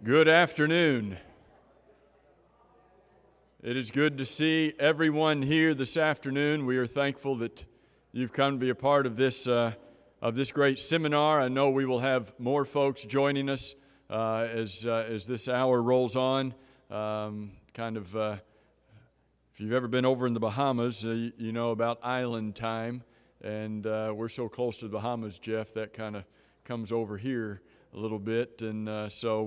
Good afternoon. It is good to see everyone here this afternoon. We are thankful that you've come to be a part of this great seminar. I know we will have more folks joining us as this hour rolls on. If you've ever been over in the Bahamas, you know about island time, and we're so close to the Bahamas, Jeff, that kind of comes over here a little bit, and so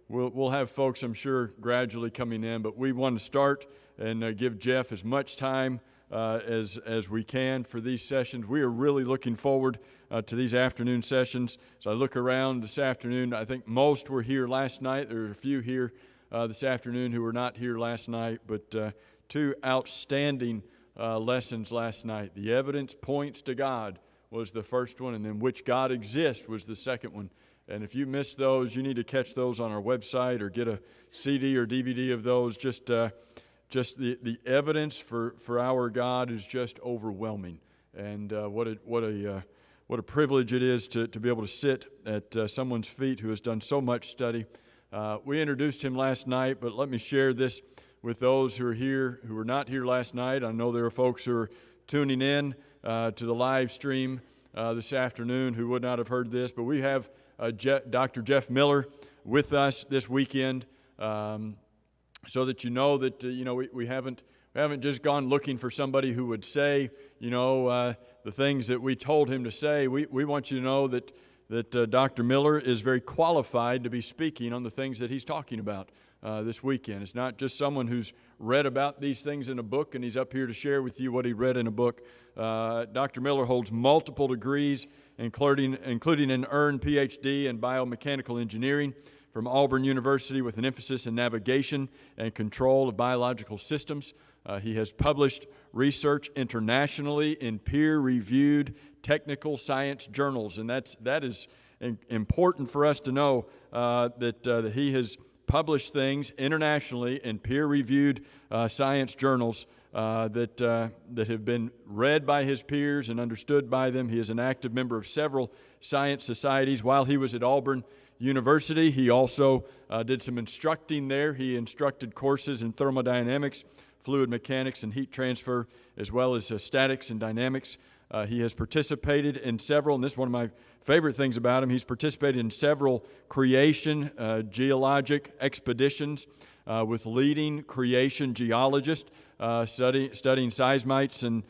we'll have folks, I'm sure, gradually coming in, but we want to start and give Jeff as much time as we can for these sessions. We are really looking forward to these afternoon sessions. As I look around this afternoon, I think most were here last night. There are a few here this afternoon who were not here last night, but two outstanding lessons last night. The evidence points to God was the first one, and then which God exists was the second one. And if you missed those, you need to catch those on our website or get a CD or DVD of those. Just the evidence for our God is just overwhelming. And what a privilege it is to be able to sit at someone's feet who has done so much study. We introduced him last night, but let me share this with those who are here who were not here last night. I know there are folks who are tuning in to the live stream this afternoon who would not have heard this, but we have Dr. Jeff Miller with us this weekend, so that you know that we haven't just gone looking for somebody who would say the things that we told him to say. We want you to know that Dr. Miller is very qualified to be speaking on the things that he's talking about this weekend. It's not just someone who's read about these things in a book and he's up here to share with you what he read in a book. Dr. Miller holds multiple degrees, including an earned PhD in biomechanical engineering from Auburn University with an emphasis in navigation and control of biological systems. He has published research internationally in peer-reviewed technical science journals, and that is important for us to know that he has published things internationally in peer-reviewed science journals that have been read by his peers and understood by them. He is an active member of several science societies. While he was at Auburn University, he also did some instructing there. He instructed courses in thermodynamics, fluid mechanics, and heat transfer, as well as statics and dynamics. He has participated in several, and this is one of my favorite things about him, he's participated in several creation geologic expeditions with leading creation geologists studying seismites and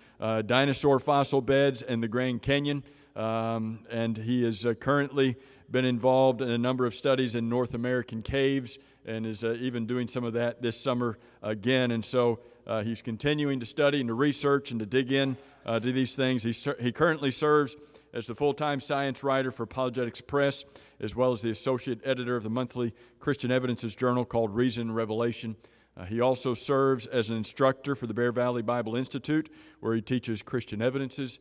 dinosaur fossil beds in the Grand Canyon. And he has currently been involved in a number of studies in North American caves and is even doing some of that this summer again. And so he's continuing to study and to research and to dig in to these things. He currently serves as the full-time science writer for Apologetics Press, as well as the associate editor of the monthly Christian Evidences journal called Reason and Revelation. He also serves as an instructor for the Bear Valley Bible Institute, where he teaches Christian Evidences.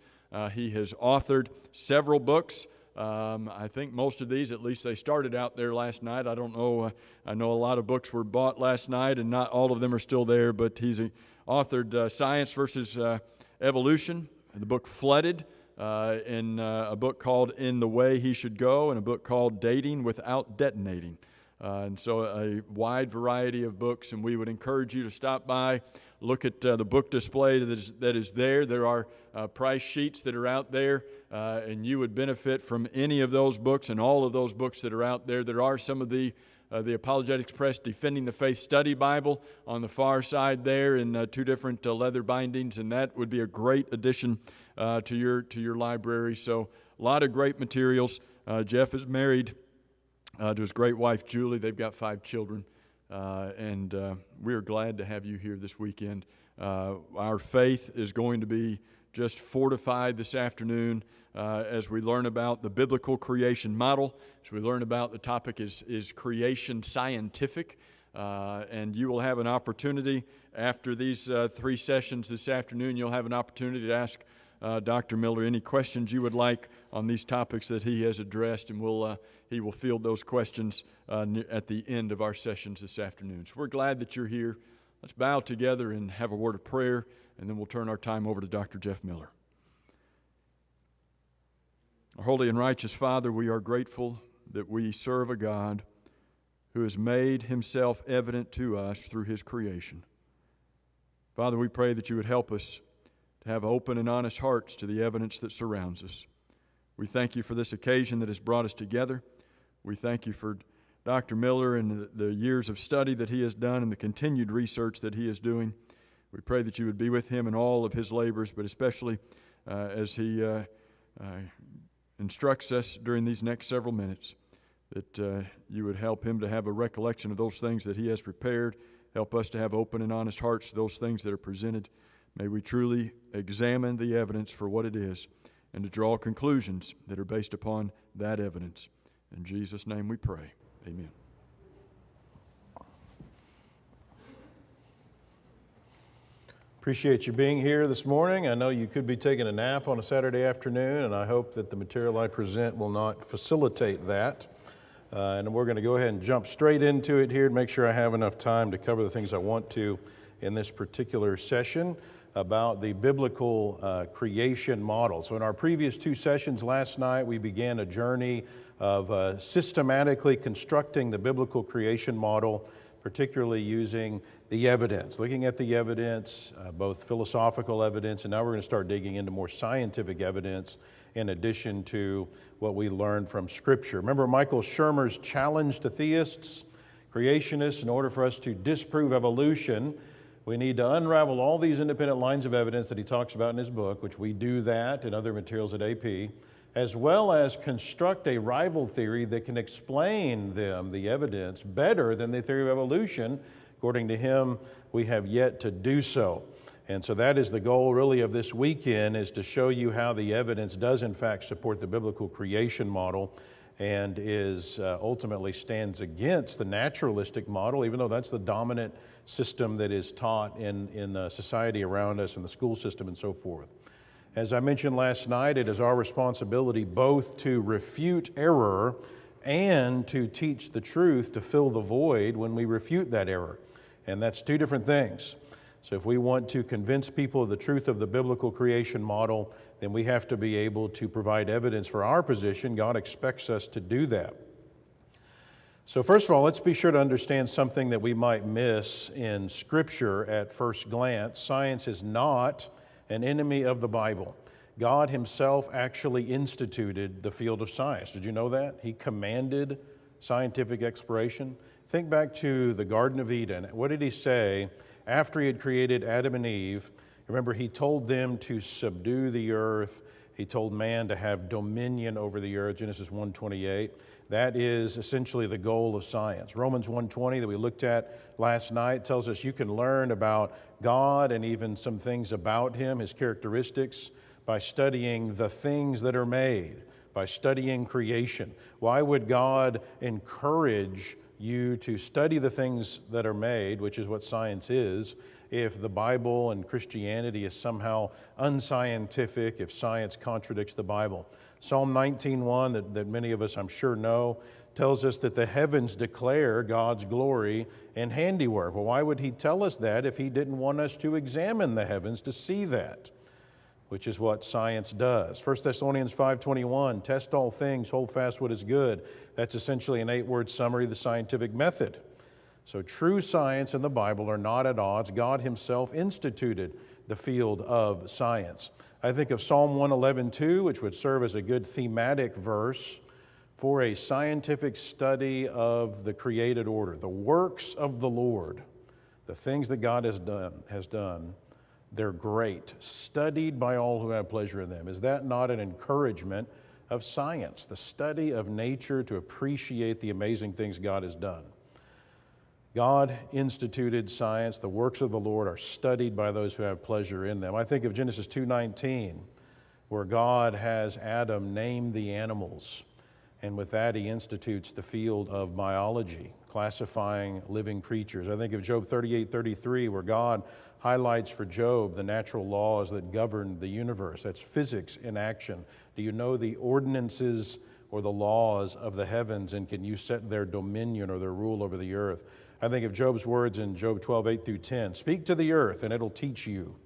He has authored several books. I think most of these, at least they started out there last night. I don't know. I know a lot of books were bought last night, and not all of them are still there, but he's authored Science versus Evolution, the book Flooded, in a book called In the Way He Should Go, and a book called Dating Without Detonating. And so a wide variety of books, and we would encourage you to stop by, look at the book display that is there. There are price sheets that are out there, and you would benefit from any of those books and all of those books that are out there. There are some of the Apologetics Press Defending the Faith Study Bible on the far side there in two different leather bindings, and that would be a great addition to your library. So a lot of great materials. Jeff is married to his great wife, Julie. They've got 5 children, and we are glad to have you here this weekend. Our faith is going to be just fortified this afternoon as we learn about the biblical creation model, as we learn about the topic is creation scientific, and you will have an opportunity after these 3 sessions this afternoon. You'll have an opportunity to ask Dr. Miller any questions you would like on these topics that he has addressed, and he will field those questions at the end of our sessions this afternoon. So we're glad that you're here. Let's bow together and have a word of prayer, and then we'll turn our time over to Dr. Jeff Miller. Our holy and righteous Father, we are grateful that we serve a God who has made himself evident to us through his creation. Father, we pray that you would help us to have open and honest hearts to the evidence that surrounds us. We thank you for this occasion that has brought us together. We thank you for Dr. Miller and the years of study that he has done and the continued research that he is doing. We pray that you would be with him in all of his labors, but especially as he instructs us during these next several minutes, that you would help him to have a recollection of those things that he has prepared. Help us to have open and honest hearts to those things that are presented. May we truly examine the evidence for what it is and to draw conclusions that are based upon that evidence. In Jesus' name we pray. Amen. Appreciate you being here this morning. I know you could be taking a nap on a Saturday afternoon, and I hope that the material I present will not facilitate that. And we're going to go ahead and jump straight into it here to make sure I have enough time to cover the things I want to in this particular session about the biblical creation model. So in our previous two sessions last night, we began a journey of systematically constructing the biblical creation model, particularly using the evidence, looking at the evidence, both philosophical evidence, and now we're going to start digging into more scientific evidence in addition to what we learned from Scripture. Remember Michael Shermer's challenge to theists, creationists, in order for us to disprove evolution, we need to unravel all these independent lines of evidence that he talks about in his book, which we do that and other materials at AP, as well as construct a rival theory that can explain them, the evidence, better than the theory of evolution. According to him, we have yet to do so. And so that is the goal really of this weekend, is to show you how the evidence does in fact support the biblical creation model and is ultimately stands against the naturalistic model, even though that's the dominant system that is taught in society around us, in the school system and so forth. As I mentioned last night, it is our responsibility both to refute error and to teach the truth, to fill the void when we refute that error. And that's two different things. So if we want to convince people of the truth of the biblical creation model, then we have to be able to provide evidence for our position. God expects us to do that. So first of all, let's be sure to understand something that we might miss in Scripture at first glance. Science is not an enemy of the Bible. God himself actually instituted the field of science. Did you know that? He commanded scientific exploration. Think back to the Garden of Eden. What did he say after he had created Adam and Eve? Remember, he told them to subdue the earth. He told man to have dominion over the earth, Genesis 1:28. That is essentially the goal of science. Romans 1:20 that we looked at last night tells us you can learn about God and even some things about him, his characteristics, by studying the things that are made, by studying creation. Why would God encourage you to study the things that are made, which is what science is, if the Bible and Christianity is somehow unscientific, if science contradicts the Bible? Psalm 19:1 that many of us I'm sure know tells us that the heavens declare God's glory and handiwork. Well, why would he tell us that if he didn't want us to examine the heavens to see that? Which is what science does. 1 Thessalonians 5:21, test all things, hold fast what is good. That's essentially an 8-word summary of the scientific method. So true science and the Bible are not at odds. God himself instituted the field of science. I think of Psalm 111:2, which would serve as a good thematic verse for a scientific study of the created order. The works of the Lord, the things that God has done, they're great, studied by all who have pleasure in them. Is that not an encouragement of science, the study of nature to appreciate the amazing things God has done? God instituted science. The works of the Lord are studied by those who have pleasure in them. I think of Genesis 2:19, where God has Adam name the animals. And with that, he institutes the field of biology, classifying living creatures. I think of Job 38:33, where God highlights for Job the natural laws that govern the universe. That's physics in action. Do you know the ordinances or the laws of the heavens, and can you set their dominion or their rule over the earth? I think of Job's words in Job 12:8-10. Speak to the earth, and it'll teach you.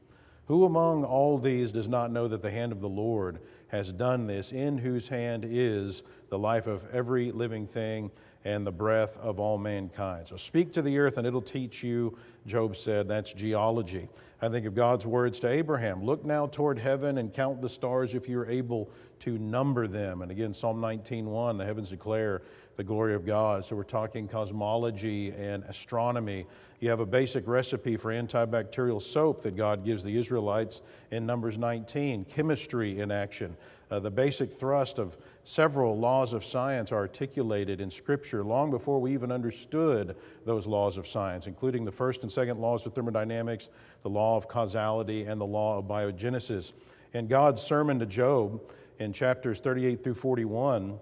Who among all these does not know that the hand of the Lord has done this, in whose hand is the life of every living thing and the breath of all mankind? So speak to the earth and it'll teach you, Job said. That's geology. I think of God's words to Abraham. Look now toward heaven and count the stars if you're able to number them. And again, Psalm 19:1, the heavens declare the glory of God. So we're talking cosmology and astronomy. You have a basic recipe for antibacterial soap that God gives the Israelites in Numbers 19. Chemistry in action. The basic thrust of several laws of science are articulated in Scripture long before we even understood those laws of science, including the first and second laws of thermodynamics, the law of causality, and the law of biogenesis. In God's sermon to Job in chapters 38 through 41,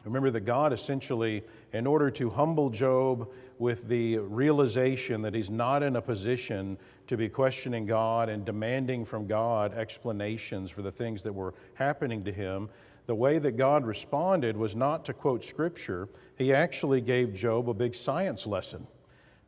remember that God essentially, in order to humble Job with the realization that he's not in a position to be questioning God and demanding from God explanations for the things that were happening to him, the way that God responded was not to quote Scripture. He actually gave Job a big science lesson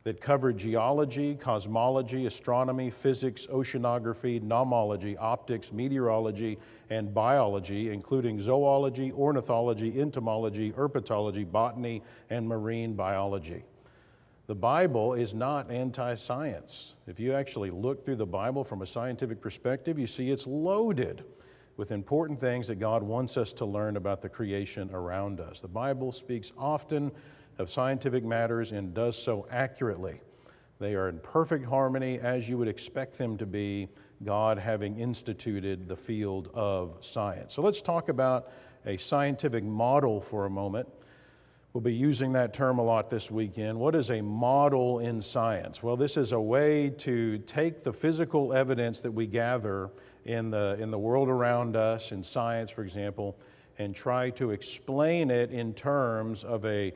that covered geology, cosmology, astronomy, physics, oceanography, nomology, optics, meteorology, and biology, including zoology, ornithology, entomology, herpetology, botany, and marine biology. The Bible is not anti-science. If you actually look through the Bible from a scientific perspective, you see it's loaded with important things that God wants us to learn about the creation around us. The Bible speaks often of scientific matters and does so accurately. They are in perfect harmony as you would expect them to be, God having instituted the field of science. So let's talk about a scientific model for a moment. We'll be using that term a lot this weekend. What is a model in science? Well, this is a way to take the physical evidence that we gather in the world around us, in science, for example, and try to explain it in terms of a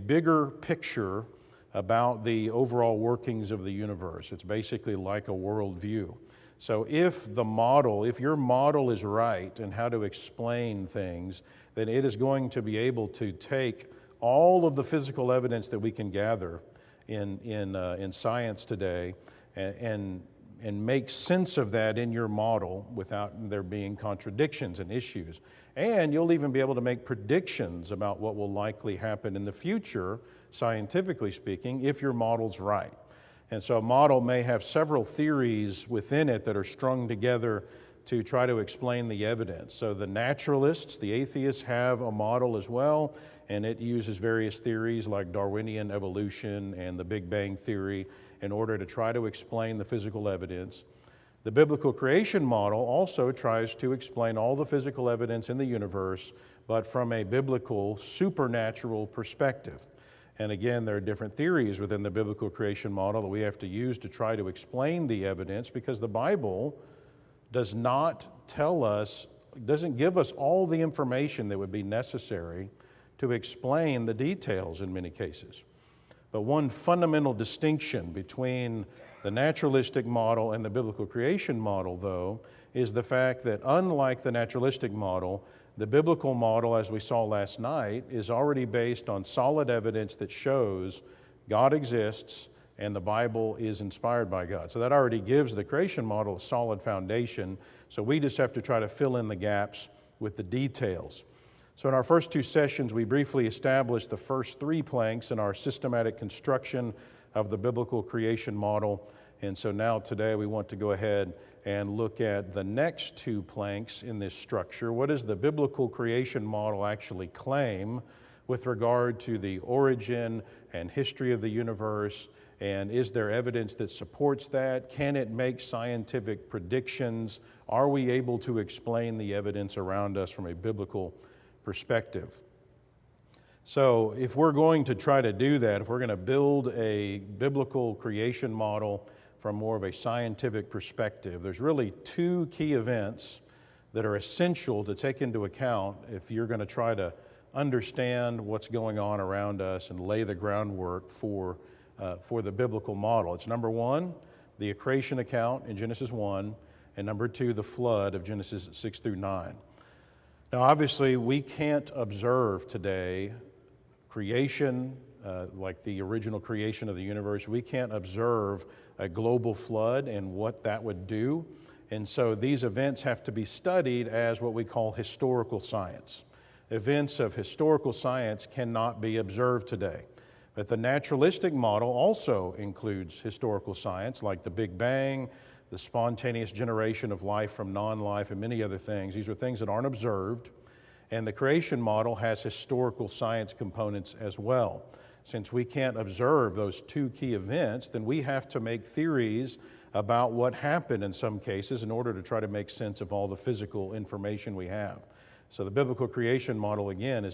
bigger picture about the overall workings of the universe. It's basically like a worldview. So if your model is right in how to explain things, then it is going to be able to take all of the physical evidence that we can gather in science today and make sense of that in your model without there being contradictions and issues. And you'll even be able to make predictions about what will likely happen in the future, scientifically speaking, if your model's right. And so a model may have several theories within it that are strung together to try to explain the evidence. So the naturalists, the atheists, have a model as well, and it uses various theories like Darwinian evolution and the Big Bang Theory in order to try to explain the physical evidence. The biblical creation model also tries to explain all the physical evidence in the universe, but from a biblical, supernatural perspective. And again, there are different theories within the biblical creation model that we have to use to try to explain the evidence, because the Bible does not tell us, doesn't give us all the information that would be necessary to explain the details in many cases. But one fundamental distinction between the naturalistic model and the biblical creation model, though, is the fact that unlike the naturalistic model, the biblical model, as we saw last night, is already based on solid evidence that shows God exists and the Bible is inspired by God. So that already gives the creation model a solid foundation. So we just have to try to fill in the gaps with the details. So in our first two sessions, we briefly established the first three planks in our systematic construction of the biblical creation model. And so now today we want to go ahead and look at the next two planks in this structure. What does the biblical creation model actually claim with regard to the origin and history of the universe? And is there evidence that supports that? Can it make scientific predictions? Are we able to explain the evidence around us from a biblical perspective? So if we're going to try to do that, if we're going to build a biblical creation model from more of a scientific perspective, there's really two key events that are essential to take into account if you're going to try to understand what's going on around us and lay the groundwork for the biblical model. It's number one, the creation account in Genesis 1, and number two, the flood of Genesis 6 through 9. Now, obviously, we can't observe today creation, like the original creation of the universe. We can't observe a global flood and what that would do. And so these events have to be studied as what we call historical science. Events of historical science cannot be observed today. But the naturalistic model also includes historical science, like the Big Bang, the spontaneous generation of life from non-life, and many other things. These are things that aren't observed. And the creation model has historical science components as well. Since we can't observe those two key events, then we have to make theories about what happened in some cases in order to try to make sense of all the physical information we have. So the biblical creation model, again,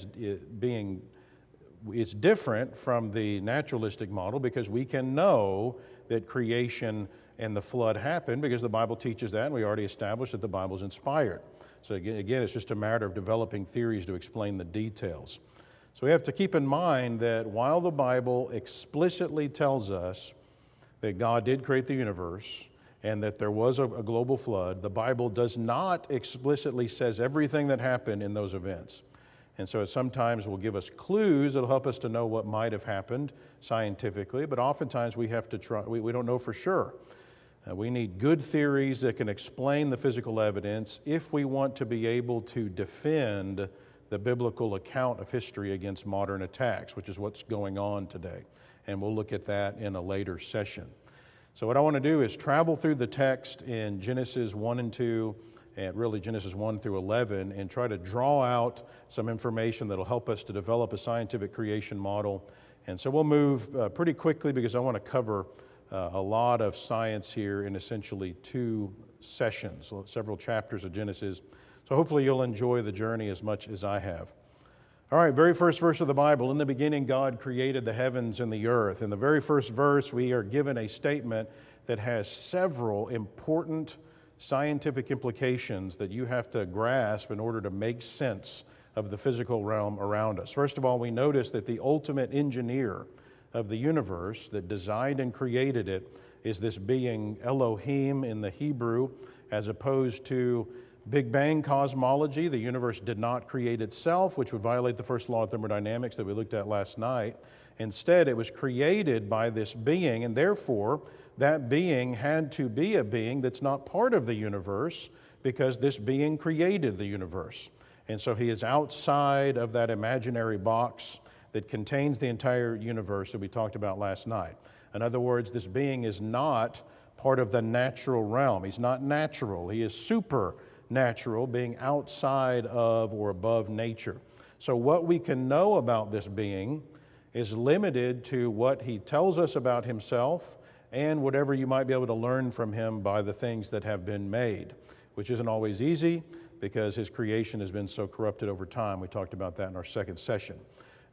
it's different from the naturalistic model because we can know that creation and the flood happened because the Bible teaches that, and we already established that the Bible is inspired. So again, it's just a matter of developing theories to explain the details. So we have to keep in mind that while the Bible explicitly tells us that God did create the universe and that there was a global flood, the Bible does not explicitly says everything that happened in those events. And so it sometimes will give us clues that'll help us to know what might have happened scientifically, but oftentimes we have to try, we don't know for sure. We need good theories that can explain the physical evidence if we want to be able to defend the biblical account of history against modern attacks, which is what's going on today. And we'll look at that in a later session. So what I want to do is travel through the text in Genesis 1 and 2, and really Genesis 1 through 11, and try to draw out some information that'll help us to develop a scientific creation model. And so we'll move pretty quickly because I want to cover a lot of science here in essentially 2 sessions, several chapters of Genesis. So hopefully you'll enjoy the journey as much as I have. All right, very first verse of the Bible. In the beginning, God created the heavens and the earth. In the very first verse, we are given a statement that has several important scientific implications that you have to grasp in order to make sense of the physical realm around us. First of all, we notice that the ultimate engineer of the universe that designed and created it is this being Elohim in the Hebrew, as opposed to Big Bang cosmology. The universe did not create itself, which would violate the first law of thermodynamics that we looked at last night. Instead, it was created by this being, and therefore, that being had to be a being that's not part of the universe because this being created the universe. And so he is outside of that imaginary box that contains the entire universe that we talked about last night. In other words, this being is not part of the natural realm. He's not natural. He is supernatural, being outside of or above nature. So what we can know about this being is limited to what he tells us about himself and whatever you might be able to learn from him by the things that have been made, which isn't always easy because his creation has been so corrupted over time. We talked about that in our second session.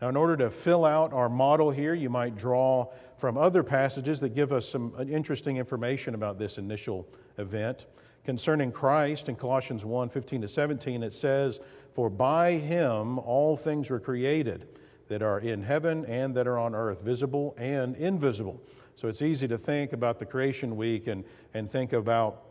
Now, in order to fill out our model here, you might draw from other passages that give us some interesting information about this initial event. Concerning Christ, in Colossians 1, 15 to 17, it says, "For by him all things were created that are in heaven and that are on earth, visible and invisible." So it's easy to think about the creation week and think about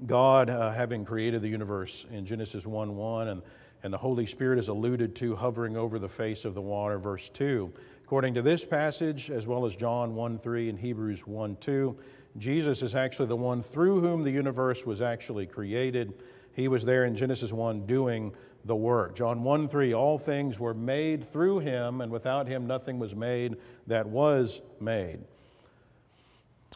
God having created the universe in Genesis 1:1, and the Holy Spirit is alluded to hovering over the face of the water, verse 2. According to this passage, as well as John 1:3 and Hebrews 1:2, Jesus is actually the one through whom the universe was actually created. He was there in Genesis 1 doing the work. John 1:3, all things were made through him, and without him nothing was made that was made.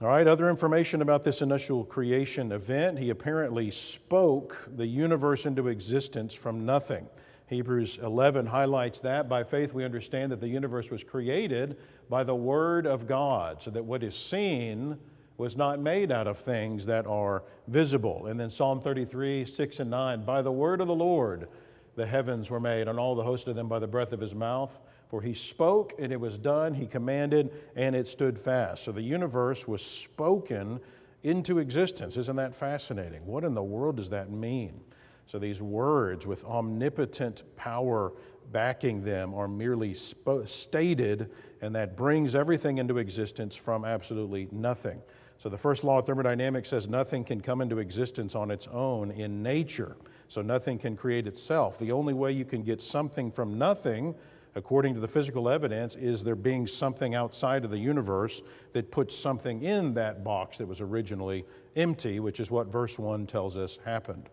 All right, other information about this initial creation event. He apparently spoke the universe into existence from nothing. Hebrews 11 highlights that. By faith we understand that the universe was created by the Word of God, so that what is seen was not made out of things that are visible. And then Psalm 33, 6 and 9, by the word of the Lord the heavens were made, and all the host of them by the breath of his mouth. For he spoke, and it was done. He commanded, and it stood fast. So the universe was spoken into existence. Isn't that fascinating? What in the world does that mean? So these words with omnipotent power backing them are merely stated, and that brings everything into existence from absolutely nothing. So the first law of thermodynamics says nothing can come into existence on its own in nature. So nothing can create itself. The only way you can get something from nothing according to the physical evidence, is there being something outside of the universe that puts something in that box that was originally empty, which is what verse 1 tells us happened.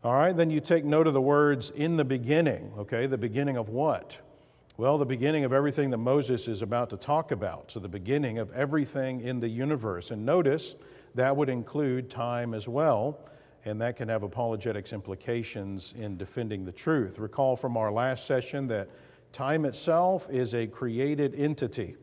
All right, then you take note of the words "in the beginning." Okay, the beginning of what? Well, the beginning of everything that Moses is about to talk about. So the beginning of everything in the universe. And notice that would include time as well, and that can have apologetics implications in defending the truth. Recall from our last session that time itself is a created entity.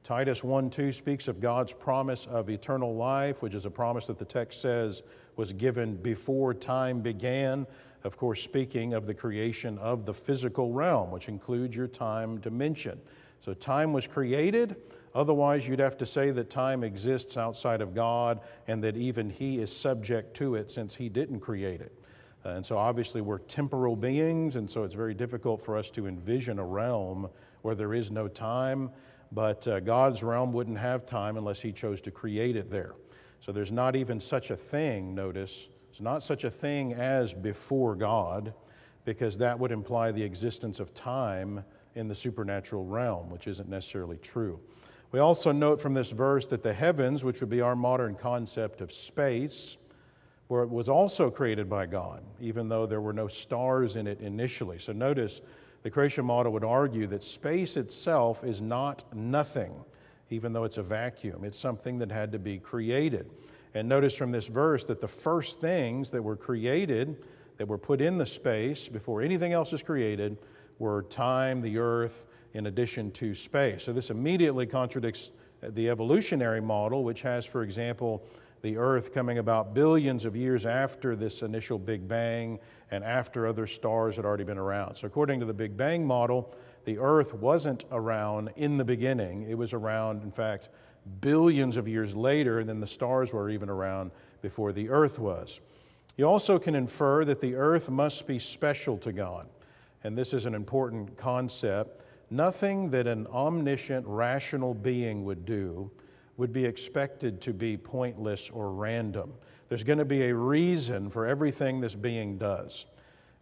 Titus 1:2 speaks of God's promise of eternal life, which is a promise that the text says was given before time began. Of course, speaking of the creation of the physical realm, which includes your time dimension. So time was created. Otherwise, you'd have to say that time exists outside of God and that even He is subject to it since He didn't create it. And so obviously we're temporal beings, and so it's very difficult for us to envision a realm where there is no time. But God's realm wouldn't have time unless He chose to create it there. So there's not even such a thing, notice, there's not such a thing as before God, because that would imply the existence of time in the supernatural realm, which isn't necessarily true. We also note from this verse that the heavens, which would be our modern concept of space, where it was also created by God, even though there were no stars in it initially. So notice the creation model would argue that space itself is not nothing, even though it's a vacuum. It's something that had to be created. And notice from this verse that the first things that were created, that were put in the space before anything else is created, were time, the earth, in addition to space. So this immediately contradicts the evolutionary model, which has, for example, the earth coming about billions of years after this initial Big Bang and after other stars had already been around. So according to the Big Bang model, the earth wasn't around in the beginning. It was around, in fact, billions of years later, and then the stars were even around before the earth was. You also can infer that the earth must be special to God. And this is an important concept. Nothing that an omniscient, rational being would do would be expected to be pointless or random. There's going to be a reason for everything this being does.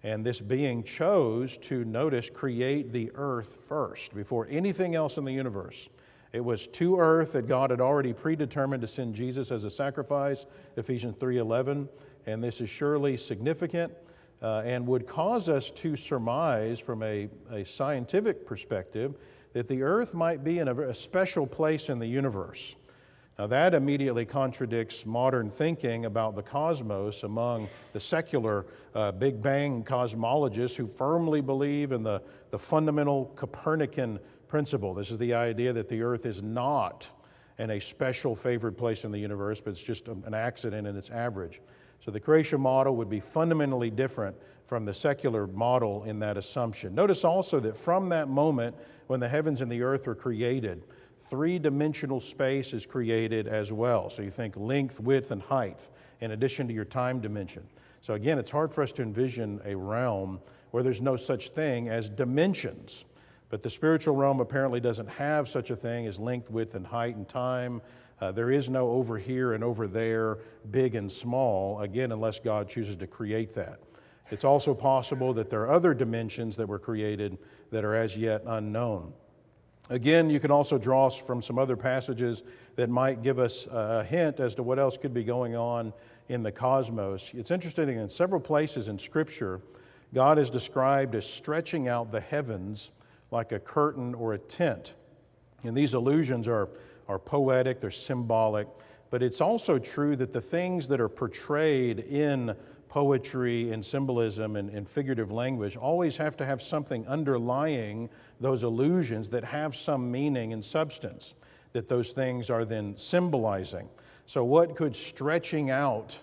And this being chose to, notice, create the earth first, before anything else in the universe. It was to earth that God had already predetermined to send Jesus as a sacrifice, Ephesians 3:11. And this is surely significant and would cause us to surmise from a scientific perspective that the earth might be in a special place in the universe. Now that immediately contradicts modern thinking about the cosmos among the secular Big Bang cosmologists who firmly believe in the fundamental Copernican principle. This is the idea that the earth is not in a special favored place in the universe, but it's just an accident and it's average. So the creation model would be fundamentally different from the secular model in that assumption. Notice also that from that moment when the heavens and the earth were created, three-dimensional space is created as well. So you think length, width, and height in addition to your time dimension. So again, it's hard for us to envision a realm where there's no such thing as dimensions. But the spiritual realm apparently doesn't have such a thing as length, width, and height and time. There is no over here and over there, big and small, again, unless God chooses to create that. It's also possible that there are other dimensions that were created that are as yet unknown. Again, you can also draw from some other passages that might give us a hint as to what else could be going on in the cosmos. It's interesting, in several places in Scripture, God is described as stretching out the heavens like a curtain or a tent. And these allusions are poetic, they're symbolic, but it's also true that the things that are portrayed in poetry and symbolism and figurative language always have to have something underlying those allusions that have some meaning and substance that those things are then symbolizing. So what could stretching out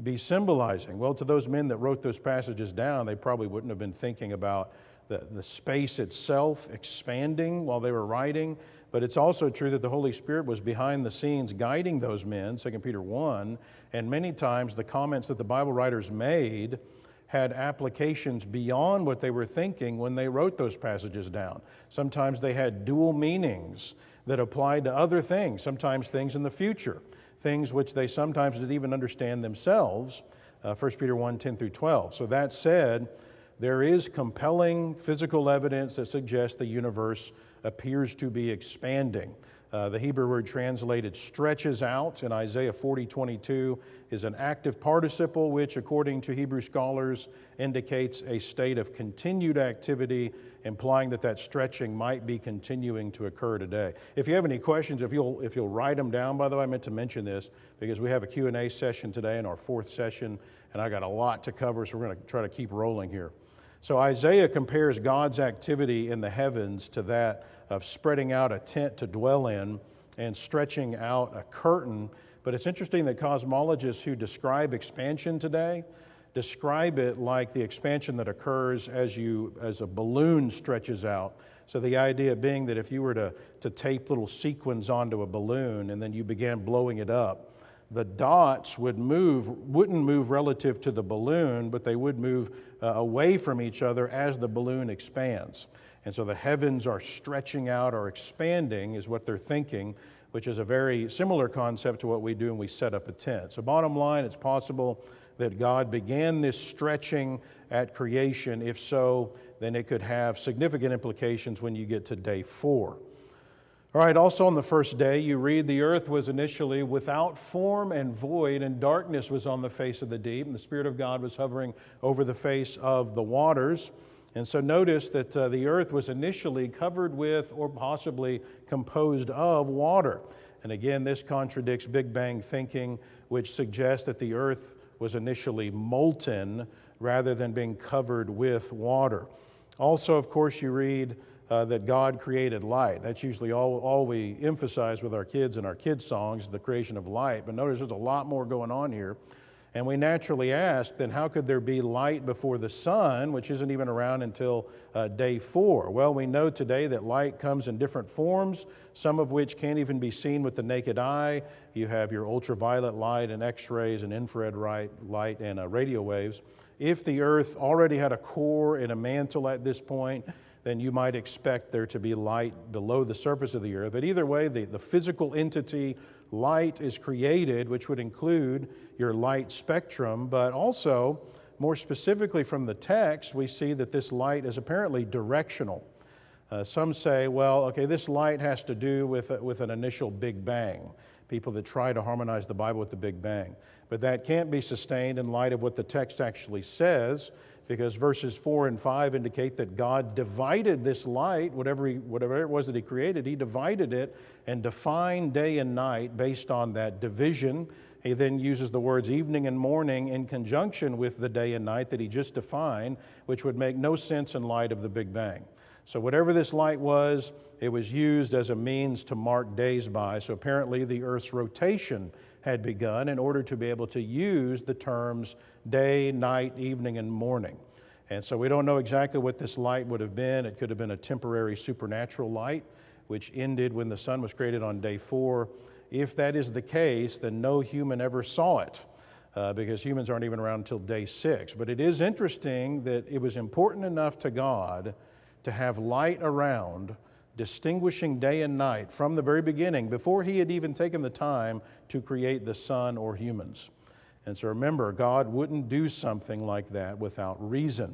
be symbolizing? Well, to those men that wrote those passages down, they probably wouldn't have been thinking about the space itself expanding while they were writing, but it's also true that the Holy Spirit was behind the scenes guiding those men, 2 Peter 1, and many times the comments that the Bible writers made had applications beyond what they were thinking when they wrote those passages down. Sometimes they had dual meanings that applied to other things, sometimes things in the future, things which they sometimes didn't even understand themselves, 1 Peter 1, 10 through 12. So that said, there is compelling physical evidence that suggests the universe appears to be expanding. The Hebrew word translated stretches out in Isaiah 40:22 is an active participle, which according to Hebrew scholars indicates a state of continued activity, implying that that stretching might be continuing to occur today. If you have any questions, if you'll write them down, by the way, I meant to mention this because we have a Q&A session today in our fourth session, and I got a lot to cover, so we're going to try to keep rolling here. So Isaiah compares God's activity in the heavens to that of spreading out a tent to dwell in and stretching out a curtain. But it's interesting that cosmologists who describe expansion today describe it like the expansion that occurs as a balloon stretches out. So the idea being that if you were to tape little sequins onto a balloon and then you began blowing it up, the dots wouldn't move relative to the balloon, but they would move away from each other as the balloon expands. And so the heavens are stretching out or expanding is what they're thinking, which is a very similar concept to what we do when we set up a tent. So bottom line, it's possible that God began this stretching at creation. If so, then it could have significant implications when you get to day 4. All right, also on the first day, you read the earth was initially without form and void, and darkness was on the face of the deep, and the Spirit of God was hovering over the face of the waters. And so notice that the earth was initially covered with or possibly composed of water. And again, this contradicts Big Bang thinking, which suggests that the earth was initially molten rather than being covered with water. Also, of course, you read that God created light. That's usually all we emphasize with our kids in our kids' songs, the creation of light. But notice there's a lot more going on here. And we naturally ask, then how could there be light before the sun, which isn't even around until day 4? Well, we know today that light comes in different forms, some of which can't even be seen with the naked eye. You have your ultraviolet light and X-rays and infrared light and radio waves. If the earth already had a core and a mantle at this point, then you might expect there to be light below the surface of the earth. But either way, the physical entity light is created, which would include your light spectrum, but also, more specifically from the text, we see that this light is apparently directional. Some say, well, okay, this light has to do with an initial Big Bang, people that try to harmonize the Bible with the Big Bang. But that can't be sustained in light of what the text actually says, because verses 4 and 5 indicate that God divided this light, whatever it was that He created, He divided it and defined day and night based on that division. He then uses the words evening and morning in conjunction with the day and night that He just defined, which would make no sense in light of the Big Bang. So whatever this light was, it was used as a means to mark days by. So apparently the earth's rotation had begun in order to be able to use the terms day, night, evening, and morning. And so we don't know exactly what this light would have been. It could have been a temporary supernatural light, which ended when the sun was created on day 4. If that is the case, then no human ever saw it, because humans aren't even around until day 6. But it is interesting that it was important enough to God to have light around, distinguishing day and night from the very beginning, before He had even taken the time to create the sun or humans. And so remember, God wouldn't do something like that without reason.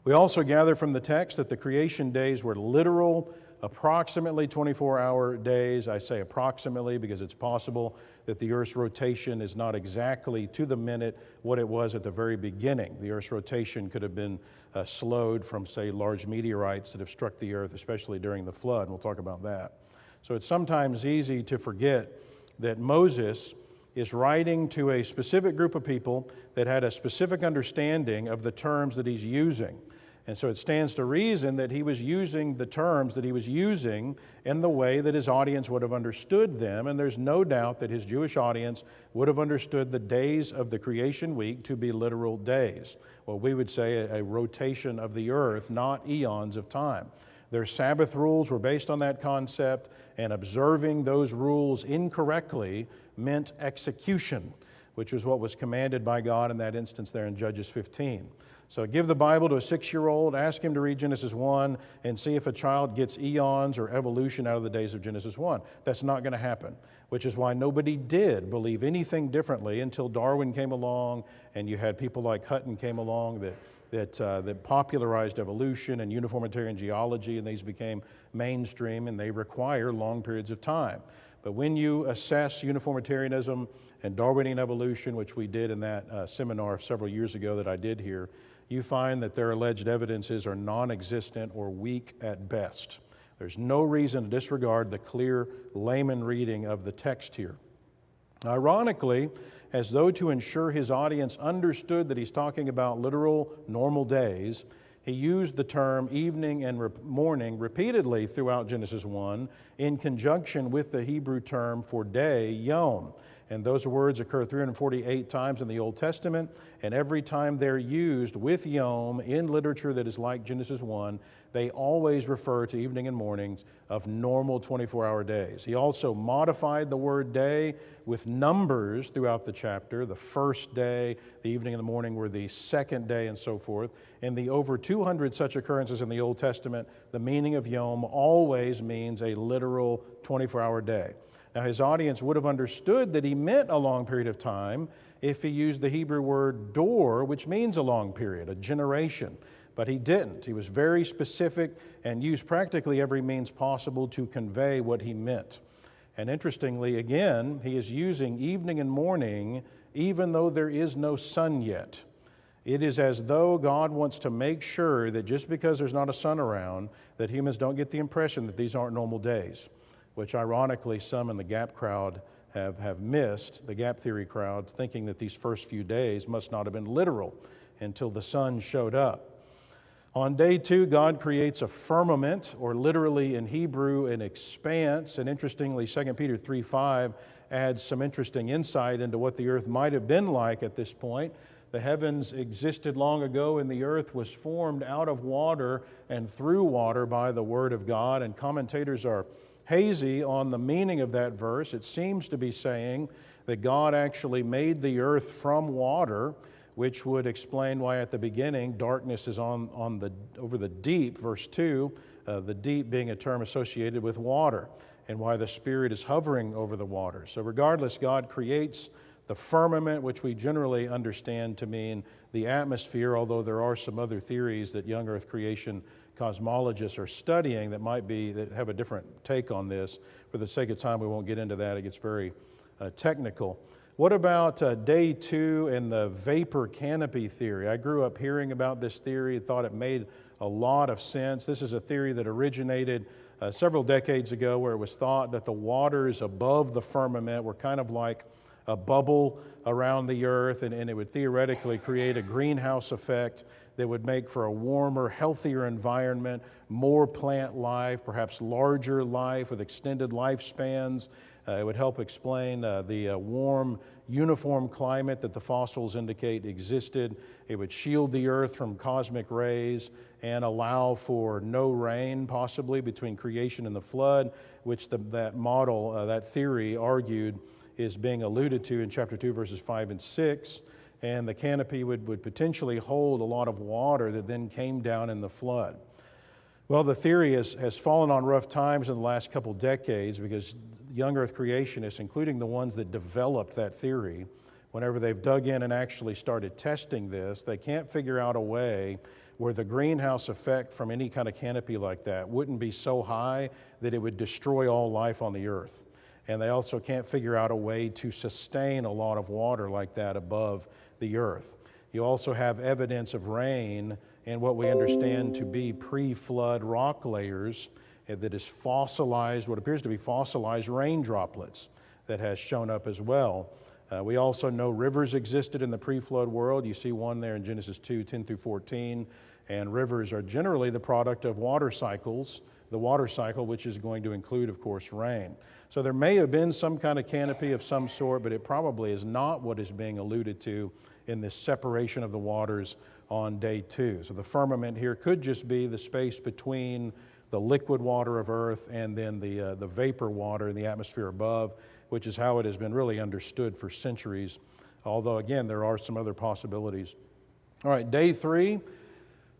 We also gather from the text that the creation days were literal, approximately 24-hour days. I say approximately because it's possible that the Earth's rotation is not exactly to the minute what it was at the very beginning. The Earth's rotation could have been slowed from, say, large meteorites that have struck the Earth, especially during the flood. And we'll talk about that. So it's sometimes easy to forget that Moses is writing to a specific group of people that had a specific understanding of the terms that he's using. And so it stands to reason that he was using the terms that he was using in the way that his audience would have understood them. And there's no doubt that his Jewish audience would have understood the days of the creation week to be literal days. Well, we would say a rotation of the earth, not eons of time. Their Sabbath rules were based on that concept, and observing those rules incorrectly meant execution, which was what was commanded by God in that instance there in Judges 15. So give the Bible to a 6-year-old, ask him to read Genesis 1, and see if a child gets eons or evolution out of the days of Genesis 1. That's not going to happen, which is why nobody did believe anything differently until Darwin came along, and you had people like Hutton came along that that popularized evolution and uniformitarian geology, and these became mainstream, and they require long periods of time. But when you assess uniformitarianism and Darwinian evolution, which we did in that seminar several years ago that I did here, you find that their alleged evidences are non-existent or weak at best. There's no reason to disregard the clear layman reading of the text here. Ironically, as though to ensure his audience understood that he's talking about literal normal days, he used the term evening and morning repeatedly throughout Genesis 1 in conjunction with the Hebrew term for day, yom. And those words occur 348 times in the Old Testament, and every time they're used with yom in literature that is like Genesis 1, they always refer to evening and mornings of normal 24-hour days. He also modified the word day with numbers throughout the chapter. The first day, the evening and the morning were the second day, and so forth. In the over 200 such occurrences in the Old Testament, the meaning of yom always means a literal 24-hour day. Now, his audience would have understood that he meant a long period of time if he used the Hebrew word dor, which means a long period, a generation. But he didn't. He was very specific and used practically every means possible to convey what he meant. And interestingly, again, he is using evening and morning even though there is no sun yet. It is as though God wants to make sure that just because there's not a sun around, that humans don't get the impression that these aren't normal days, which ironically some in the gap crowd have missed, the gap theory crowd, thinking that these first few days must not have been literal until the sun showed up. On day 2, God creates a firmament, or literally in Hebrew, an expanse. And interestingly, 2 Peter 3:5 adds some interesting insight into what the earth might have been like at this point. The heavens existed long ago, and the earth was formed out of water and through water by the Word of God. And commentators are hazy on the meaning of that verse. It seems to be saying that God actually made the earth from water, which would explain why at the beginning darkness is over the deep, verse 2, the deep being a term associated with water, and why the Spirit is hovering over the water. So regardless, God creates the firmament, which we generally understand to mean the atmosphere, although there are some other theories that young earth creation cosmologists are studying that have a different take on this. For the sake of time, we won't get into that. It gets very technical. What about day 2 and the vapor canopy theory? I grew up hearing about this theory and thought it made a lot of sense. This is a theory that originated several decades ago, where it was thought that the waters above the firmament were kind of like a bubble around the earth, and it would theoretically create a greenhouse effect that would make for a warmer, healthier environment, more plant life, perhaps larger life with extended lifespans. It would help explain the warm, uniform climate that the fossils indicate existed. It would shield the earth from cosmic rays and allow for no rain, possibly, between creation and the flood, which that model, that theory argued is being alluded to in chapter 2, verses 5 and 6. And the canopy would potentially hold a lot of water that then came down in the flood. Well, the theory has fallen on rough times in the last couple decades, because young earth creationists, including the ones that developed that theory, whenever they've dug in and actually started testing this, they can't figure out a way where the greenhouse effect from any kind of canopy like that wouldn't be so high that it would destroy all life on the earth. And they also can't figure out a way to sustain a lot of water like that above the earth. You also have evidence of rain in what we understand to be pre-flood rock layers that is fossilized, what appears to be fossilized rain droplets that has shown up as well. We also know rivers existed in the pre-flood world. You see one there in Genesis 2, 10 through 14. And rivers are generally the product of water cycles, the water cycle, which is going to include, of course, rain. So there may have been some kind of canopy of some sort, but it probably is not what is being alluded to in this separation of the waters on day 2. So the firmament here could just be the space between the liquid water of earth and then the vapor water in the atmosphere above, which is how it has been really understood for centuries, although again there are some other possibilities. All right, day 3,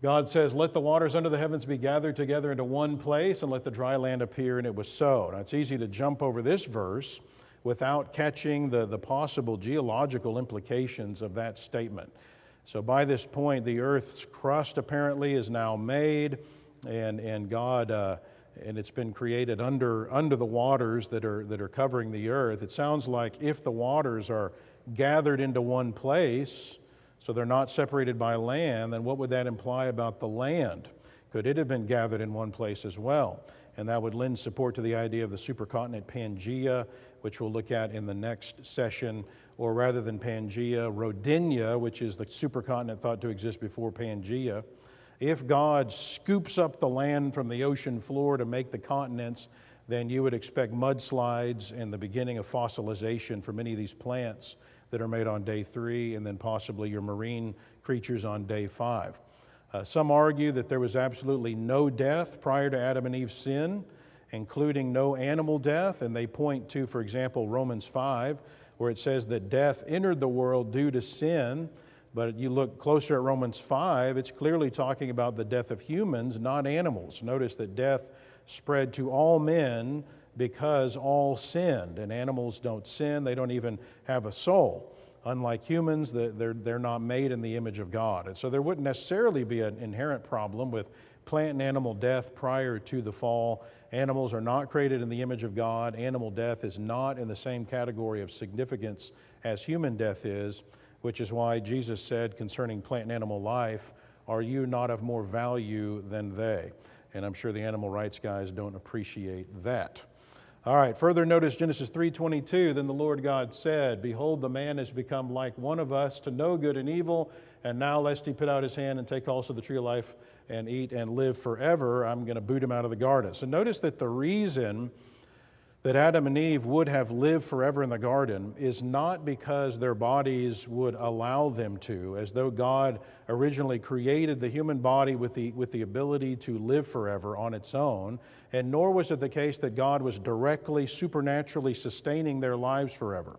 God says, let the waters under the heavens be gathered together into one place, and let the dry land appear, and it was so. Now, it's easy to jump over this verse without catching the possible geological implications of that statement. So by this point, the earth's crust apparently is now made, and God, and it's been created under the waters that are covering the earth. It sounds like if the waters are gathered into one place, so they're not separated by land, then what would that imply about the land? Could it have been gathered in one place as well? And that would lend support to the idea of the supercontinent Pangaea, which we'll look at in the next session, or rather than Pangaea, Rodinia, which is the supercontinent thought to exist before Pangaea. If God scoops up the land from the ocean floor to make the continents, then you would expect mudslides and the beginning of fossilization for many of these plants that are made on day 3, and then possibly your marine creatures on day 5. Some argue that there was absolutely no death prior to Adam and Eve's sin, including no animal death, and they point to, for example, Romans 5, where it says that death entered the world due to sin. But you look closer at Romans 5, it's clearly talking about the death of humans, not animals. Notice that death spread to all men because all sinned, and animals don't sin, they don't even have a soul. Unlike humans, they're not made in the image of God. And so there wouldn't necessarily be an inherent problem with plant and animal death prior to the fall. Animals are not created in the image of God. Animal death is not in the same category of significance as human death is, which is why Jesus said concerning plant and animal life, "Are you not of more value than they?" And I'm sure the animal rights guys don't appreciate that. All right, further notice Genesis 3:22, "Then the Lord God said, Behold, the man has become like one of us to know good and evil, and now lest he put out his hand and take also the tree of life and eat and live forever, I'm going to boot him out of the garden." So notice that the reason that Adam and Eve would have lived forever in the garden is not because their bodies would allow them to, as though God originally created the human body with the ability to live forever on its own, and nor was it the case that God was directly, supernaturally sustaining their lives forever.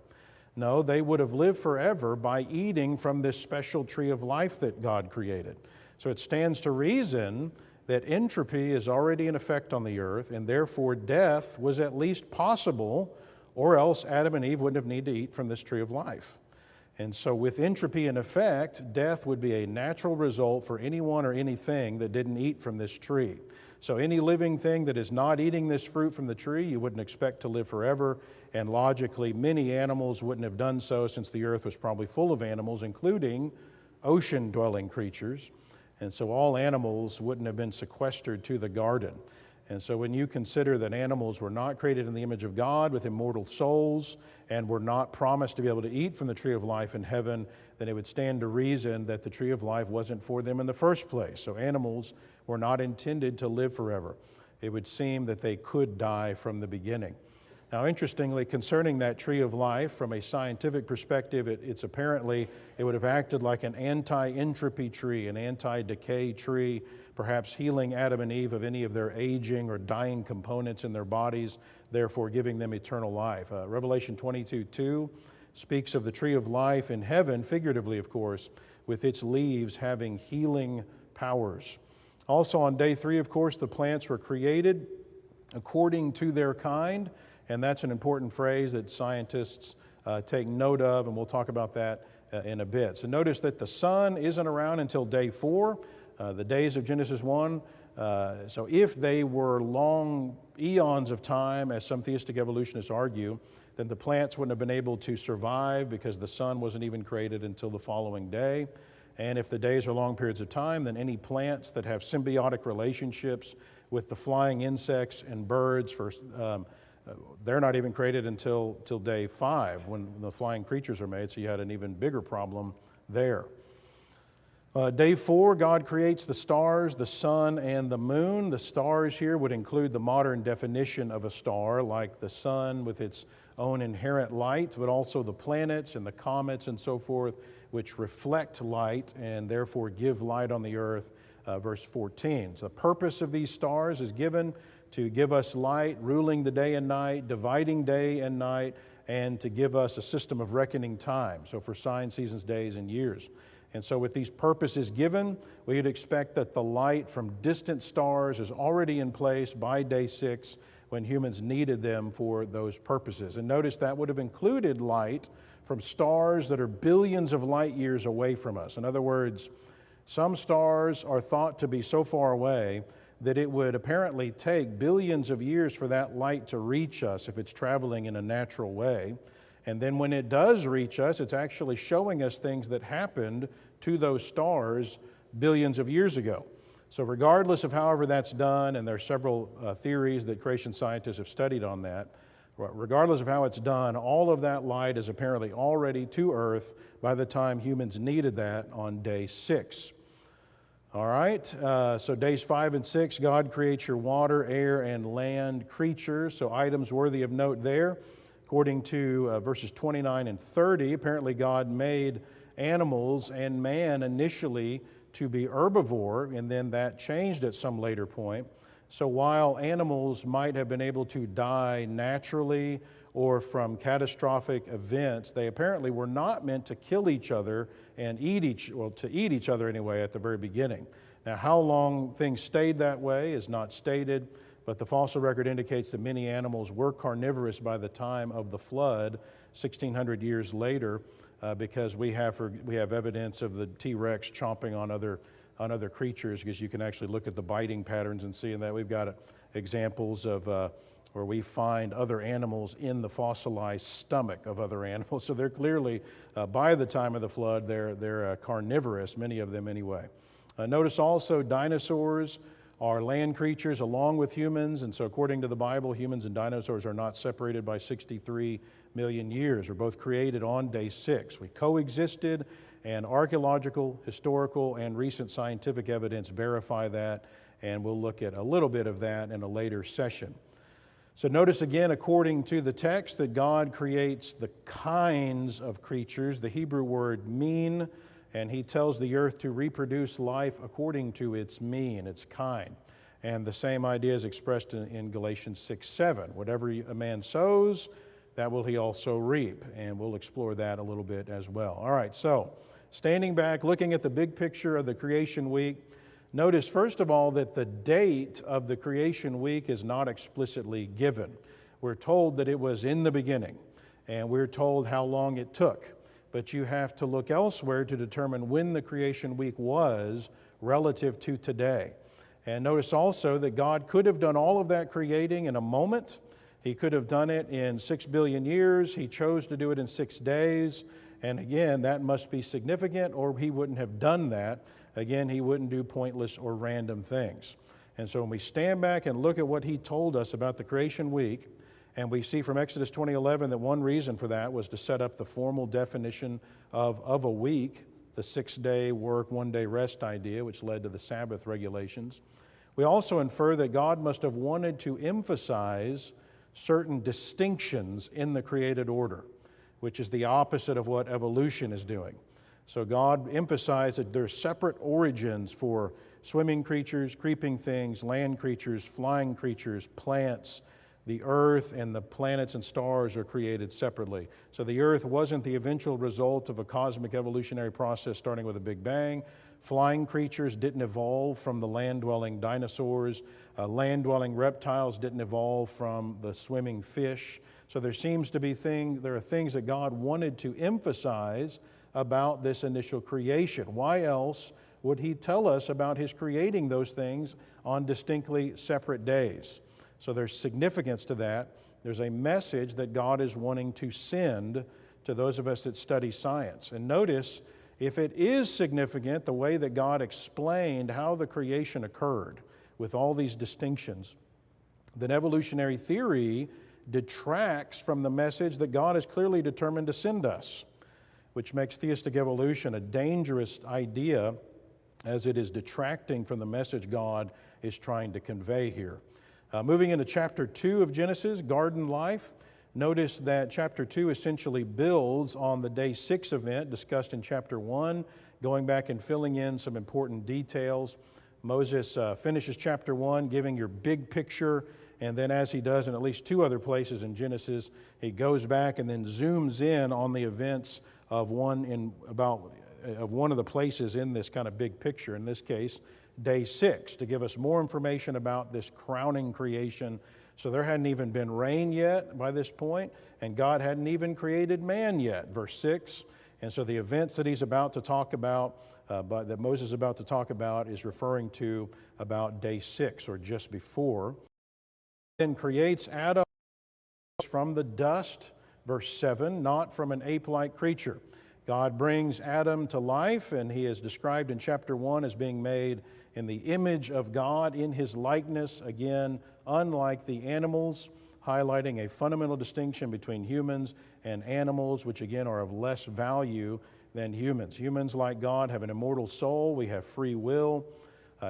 No, they would have lived forever by eating from this special tree of life that God created. So it stands to reason that entropy is already in effect on the earth, and therefore death was at least possible, or else Adam and Eve wouldn't have needed to eat from this tree of life. And so with entropy in effect, death would be a natural result for anyone or anything that didn't eat from this tree. So any living thing that is not eating this fruit from the tree, you wouldn't expect to live forever, and logically many animals wouldn't have done so, since the earth was probably full of animals, including ocean-dwelling creatures. And so all animals wouldn't have been sequestered to the garden. And so when you consider that animals were not created in the image of God with immortal souls and were not promised to be able to eat from the tree of life in heaven, then it would stand to reason that the tree of life wasn't for them in the first place. So animals were not intended to live forever. It would seem that they could die from the beginning. Now, interestingly, concerning that tree of life, from a scientific perspective, it would have acted like an anti-entropy tree, an anti-decay tree, perhaps healing Adam and Eve of any of their aging or dying components in their bodies, therefore giving them eternal life. Revelation 22:2 speaks of the tree of life in heaven, figuratively, of course, with its leaves having healing powers. Also on day 3, of course, the plants were created according to their kind. And that's an important phrase that scientists take note of, and we'll talk about that in a bit. So notice that the sun isn't around until day 4, the days of Genesis 1. So if they were long eons of time, as some theistic evolutionists argue, then the plants wouldn't have been able to survive because the sun wasn't even created until the following day. And if the days are long periods of time, then any plants that have symbiotic relationships with the flying insects and birds they're not even created until day 5 when the flying creatures are made, so you had an even bigger problem there. Day 4, God creates the stars, the sun, and the moon. The stars here would include the modern definition of a star, like the sun with its own inherent light, but also the planets and the comets and so forth, which reflect light and therefore give light on the earth, verse 14. So the purpose of these stars is given to give us light, ruling the day and night, dividing day and night, and to give us a system of reckoning time, so for signs, seasons, days, and years. And so with these purposes given, we would expect that the light from distant stars is already in place by day 6 when humans needed them for those purposes. And notice that would have included light from stars that are billions of light years away from us. In other words, some stars are thought to be so far away that it would apparently take billions of years for that light to reach us if it's traveling in a natural way. And then when it does reach us, it's actually showing us things that happened to those stars billions of years ago. So regardless of however that's done, and there are several theories that creation scientists have studied on that, regardless of how it's done, all of that light is apparently already to Earth by the time humans needed that on day 6. All right, so days 5 and 6, God creates your water, air, and land creatures. So items worthy of note there. According to verses 29 and 30, apparently God made animals and man initially to be herbivore, and then that changed at some later point. So while animals might have been able to die naturally or from catastrophic events, they apparently were not meant to kill each other and eat each other anyway at the very beginning. Now, how long things stayed that way is not stated, but the fossil record indicates that many animals were carnivorous by the time of the flood, 1,600 years later, because we have evidence of the T-Rex chomping on other creatures, because you can actually look at the biting patterns and see that. We've got examples of where we find other animals in the fossilized stomach of other animals. So they're clearly, by the time of the flood, they're carnivorous, many of them anyway. Notice also dinosaurs are land creatures along with humans, and so according to the Bible, humans and dinosaurs are not separated by 63 million years. We're both created on day 6. We coexisted, and archaeological, historical, and recent scientific evidence verify that, and we'll look at a little bit of that in a later session. So notice again, according to the text, that God creates the kinds of creatures, the Hebrew word mean, and he tells the earth to reproduce life according to its mean, its kind. And the same idea is expressed in Galatians 6:7. Whatever a man sows, that will he also reap. And we'll explore that a little bit as well. All right, so standing back, looking at the big picture of the creation week, notice first of all that the date of the creation week is not explicitly given. We're told that it was in the beginning, and we're told how long it took. But you have to look elsewhere to determine when the creation week was relative to today. And notice also that God could have done all of that creating in a moment. He could have done it in 6 billion years. He chose to do it in 6 days. And again, that must be significant, or he wouldn't have done that. Again, he wouldn't do pointless or random things. And so when we stand back and look at what he told us about the creation week, and we see from Exodus 20:11 that one reason for that was to set up the formal definition of a week, the 6-day work, 1-day rest idea, which led to the Sabbath regulations. We also infer that God must have wanted to emphasize certain distinctions in the created order, which is the opposite of what evolution is doing. So God emphasized that there's separate origins for swimming creatures, creeping things, land creatures, flying creatures, plants. The earth and the planets and stars are created separately. So the earth wasn't the eventual result of a cosmic evolutionary process starting with a Big Bang. Flying creatures didn't evolve from the land-dwelling dinosaurs. Land-dwelling reptiles didn't evolve from the swimming fish. So there are things that God wanted to emphasize about this initial creation. Why else would he tell us about his creating those things on distinctly separate days? So there's significance to that. There's a message that God is wanting to send to those of us that study science. And notice, if it is significant, the way that God explained how the creation occurred with all these distinctions, then evolutionary theory detracts from the message that God is clearly determined to send us, which makes theistic evolution a dangerous idea as it is detracting from the message God is trying to convey here. Moving into chapter 2 of Genesis, garden life, notice that chapter 2 essentially builds on the day 6 event discussed in chapter 1, going back and filling in some important details. Moses finishes chapter 1, giving your big picture, and then as he does in at least 2 other places in Genesis, he goes back and then zooms in on the events of one of the places in this kind of big picture, in this case, day 6, to give us more information about this crowning creation So there hadn't even been rain yet by this point, and God hadn't even created man yet, verse 6. And so the events that he's about to talk about, that Moses is about to talk about, is referring to about day 6 or just before. Then creates Adam from the dust, verse 7, not from an ape-like creature. God brings Adam to life, and he is described in chapter 1 as being made in the image of God, in his likeness, again, unlike the animals, highlighting a fundamental distinction between humans and animals, which again are of less value than humans. Humans, like God, have an immortal soul. We have free will.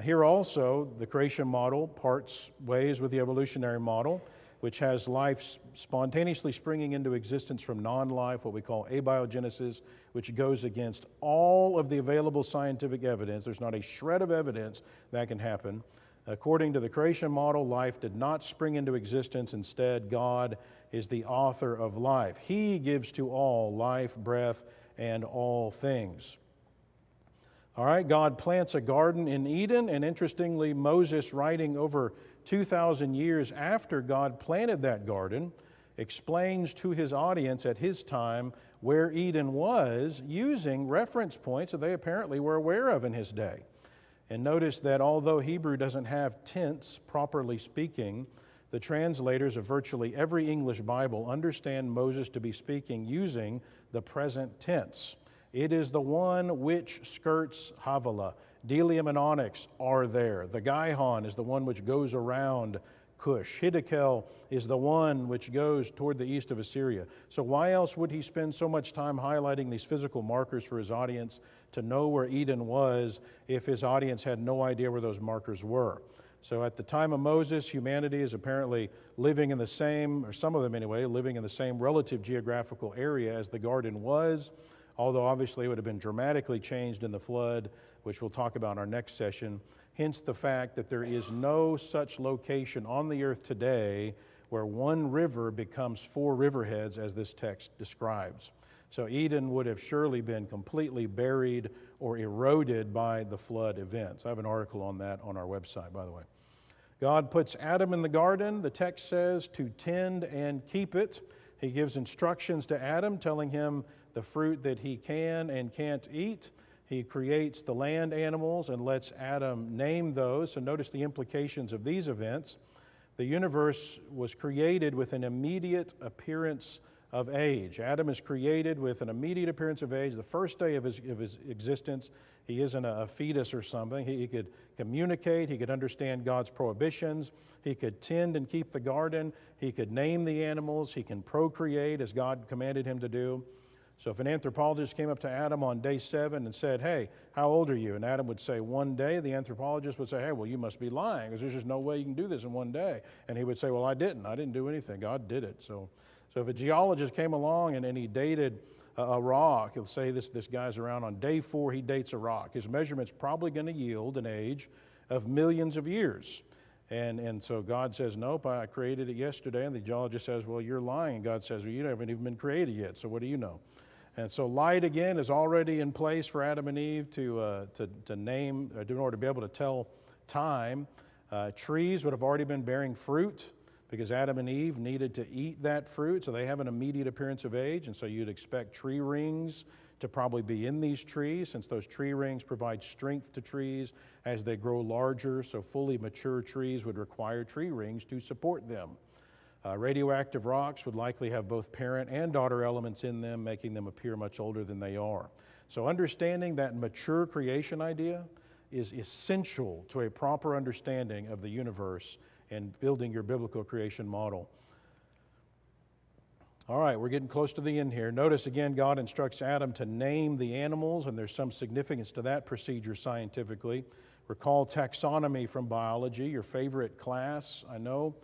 Here also, the creation model parts ways with the evolutionary model, which has life spontaneously springing into existence from non-life, what we call abiogenesis, which goes against all of the available scientific evidence. There's not a shred of evidence that can happen. According to the creation model, life did not spring into existence. Instead, God is the author of life. He gives to all life, breath, and all things. All right, God plants a garden in Eden, and interestingly, Moses, writing over 2,000 years after God planted that garden, explains to his audience at his time where Eden was, using reference points that they apparently were aware of in his day. And notice that although Hebrew doesn't have tense, properly speaking, the translators of virtually every English Bible understand Moses to be speaking using the present tense. It is the one which skirts Havilah. Delium and onyx are there. The Gihon is the one which goes around Cush. Hiddekel is the one which goes toward the east of Assyria. So why else would he spend so much time highlighting these physical markers for his audience to know where Eden was if his audience had no idea where those markers were? So at the time of Moses, humanity is apparently living in the same, or some of them anyway, living in the same relative geographical area as the garden was, although obviously it would have been dramatically changed in the flood, which we'll talk about in our next session. Hence the fact that there is no such location on the earth today where one river becomes 4 riverheads as this text describes. So Eden would have surely been completely buried or eroded by the flood events. I have an article on that on our website, by the way. God puts Adam in the garden, the text says, to tend and keep it. He gives instructions to Adam, telling him the fruit that he can and can't eat. He creates the land animals and lets Adam name those. So notice the implications of these events. The universe was created with an immediate appearance of age. Adam is created with an immediate appearance of age. The first day of his existence, he isn't a fetus or something. He could communicate. He could understand God's prohibitions. He could tend and keep the garden. He could name the animals. He can procreate as God commanded him to do. So if an anthropologist came up to Adam on day 7 and said, "Hey, how old are you?" And Adam would say, "1 day," the anthropologist would say, "Hey, well, you must be lying, because there's just no way you can do this in 1 day." And he would say, "Well, I didn't do anything. God did it." So if a geologist came along and he dated a rock, he'll say this guy's around on day 4, he dates a rock. His measurement's probably going to yield an age of millions of years. And so God says, "Nope, I created it yesterday." And the geologist says, "Well, you're lying." And God says, "Well, you haven't even been created yet, so what do you know?" And so light, again, is already in place for Adam and Eve to name, in order to be able to tell time. Trees would have already been bearing fruit because Adam and Eve needed to eat that fruit, so they have an immediate appearance of age. And so you'd expect tree rings to probably be in these trees, since those tree rings provide strength to trees as they grow larger. So fully mature trees would require tree rings to support them. Radioactive rocks would likely have both parent and daughter elements in them, making them appear much older than they are. So understanding that mature creation idea is essential to a proper understanding of the universe and building your biblical creation model. All right, we're getting close to the end here. Notice again, God instructs Adam to name the animals, and there's some significance to that procedure scientifically. Recall taxonomy from biology, your favorite class, I know.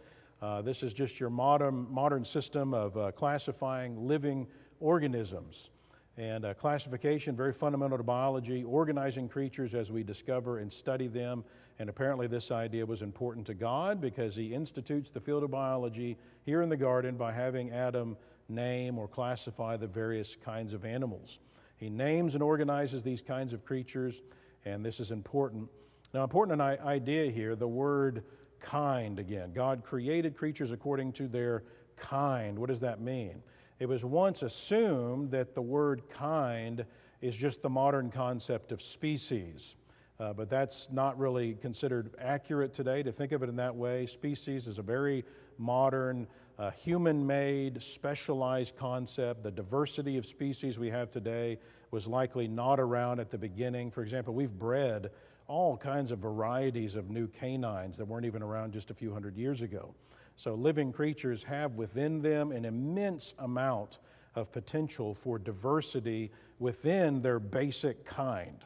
This is just your modern system of classifying living organisms. And classification, very fundamental to biology, organizing creatures as we discover and study them. And apparently this idea was important to God because he institutes the field of biology here in the garden by having Adam name or classify the various kinds of animals. He names and organizes these kinds of creatures, and this is important. Now, important an idea here, the word kind again. God created creatures according to their kind. What does that mean? It was once assumed that the word kind is just the modern concept of species. But that's not really considered accurate today to think of it in that way. Species is a very modern, human-made, specialized concept. The diversity of species we have today was likely not around at the beginning. For example, we've bred all kinds of varieties of new canines that weren't even around just a few hundred years ago. So living creatures have within them an immense amount of potential for diversity within their basic kind.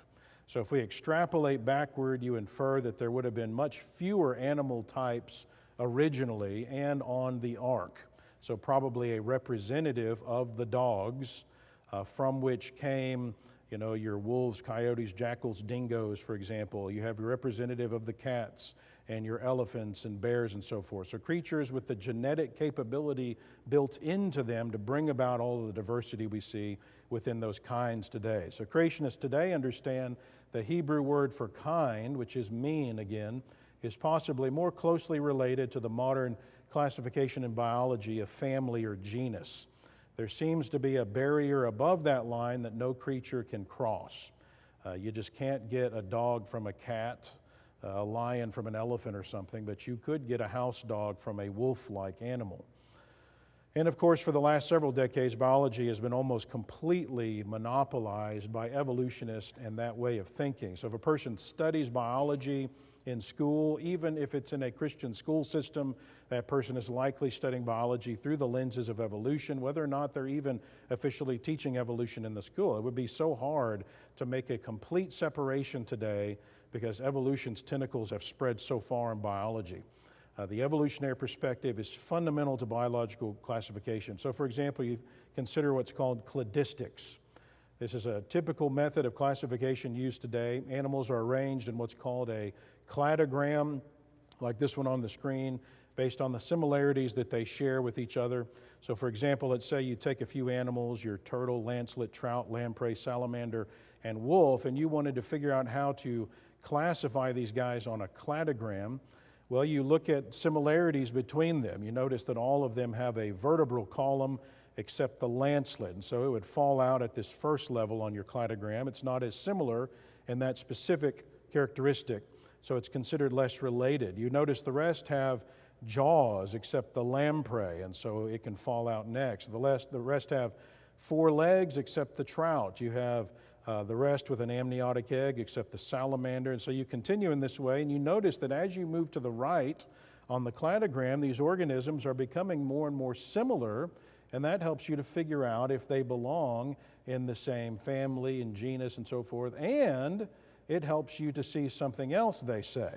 So if we extrapolate backward, you infer that there would have been much fewer animal types originally and on the ark. So probably a representative of the dogs from which came, your wolves, coyotes, jackals, dingoes, for example. You have your representative of the cats and your elephants and bears and so forth. So creatures with the genetic capability built into them to bring about all of the diversity we see within those kinds today. So creationists today understand the Hebrew word for kind, which is mean again, is possibly more closely related to the modern classification in biology of family or genus. There seems to be a barrier above that line that no creature can cross. You just can't get a dog from a cat, a lion from an elephant or something, but you could get a house dog from a wolf-like animal. And of course, for the last several decades, biology has been almost completely monopolized by evolutionists and that way of thinking. So if a person studies biology in school, even if it's in a Christian school system, that person is likely studying biology through the lenses of evolution, whether or not they're even officially teaching evolution in the school. It would be so hard to make a complete separation today because evolution's tentacles have spread so far in biology. The evolutionary perspective is fundamental to biological classification. So for example, you consider what's called cladistics. This is a typical method of classification used today. Animals are arranged in what's called a cladogram, like this one on the screen, based on the similarities that they share with each other. So for example, let's say you take a few animals, your turtle, lancelet, trout, lamprey, salamander, and wolf, and you wanted to figure out how to classify these guys on a cladogram. Well, you look at similarities between them. You notice that all of them have a vertebral column except the lancelet, and so it would fall out at this first level on your cladogram. It's not as similar in that specific characteristic, so it's considered less related. You notice the rest have jaws except the lamprey, and so it can fall out next. The rest have 4 legs except the trout. You have the rest with an amniotic egg except the salamander, and so you continue in this way, and you notice that as you move to the right on the cladogram, these organisms are becoming more and more similar, and that helps you to figure out if they belong in the same family and genus and so forth, and it helps you to see something else they say.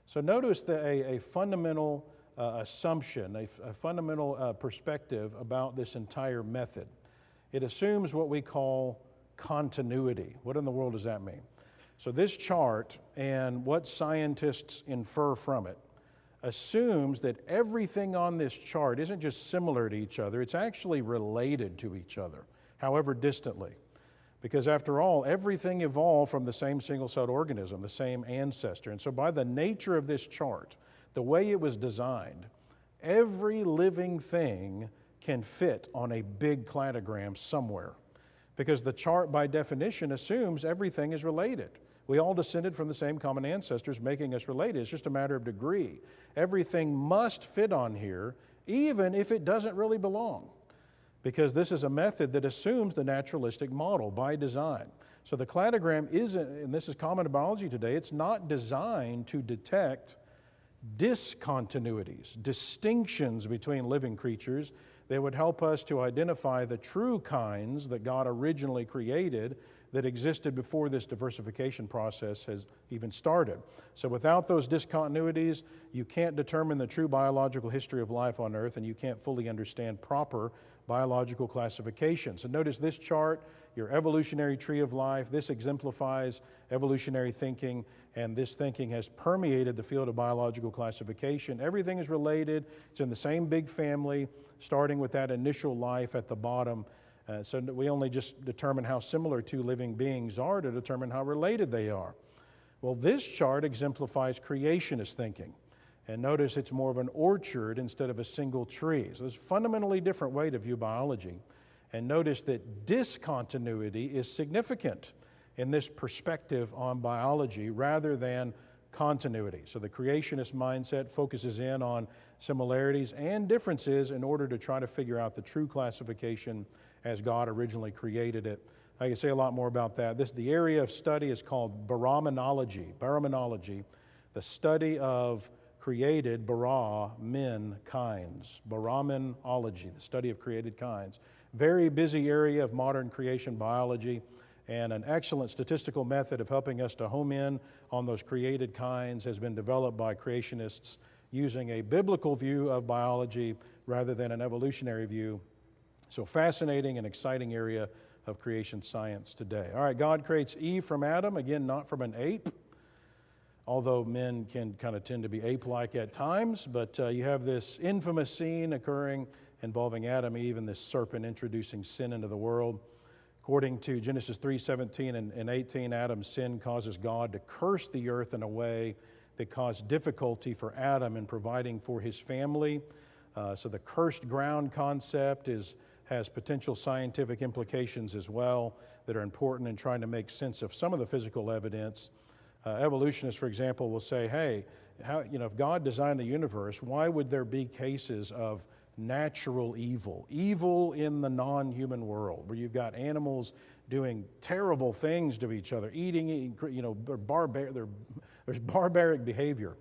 So notice a fundamental assumption, a fundamental perspective about this entire method. It assumes what we call continuity. What in the world does that mean? So this chart and what scientists infer from it assumes that everything on this chart isn't just similar to each other, it's actually related to each other, however distantly. Because after all, everything evolved from the same single-celled organism, the same ancestor. And so by the nature of this chart, the way it was designed, every living thing can fit on a big cladogram somewhere. Because the chart, by definition, assumes everything is related. We all descended from the same common ancestors, making us related. It's just a matter of degree. Everything must fit on here, even if it doesn't really belong. Because this is a method that assumes the naturalistic model by design. So the cladogram isn't, and this is common to biology today, it's not designed to detect discontinuities, distinctions between living creatures that would help us to identify the true kinds that God originally created that existed before this diversification process has even started. So without those discontinuities, you can't determine the true biological history of life on Earth, and you can't fully understand proper biological classification. So notice this chart, your evolutionary tree of life. This exemplifies evolutionary thinking, and this thinking has permeated the field of biological classification. Everything is related. It's in the same big family, starting with that initial life at the bottom. So we only just determine how similar two living beings are to determine how related they are. Well, this chart exemplifies creationist thinking. And notice it's more of an orchard instead of a single tree. So there's a fundamentally different way to view biology. And notice that discontinuity is significant in this perspective on biology rather than continuity. So the creationist mindset focuses in on similarities and differences in order to try to figure out the true classification as God originally created it. I can say a lot more about that. The area of study is called baramenology, the study of created bara, men, kinds. Baramenology, the study of created kinds. Very busy area of modern creation biology, and an excellent statistical method of helping us to home in on those created kinds has been developed by creationists using a biblical view of biology rather than an evolutionary view. So fascinating and exciting area of creation science today. All right, God creates Eve from Adam, again, not from an ape, although men can kind of tend to be ape-like at times, but you have this infamous scene occurring involving Adam, Eve, and this serpent introducing sin into the world. According to Genesis 3:17 and 18, Adam's sin causes God to curse the earth in a way that caused difficulty for Adam in providing for his family. So the cursed ground concept has potential scientific implications as well that are important in trying to make sense of some of the physical evidence. Evolutionists, for example, will say, hey, if God designed the universe, why would there be cases of natural evil in the non-human world, where you've got animals doing terrible things to each other, eating, there's barbaric behavior.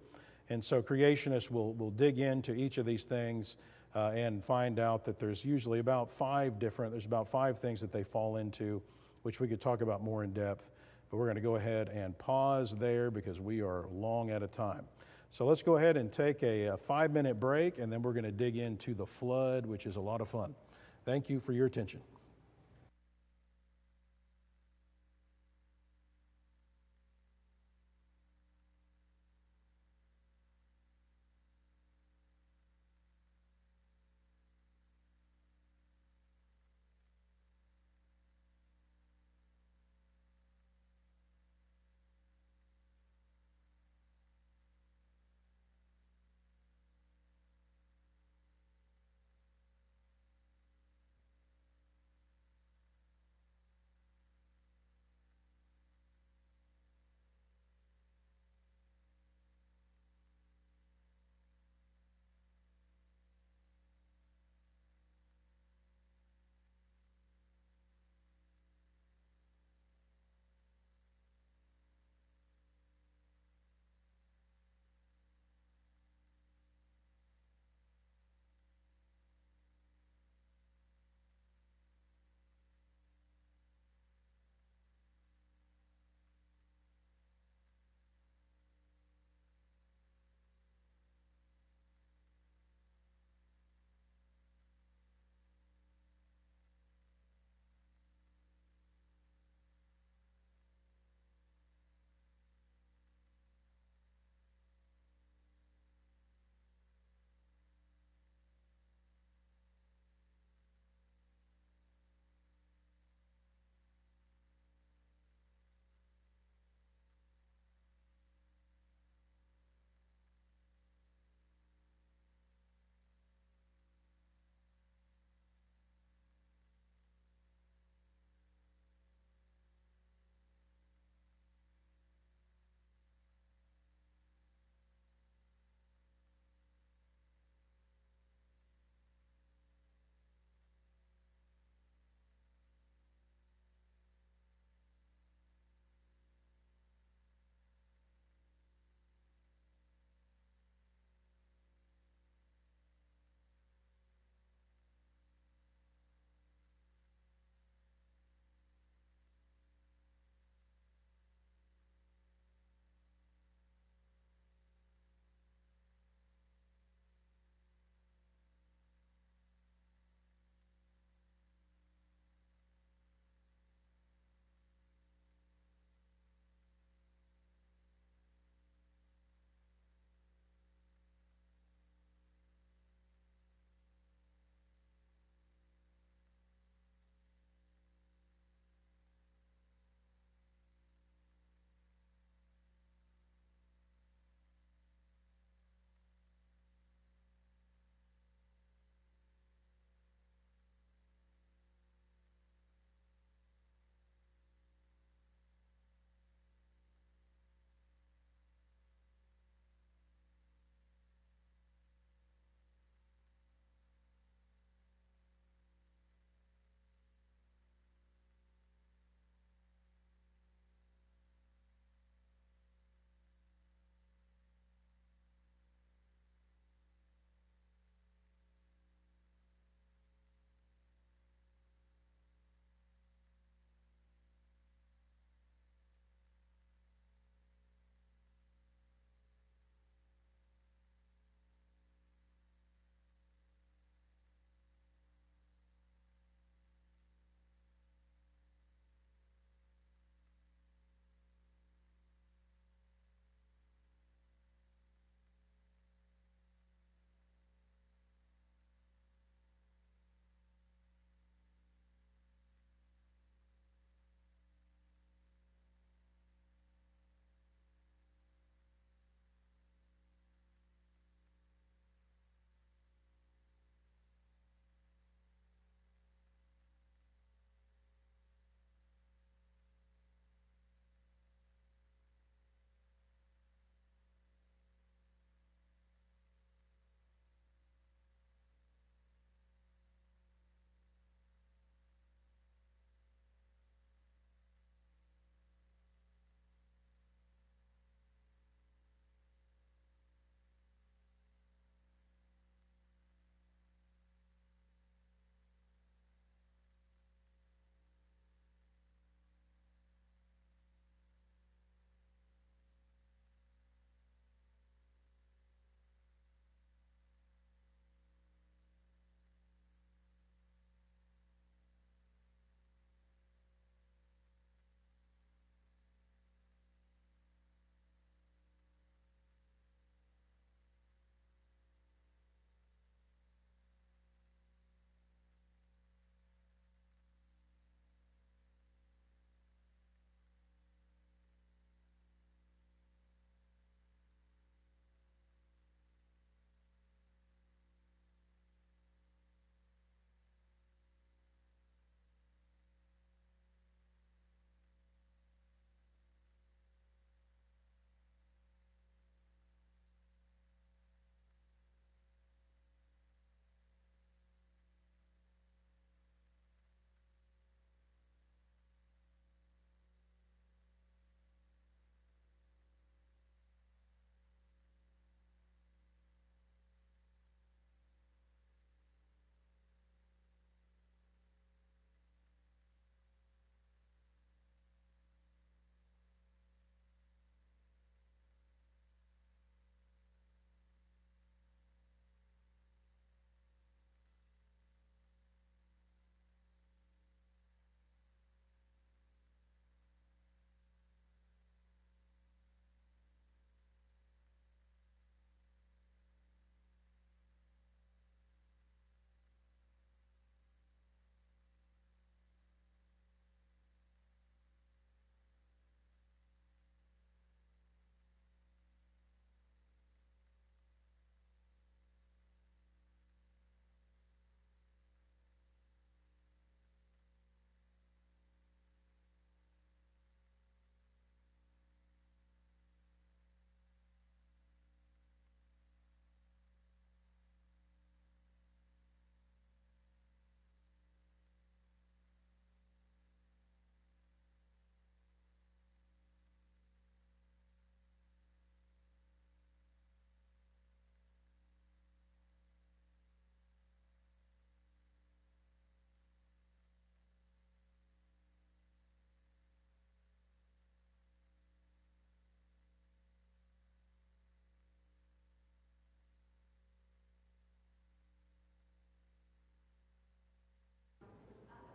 And so creationists will dig into each of these things and find out that there's usually about five things that they fall into, which we could talk about more in depth. But we're going to go ahead and pause there because we are long out of time. So let's go ahead and take a 5-minute break, and then we're going to dig into the flood, which is a lot of fun. Thank you for your attention.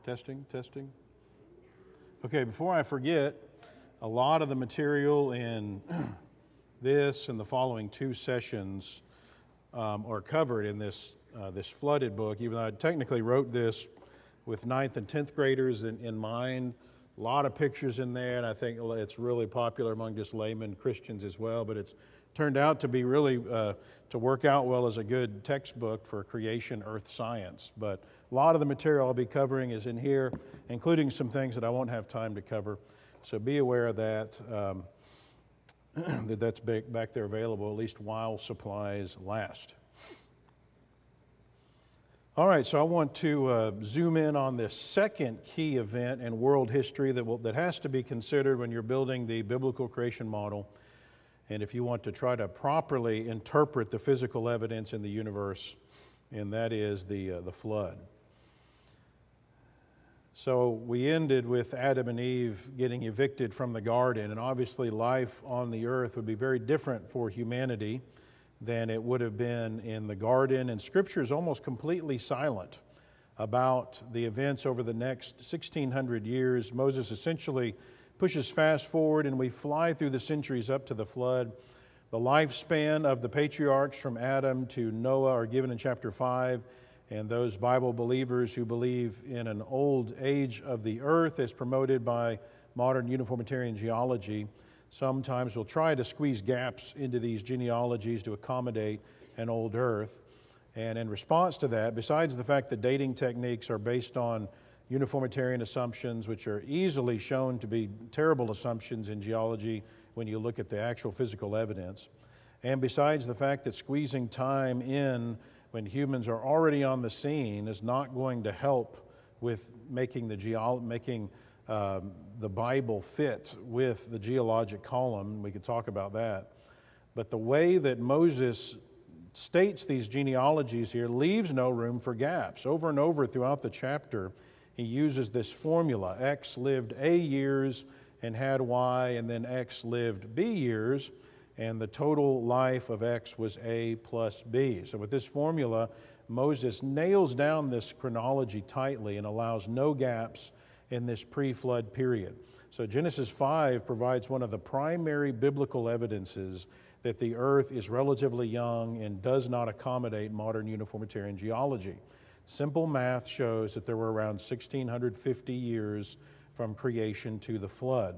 Testing, testing. Okay, before I forget, a lot of the material in this and the following two sessions are covered in this flooded book, even though I technically wrote this with 9th and 10th graders in mind. A lot of pictures in there, and I think it's really popular among just layman Christians as well, but it's turned out to be really, to work out well as a good textbook for creation earth science. But a lot of the material I'll be covering is in here, including some things that I won't have time to cover. So be aware of that, that's back there available, at least while supplies last. All right, so I want to zoom in on this second key event in world history that has to be considered when you're building the biblical creation model, and if you want to try to properly interpret the physical evidence in the universe, and that is the flood. So we ended with Adam and Eve getting evicted from the garden, and obviously life on the earth would be very different for humanity than it would have been in the garden, and Scripture is almost completely silent about the events over the next 1,600 years. Moses essentially pushes fast forward, and we fly through the centuries up to the flood. The lifespan of the patriarchs from Adam to Noah are given in chapter 5, and those Bible believers who believe in an old age of the earth as promoted by modern uniformitarian geology sometimes will try to squeeze gaps into these genealogies to accommodate an old earth. And in response to that, besides the fact that dating techniques are based on uniformitarian assumptions, which are easily shown to be terrible assumptions in geology when you look at the actual physical evidence, and besides the fact that squeezing time in when humans are already on the scene is not going to help with making the Bible fit with the geologic column. We could talk about that. But the way that Moses states these genealogies here leaves no room for gaps. Over and over throughout the chapter, he uses this formula. X lived A years and had Y, and then X lived B years, and the total life of X was A plus B. So with this formula, Moses nails down this chronology tightly and allows no gaps in this pre-flood period. So Genesis 5 provides one of the primary biblical evidences that the earth is relatively young and does not accommodate modern uniformitarian geology. Simple math shows that there were around 1,650 years from creation to the flood.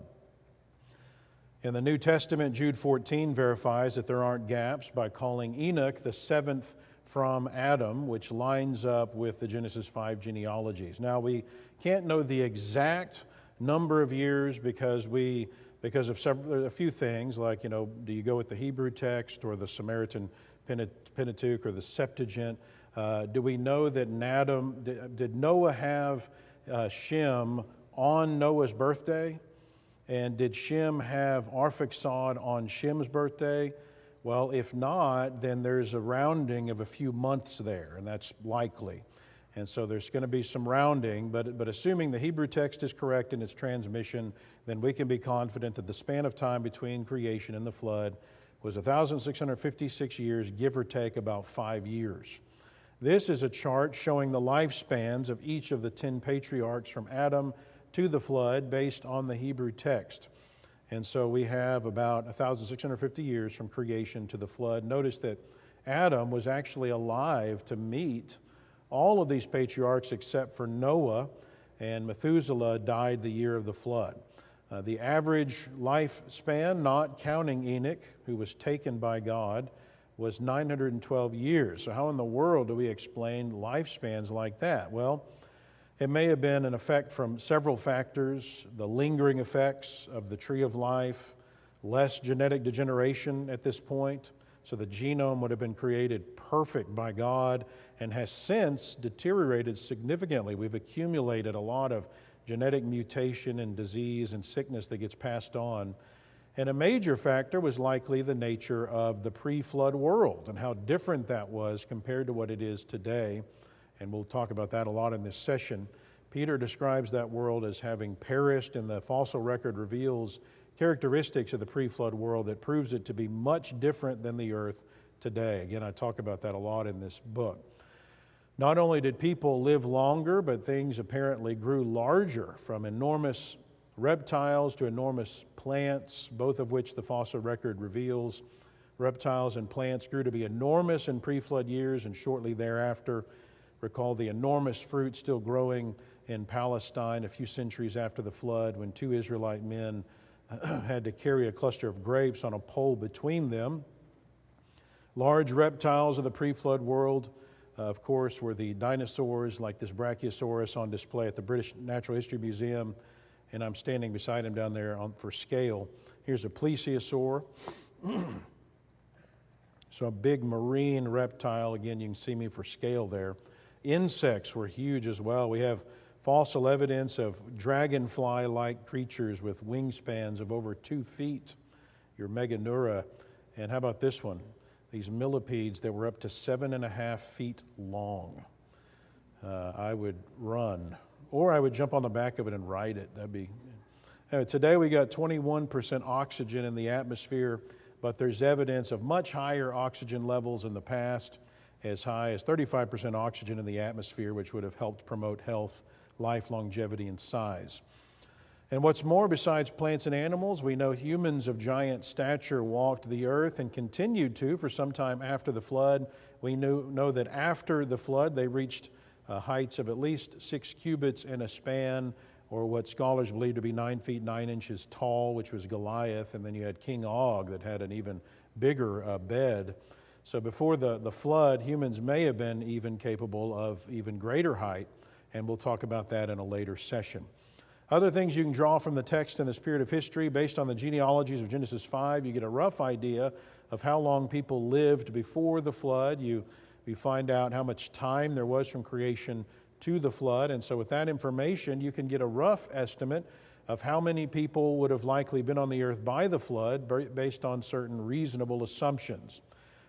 In the New Testament, Jude 14 verifies that there aren't gaps by calling Enoch the seventh from Adam, which lines up with the Genesis 5 genealogies. Now, we can't know the exact number of years because of a few things, like, do you go with the Hebrew text or the Samaritan Pentateuch or the Septuagint? Do we know that did Noah have Shem on Noah's birthday? And did Shem have Arphaxad on Shem's birthday? Well, if not, then there's a rounding of a few months there, and that's likely. And so there's going to be some rounding, but assuming the Hebrew text is correct in its transmission, then we can be confident that the span of time between creation and the flood was 1,656 years, give or take about 5 years. This is a chart showing the lifespans of each of the 10 patriarchs from Adam to the flood based on the Hebrew text. And so we have about 1,650 years from creation to the flood. Notice that Adam was actually alive to meet all of these patriarchs except for Noah, and Methuselah died the year of the flood. The average lifespan, not counting Enoch, who was taken by God, was 912 years. So how in the world do we explain lifespans like that? Well, it may have been an effect from several factors: the lingering effects of the tree of life, less genetic degeneration at this point, so the genome would have been created perfect by God and has since deteriorated significantly. We've accumulated a lot of genetic mutation and disease and sickness that gets passed on. And a major factor was likely the nature of the pre-flood world and how different that was compared to what it is today. And we'll talk about that a lot in this session. Peter describes that world as having perished, and the fossil record reveals characteristics of the pre-flood world that proves it to be much different than the earth today. Again, I talk about that a lot in this book. Not only did people live longer, but things apparently grew larger, from enormous reptiles to enormous plants, both of which the fossil record reveals. Reptiles and plants grew to be enormous in pre-flood years, and shortly thereafter. Recall the enormous fruit still growing in Palestine a few centuries after the flood, when 2 Israelite men had to carry a cluster of grapes on a pole between them. Large reptiles of the pre-flood world, of course, were the dinosaurs like this Brachiosaurus on display at the British Natural History Museum, and I'm standing beside him down there for scale. Here's a plesiosaur. So a big marine reptile. Again, you can see me for scale there. Insects were huge as well. We have fossil evidence of dragonfly-like creatures with wingspans of over 2 feet, your Meganeura. And how about this one? These millipedes that were up to 7.5 feet long. I would run, or I would jump on the back of it and ride it. That'd be. Today we got 21% oxygen in the atmosphere, but there's evidence of much higher oxygen levels in the past, as high as 35% oxygen in the atmosphere, which would have helped promote health, life, longevity, and size. And what's more, besides plants and animals, we know humans of giant stature walked the earth and continued to for some time after the flood. We know that after the flood, they reached heights of at least 6 cubits in a span, or what scholars believe to be 9 feet 9 inches tall, which was Goliath. And then you had King Og that had an even bigger bed. So before the flood, humans may have been even capable of even greater height, and we'll talk about that in a later session. Other things you can draw from the text in the spirit of history, based on the genealogies of Genesis 5, you get a rough idea of how long people lived before the flood. You find out how much time there was from creation to the flood, and so with that information, you can get a rough estimate of how many people would have likely been on the earth by the flood based on certain reasonable assumptions.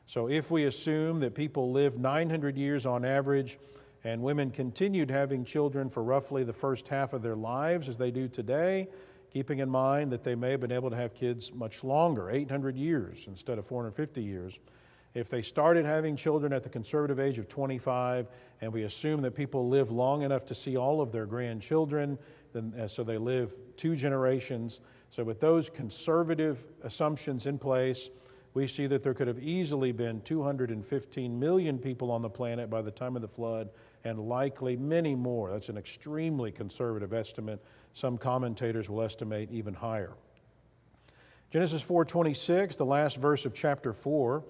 So if we assume that people lived 900 years on average, and women continued having children for roughly the first half of their lives as they do today, keeping in mind that they may have been able to have kids much longer, 800 years instead of 450 years. If they started having children at the conservative age of 25, and we assume that people live long enough to see all of their grandchildren, then, so they live 2 generations. So with those conservative assumptions in place, we see that there could have easily been 215 million people on the planet by the time of the flood, and likely many more. That's an extremely conservative estimate. Some commentators will estimate even higher. Genesis 4:26, the last verse of chapter 4,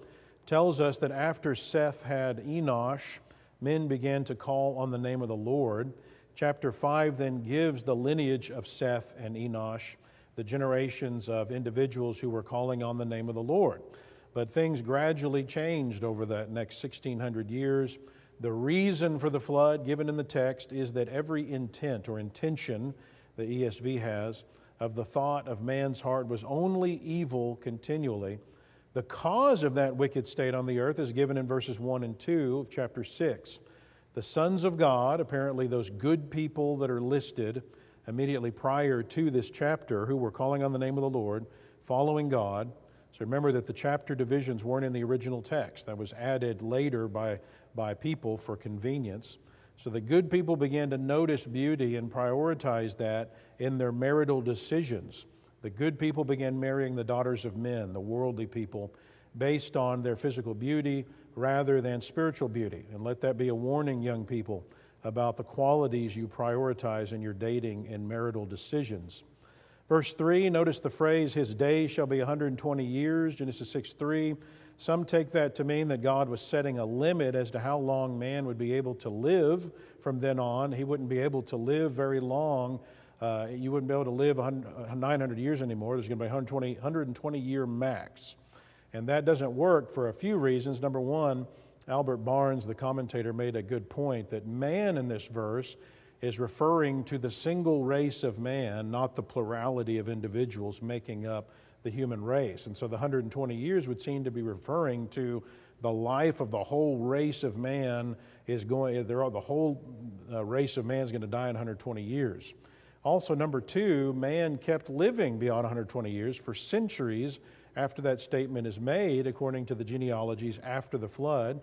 tells us that after Seth had Enosh, men began to call on the name of the Lord. Chapter 5 then gives the lineage of Seth and Enosh, the generations of individuals who were calling on the name of the Lord. But things gradually changed over that next 1,600 years. The reason for the flood given in the text is that every intent or intention, the ESV has, of the thought of man's heart was only evil continually. The cause of that wicked state on the earth is given in verses 1 and 2 of chapter 6. The sons of God, apparently those good people that are listed immediately prior to this chapter, who were calling on the name of the Lord, following God. So remember that the chapter divisions weren't in the original text. That was added later by people for convenience. So the good people began to notice beauty and prioritize that in their marital decisions. The good people began marrying the daughters of men, the worldly people, based on their physical beauty rather than spiritual beauty. And let that be a warning, young people, about the qualities you prioritize in your dating and marital decisions. Verse 3, notice the phrase, his days shall be 120 years, Genesis 6:3. Some take that to mean that God was setting a limit as to how long man would be able to live from then on. He wouldn't be able to live very long. You wouldn't be able to live 900 years anymore. There's going to be 120 year max. And that doesn't work for a few reasons. Number one, Albert Barnes, the commentator, made a good point that man in this verse is referring to the single race of man, not the plurality of individuals making up the human race. And so the 120 years would seem to be referring to the life of the whole race of man is going, the whole race of man is going to die in 120 years. Also, number two, man kept living beyond 120 years for centuries after that statement is made, according to the genealogies after the flood.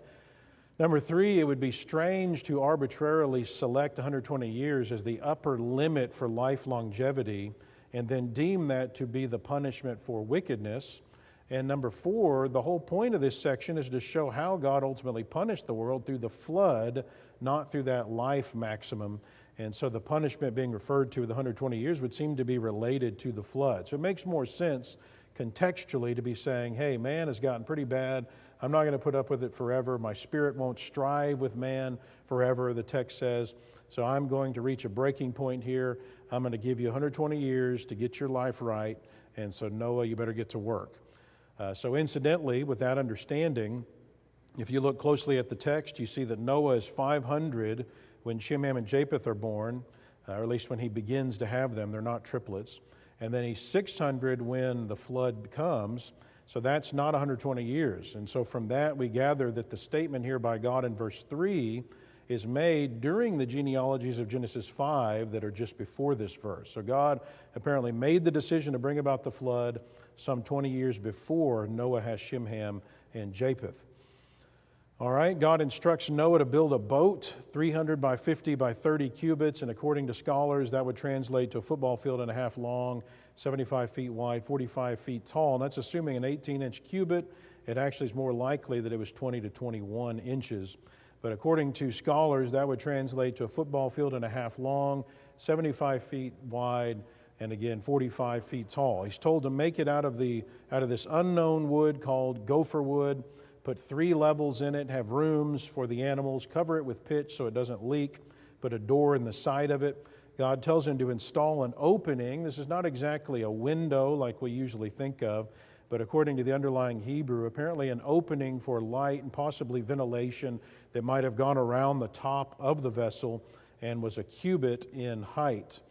Number three, it would be strange to arbitrarily select 120 years as the upper limit for life longevity and then deem that to be the punishment for wickedness. And number four, the whole point of this section is to show how God ultimately punished the world through the flood, not through that life maximum. And so the punishment being referred to, the 120 years, would seem to be related to the flood. So it makes more sense contextually to be saying, hey, man has gotten pretty bad. I'm not going to put up with it forever. My spirit won't strive with man forever, the text says. So I'm going to reach a breaking point here. I'm going to give you 120 years to get your life right. And so Noah, you better get to work. So incidentally, with that understanding, if you look closely at the text, you see that Noah is 500 when Shem, Ham, and Japheth are born, or at least when he begins to have them. They're not triplets. And then he's 600 when the flood comes. So that's not 120 years. And so from that, we gather that the statement here by God in verse 3 is made during the genealogies of Genesis 5 that are just before this verse. So God apparently made the decision to bring about the flood some 20 years before Noah has Shem, Ham, and Japheth. All right, God instructs Noah to build a boat 300 by 50 by 30 cubits, and according to scholars, that would translate to a football field and a half long, 75 feet wide, 45 feet tall. And that's assuming an 18-inch cubit. It actually is more likely that it was 20 to 21 inches. But according to scholars, that would translate to a football field and a half long, 75 feet wide, and again, 45 feet tall. He's told to make it out of this unknown wood called gopher wood, put 3 levels in it, have rooms for the animals, cover it with pitch so it doesn't leak, put a door in the side of it. God tells him to install an opening. This is not exactly a window like we usually think of, but according to the underlying Hebrew, apparently an opening for light and possibly ventilation that might have gone around the top of the vessel and was a cubit in height.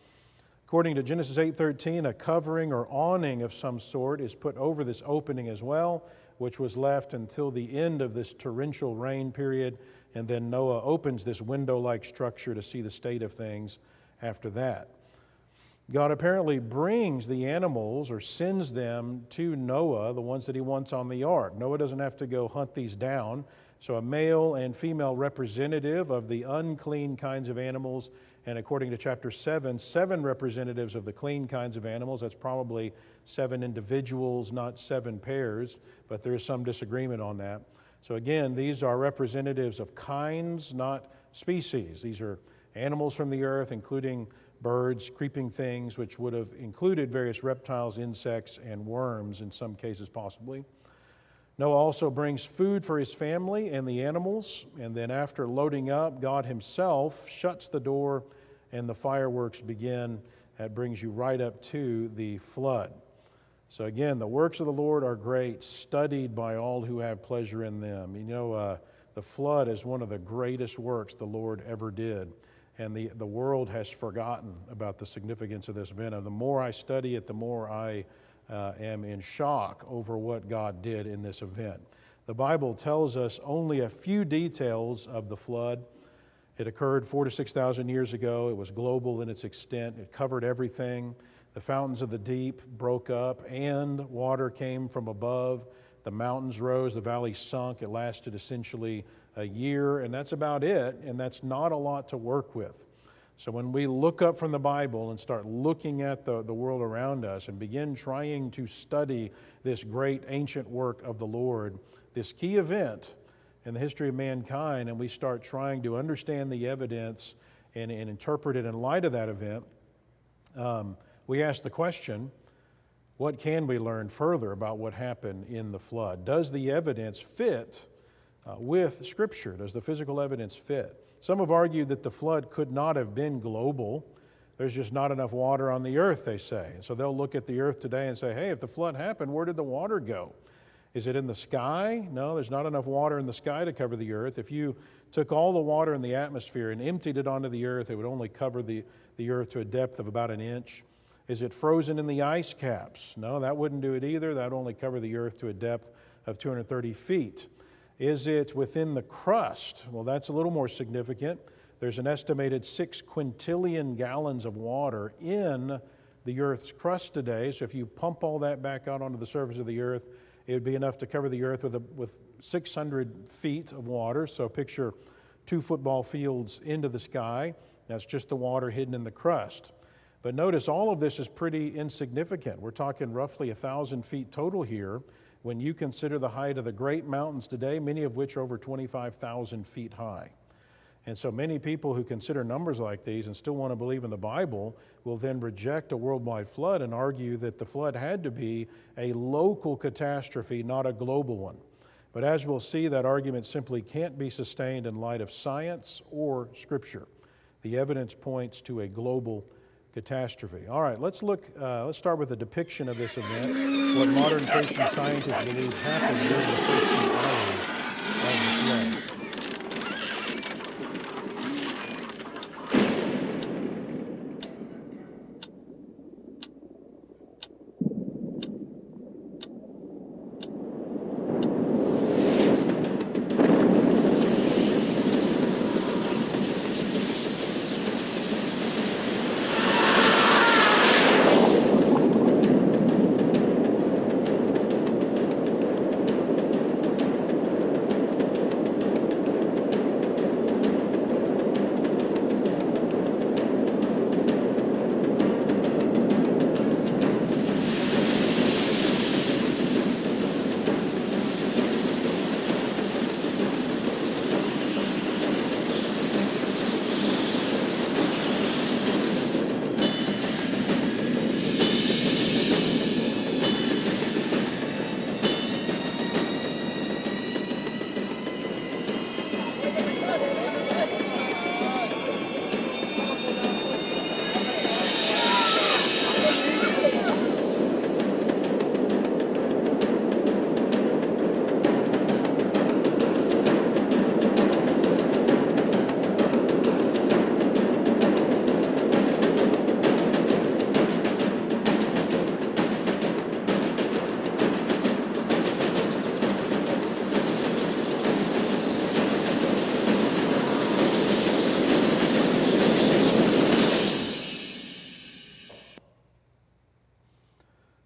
According to Genesis 8:13, a covering or awning of some sort is put over this opening as well, which was left until the end of this torrential rain period, and then Noah opens this window-like structure to see the state of things after that. God apparently brings the animals or sends them to Noah, the ones that he wants on the ark. Noah doesn't have to go hunt these down. So a male and female representative of the unclean kinds of animals, and according to chapter 7, 7 representatives of the clean kinds of animals. That's probably 7 individuals, not 7 pairs, but there is some disagreement on that. So again, these are representatives of kinds, not species. These are animals from the earth, including birds, creeping things, which would have included various reptiles, insects, and worms in some cases possibly. Noah also brings food for his family and the animals, and then after loading up, God himself shuts the door and the fireworks begin. That brings you right up to the flood. So again, the works of the Lord are great, studied by all who have pleasure in them. You know, the flood is one of the greatest works the Lord ever did, and the world has forgotten about the significance of this event. And the more I study it, the more I am in shock over what God did in this event. The Bible tells us only a few details of the flood. It occurred 4,000 to 6,000 years ago. It was global in its extent. It covered everything. The fountains of the deep broke up and water came from above. The mountains rose, the valleys sunk. It lasted essentially a year, and that's about it, and that's not a lot to work with. So when we look up from the Bible and start looking at the world around us and begin trying to study this great ancient work of the Lord, this key event in the history of mankind, and we start trying to understand the evidence and interpret it in light of that event, we ask the question, what can we learn further about what happened in the flood? Does the evidence fit with Scripture? Does the physical evidence fit? Some have argued that the flood could not have been global. There's just not enough water on the earth, they say. And so they'll look at the earth today and say, hey, if the flood happened, where did the water go? Is it in the sky? No, there's not enough water in the sky to cover the earth. If you took all the water in the atmosphere and emptied it onto the earth, it would only cover the earth to a depth of about an inch. Is it frozen in the ice caps? No, that wouldn't do it either. That would only cover the earth to a depth of 230 feet. Is it within the crust? Well, that's a little more significant. There's an estimated 6 quintillion gallons of water in the Earth's crust today. So if you pump all that back out onto the surface of the Earth, It would be enough to cover the earth with 600 feet of water. So picture 2 football fields into the sky. That's just the water hidden in the crust. But notice all of this is pretty insignificant. We're talking roughly 1,000 feet total here when you consider the height of the great mountains today, many of which are over 25,000 feet high. And so many people who consider numbers like these and still want to believe in the Bible will then reject a worldwide flood and argue that the flood had to be a local catastrophe, not a global one. But as we'll see, that argument simply can't be sustained in light of science or Scripture. The evidence points to a global catastrophe. All right, let's start with a depiction of this event, what modern Christian scientists believe happened during the first few hours of the flood.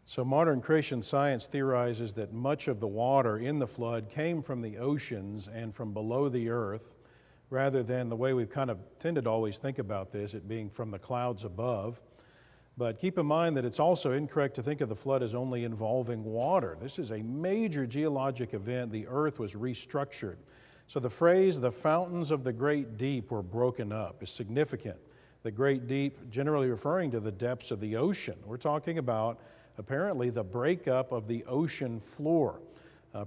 So modern creation science theorizes that much of the water in the flood came from the oceans and from below the earth, rather than the way we've kind of tended to always think about this, it being from the clouds above. But keep in mind that it's also incorrect to think of the flood as only involving water. This is a major geologic event. The earth was restructured. So the phrase, the fountains of the great deep were broken up, is significant. The great deep generally referring to the depths of the ocean. We're talking about apparently the breakup of the ocean floor.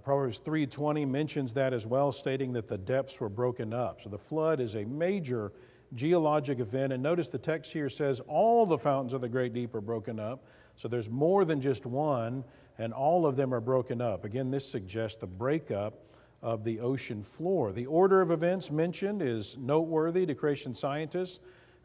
Proverbs 3:20 mentions that as well, stating that the depths were broken up. So the flood is a major geologic event, and notice the text here says all the fountains of the great deep are broken up. So there's more than just one, and all of them are broken up. Again, this suggests the breakup of the ocean floor. The order of events mentioned is noteworthy to creation scientists.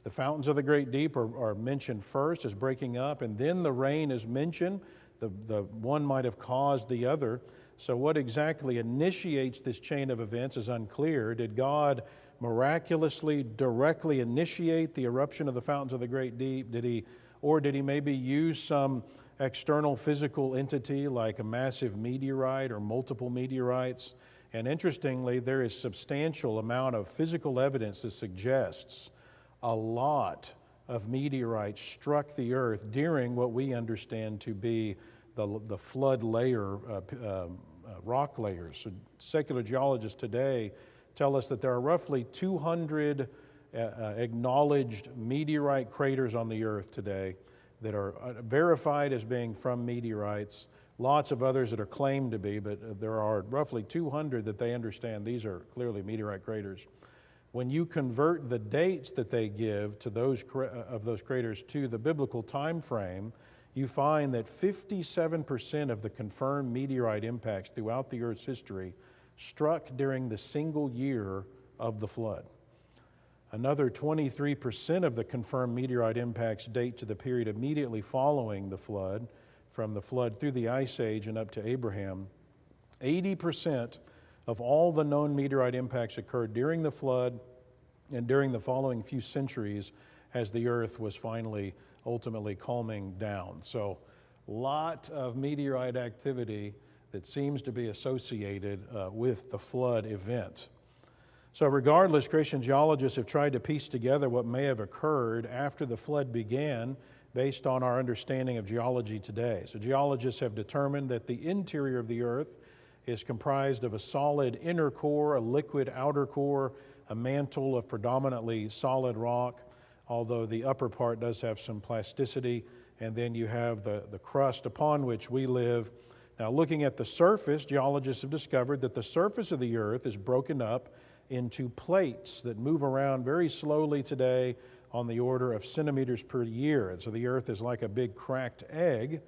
The fountains of the great deep are mentioned first as breaking up, and then the rain is mentioned. The one might have caused the other. So what exactly initiates this chain of events is unclear. Did God miraculously, directly initiate the eruption of the fountains of the great deep? Did he maybe use some external physical entity like a massive meteorite or multiple meteorites? And interestingly, there is substantial amount of physical evidence that suggests a lot of meteorites struck the earth during what we understand to be the flood layer, rock layers. So secular geologists today tell us that there are roughly 200 acknowledged meteorite craters on the earth today that are verified as being from meteorites. Lots of others that are claimed to be, but there are roughly 200 that they understand these are clearly meteorite craters. When you convert the dates that they give to those craters to the biblical time frame, you find that 57% of the confirmed meteorite impacts throughout the Earth's history struck during the single year of the flood. Another 23% of the confirmed meteorite impacts date to the period immediately following the flood, from the flood through the Ice Age and up to Abraham. 80% of all the known meteorite impacts occurred during the flood and during the following few centuries as the earth was finally, ultimately calming down. So, lot of meteorite activity that seems to be associated with the flood event. So regardless, creation geologists have tried to piece together what may have occurred after the flood began based on our understanding of geology today. So geologists have determined that the interior of the earth is comprised of a solid inner core, a liquid outer core, a mantle of predominantly solid rock, although the upper part does have some plasticity, and then you have the crust upon which we live. Now, looking at the surface, geologists have discovered that the surface of the earth is broken up into plates that move around very slowly today on the order of centimeters per year. And so the earth is like a big cracked egg,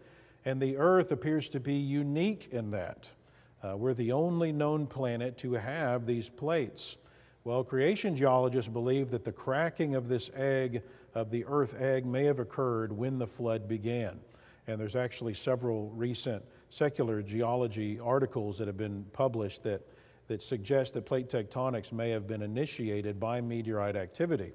and the earth appears to be unique in that. We're the only known planet to have these plates. Well, creation geologists believe that the cracking of this egg, of the earth egg, may have occurred when the flood began. And there's actually several recent secular geology articles that have been published that suggest that plate tectonics may have been initiated by meteorite activity.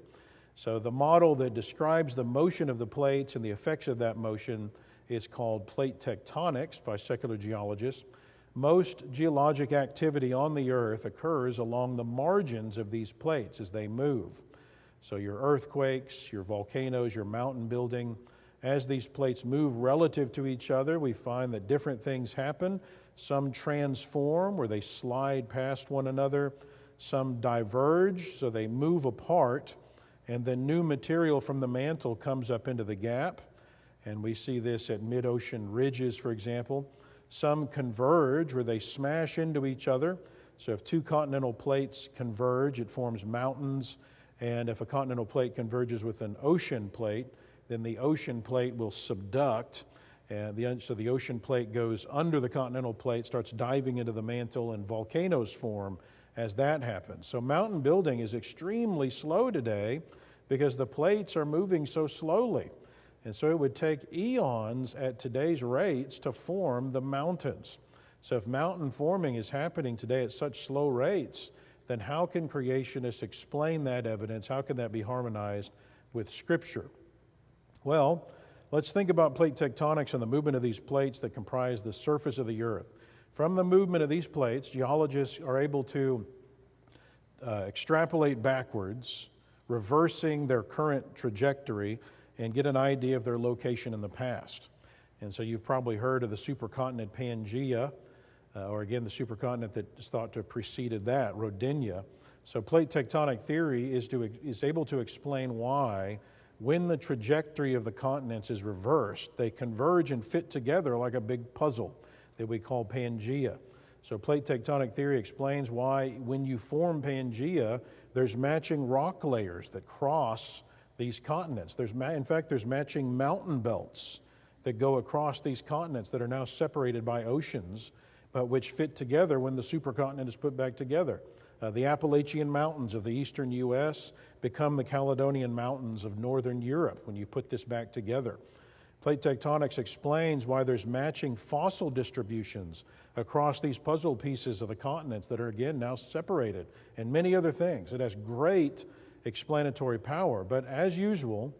So the model that describes the motion of the plates and the effects of that motion is called plate tectonics by secular geologists. Most geologic activity on the earth occurs along the margins of these plates as they move. So your earthquakes, your volcanoes, your mountain building, as these plates move relative to each other, we find that different things happen. Some transform, where they slide past one another. Some diverge, so they move apart, and then new material from the mantle comes up into the gap. And we see this at mid-ocean ridges, for example. Some converge, where they smash into each other. So if two continental plates converge, it forms mountains. And if a continental plate converges with an ocean plate, then the ocean plate will subduct. And so the ocean plate goes under the continental plate, starts diving into the mantle, and volcanoes form as that happens. So mountain building is extremely slow today because the plates are moving so slowly. And so it would take eons at today's rates to form the mountains. So if mountain forming is happening today at such slow rates, then how can creationists explain that evidence? How can that be harmonized with Scripture? Well, let's think about plate tectonics and the movement of these plates that comprise the surface of the earth. From the movement of these plates, geologists are able to extrapolate backwards, reversing their current trajectory, and get an idea of their location in the past. And so you've probably heard of the supercontinent Pangaea, or again, the supercontinent that is thought to have preceded that, Rodinia. So plate tectonic theory is able to explain why, when the trajectory of the continents is reversed, they converge and fit together like a big puzzle that we call Pangaea. So plate tectonic theory explains why, when you form Pangaea, there's matching rock layers that cross these continents. In fact, there's matching mountain belts that go across these continents that are now separated by oceans, but which fit together when the supercontinent is put back together. The Appalachian Mountains of the eastern U.S. become the Caledonian Mountains of northern Europe when you put this back together. Plate tectonics explains why there's matching fossil distributions across these puzzle pieces of the continents that are again now separated, and many other things. It has great explanatory power, but as usual,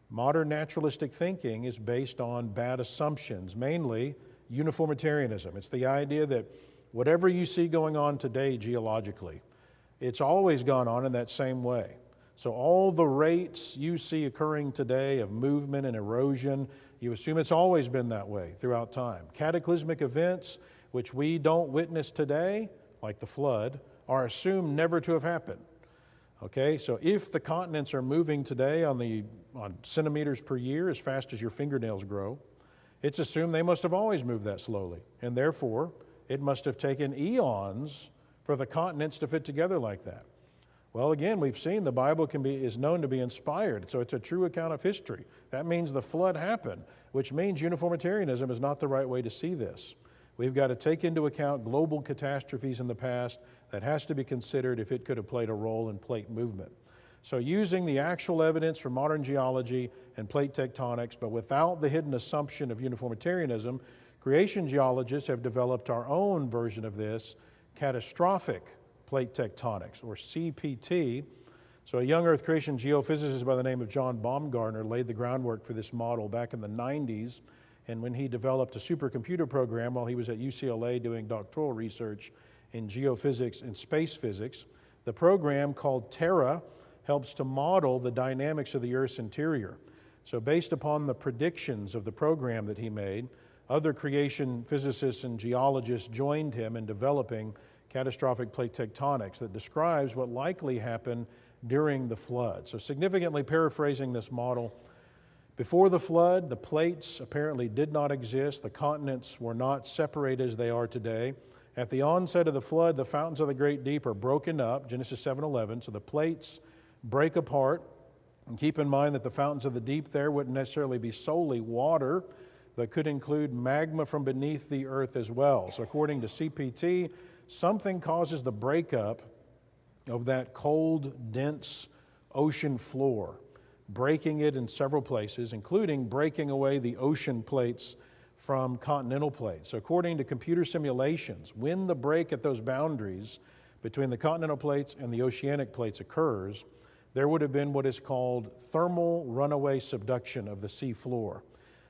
modern naturalistic thinking is based on bad assumptions, mainly uniformitarianism. It's the idea that whatever you see going on today geologically, it's always gone on in that same way. So all the rates you see occurring today of movement and erosion, you assume it's always been that way throughout time. Cataclysmic events, which we don't witness today, like the flood, are assumed never to have happened. Okay, so if the continents are moving today on centimeters per year as fast as your fingernails grow, it's assumed they must have always moved that slowly, and therefore it must have taken eons for the continents to fit together like that. Well, again, we've seen the Bible is known to be inspired, so it's a true account of history. That means the flood happened, which means uniformitarianism is not the right way to see this. We've got to take into account global catastrophes in the past. That has to be considered if it could have played a role in plate movement. So using the actual evidence from modern geology and plate tectonics, but without the hidden assumption of uniformitarianism, creation geologists have developed our own version of this, catastrophic plate tectonics, or CPT. So a young Earth creation geophysicist by the name of John Baumgartner laid the groundwork for this model back in the 90s, And when he developed a supercomputer program while he was at UCLA doing doctoral research in geophysics and space physics, the program called Terra helps to model the dynamics of the Earth's interior. So based upon the predictions of the program that he made, other creation physicists and geologists joined him in developing catastrophic plate tectonics that describes what likely happened during the flood. So significantly paraphrasing this model, before the flood, the plates apparently did not exist. The continents were not separated as they are today. At the onset of the flood, the fountains of the great deep are broken up, Genesis 7:11, so the plates break apart. And keep in mind that the fountains of the deep there wouldn't necessarily be solely water, but could include magma from beneath the earth as well. So according to CPT, something causes the breakup of that cold, dense ocean floor, breaking it in several places, including breaking away the ocean plates from continental plates. So according to computer simulations, when the break at those boundaries between the continental plates and the oceanic plates occurs, there would have been what is called thermal runaway subduction of the sea floor.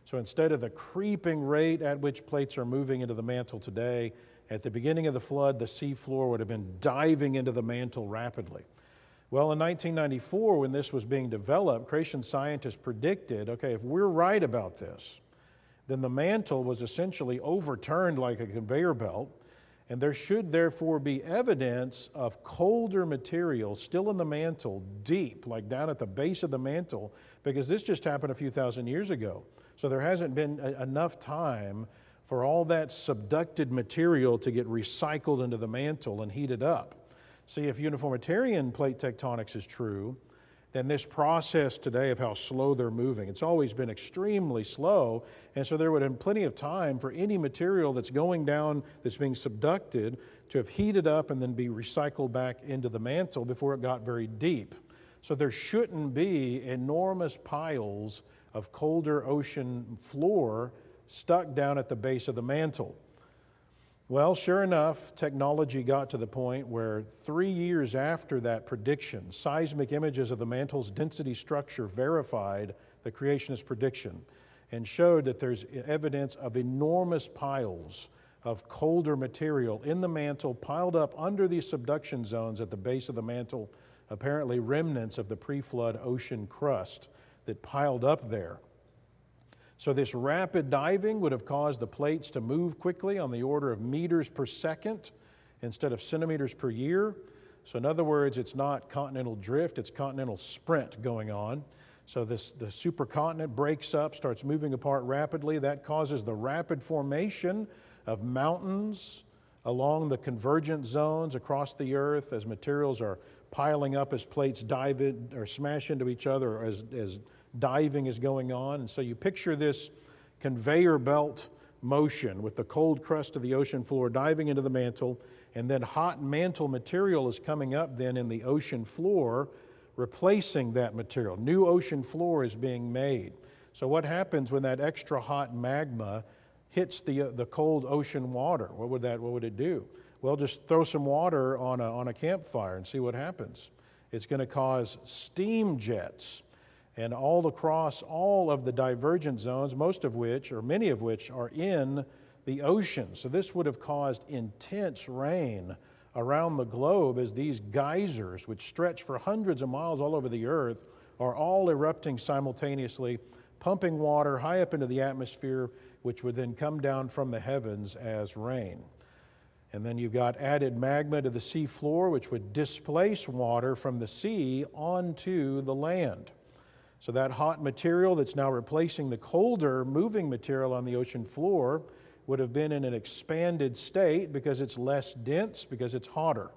So instead of the creeping rate at which plates are moving into the mantle today, at the beginning of the flood, the sea floor would have been diving into the mantle rapidly. Well, in 1994, when this was being developed, creation scientists predicted, okay, if we're right about this, then the mantle was essentially overturned like a conveyor belt, and there should therefore be evidence of colder material still in the mantle, deep, like down at the base of the mantle, because this just happened a few thousand years ago. So there hasn't been enough time for all that subducted material to get recycled into the mantle and heated up. See, if uniformitarian plate tectonics is true, then this process today of how slow they're moving, it's always been extremely slow, and so there would have been plenty of time for any material that's going down, that's being subducted, to have heated up and then be recycled back into the mantle before it got very deep. So there shouldn't be enormous piles of colder ocean floor stuck down at the base of the mantle. Well, sure enough, technology got to the point where 3 years after that prediction, seismic images of the mantle's density structure verified the creationist prediction and showed that there's evidence of enormous piles of colder material in the mantle piled up under these subduction zones at the base of the mantle, apparently remnants of the pre-flood ocean crust that piled up there. So this rapid diving would have caused the plates to move quickly on the order of meters per second instead of centimeters per year. So in other words, it's not continental drift, it's continental sprint going on. So the supercontinent breaks up, starts moving apart rapidly. That causes the rapid formation of mountains along the convergent zones across the earth as materials are piling up, as plates dive in or smash into each other, or as diving is going on. And so you picture this conveyor belt motion with the cold crust of the ocean floor diving into the mantle, and then hot mantle material is coming up then in the ocean floor, replacing that material. New ocean floor is being made. So what happens when that extra hot magma hits the cold ocean water? What would it do? Well, just throw some water on a campfire and see what happens. It's going to cause steam jets, and all across all of the divergent zones, most of which, or many of which, are in the ocean. So this would have caused intense rain around the globe as these geysers, which stretch for hundreds of miles all over the earth, are all erupting simultaneously, pumping water high up into the atmosphere, which would then come down from the heavens as rain. And then you've got added magma to the sea floor, which would displace water from the sea onto the land. So that hot material that's now replacing the colder moving material on the ocean floor would have been in an expanded state because it's less dense, because it's hotter,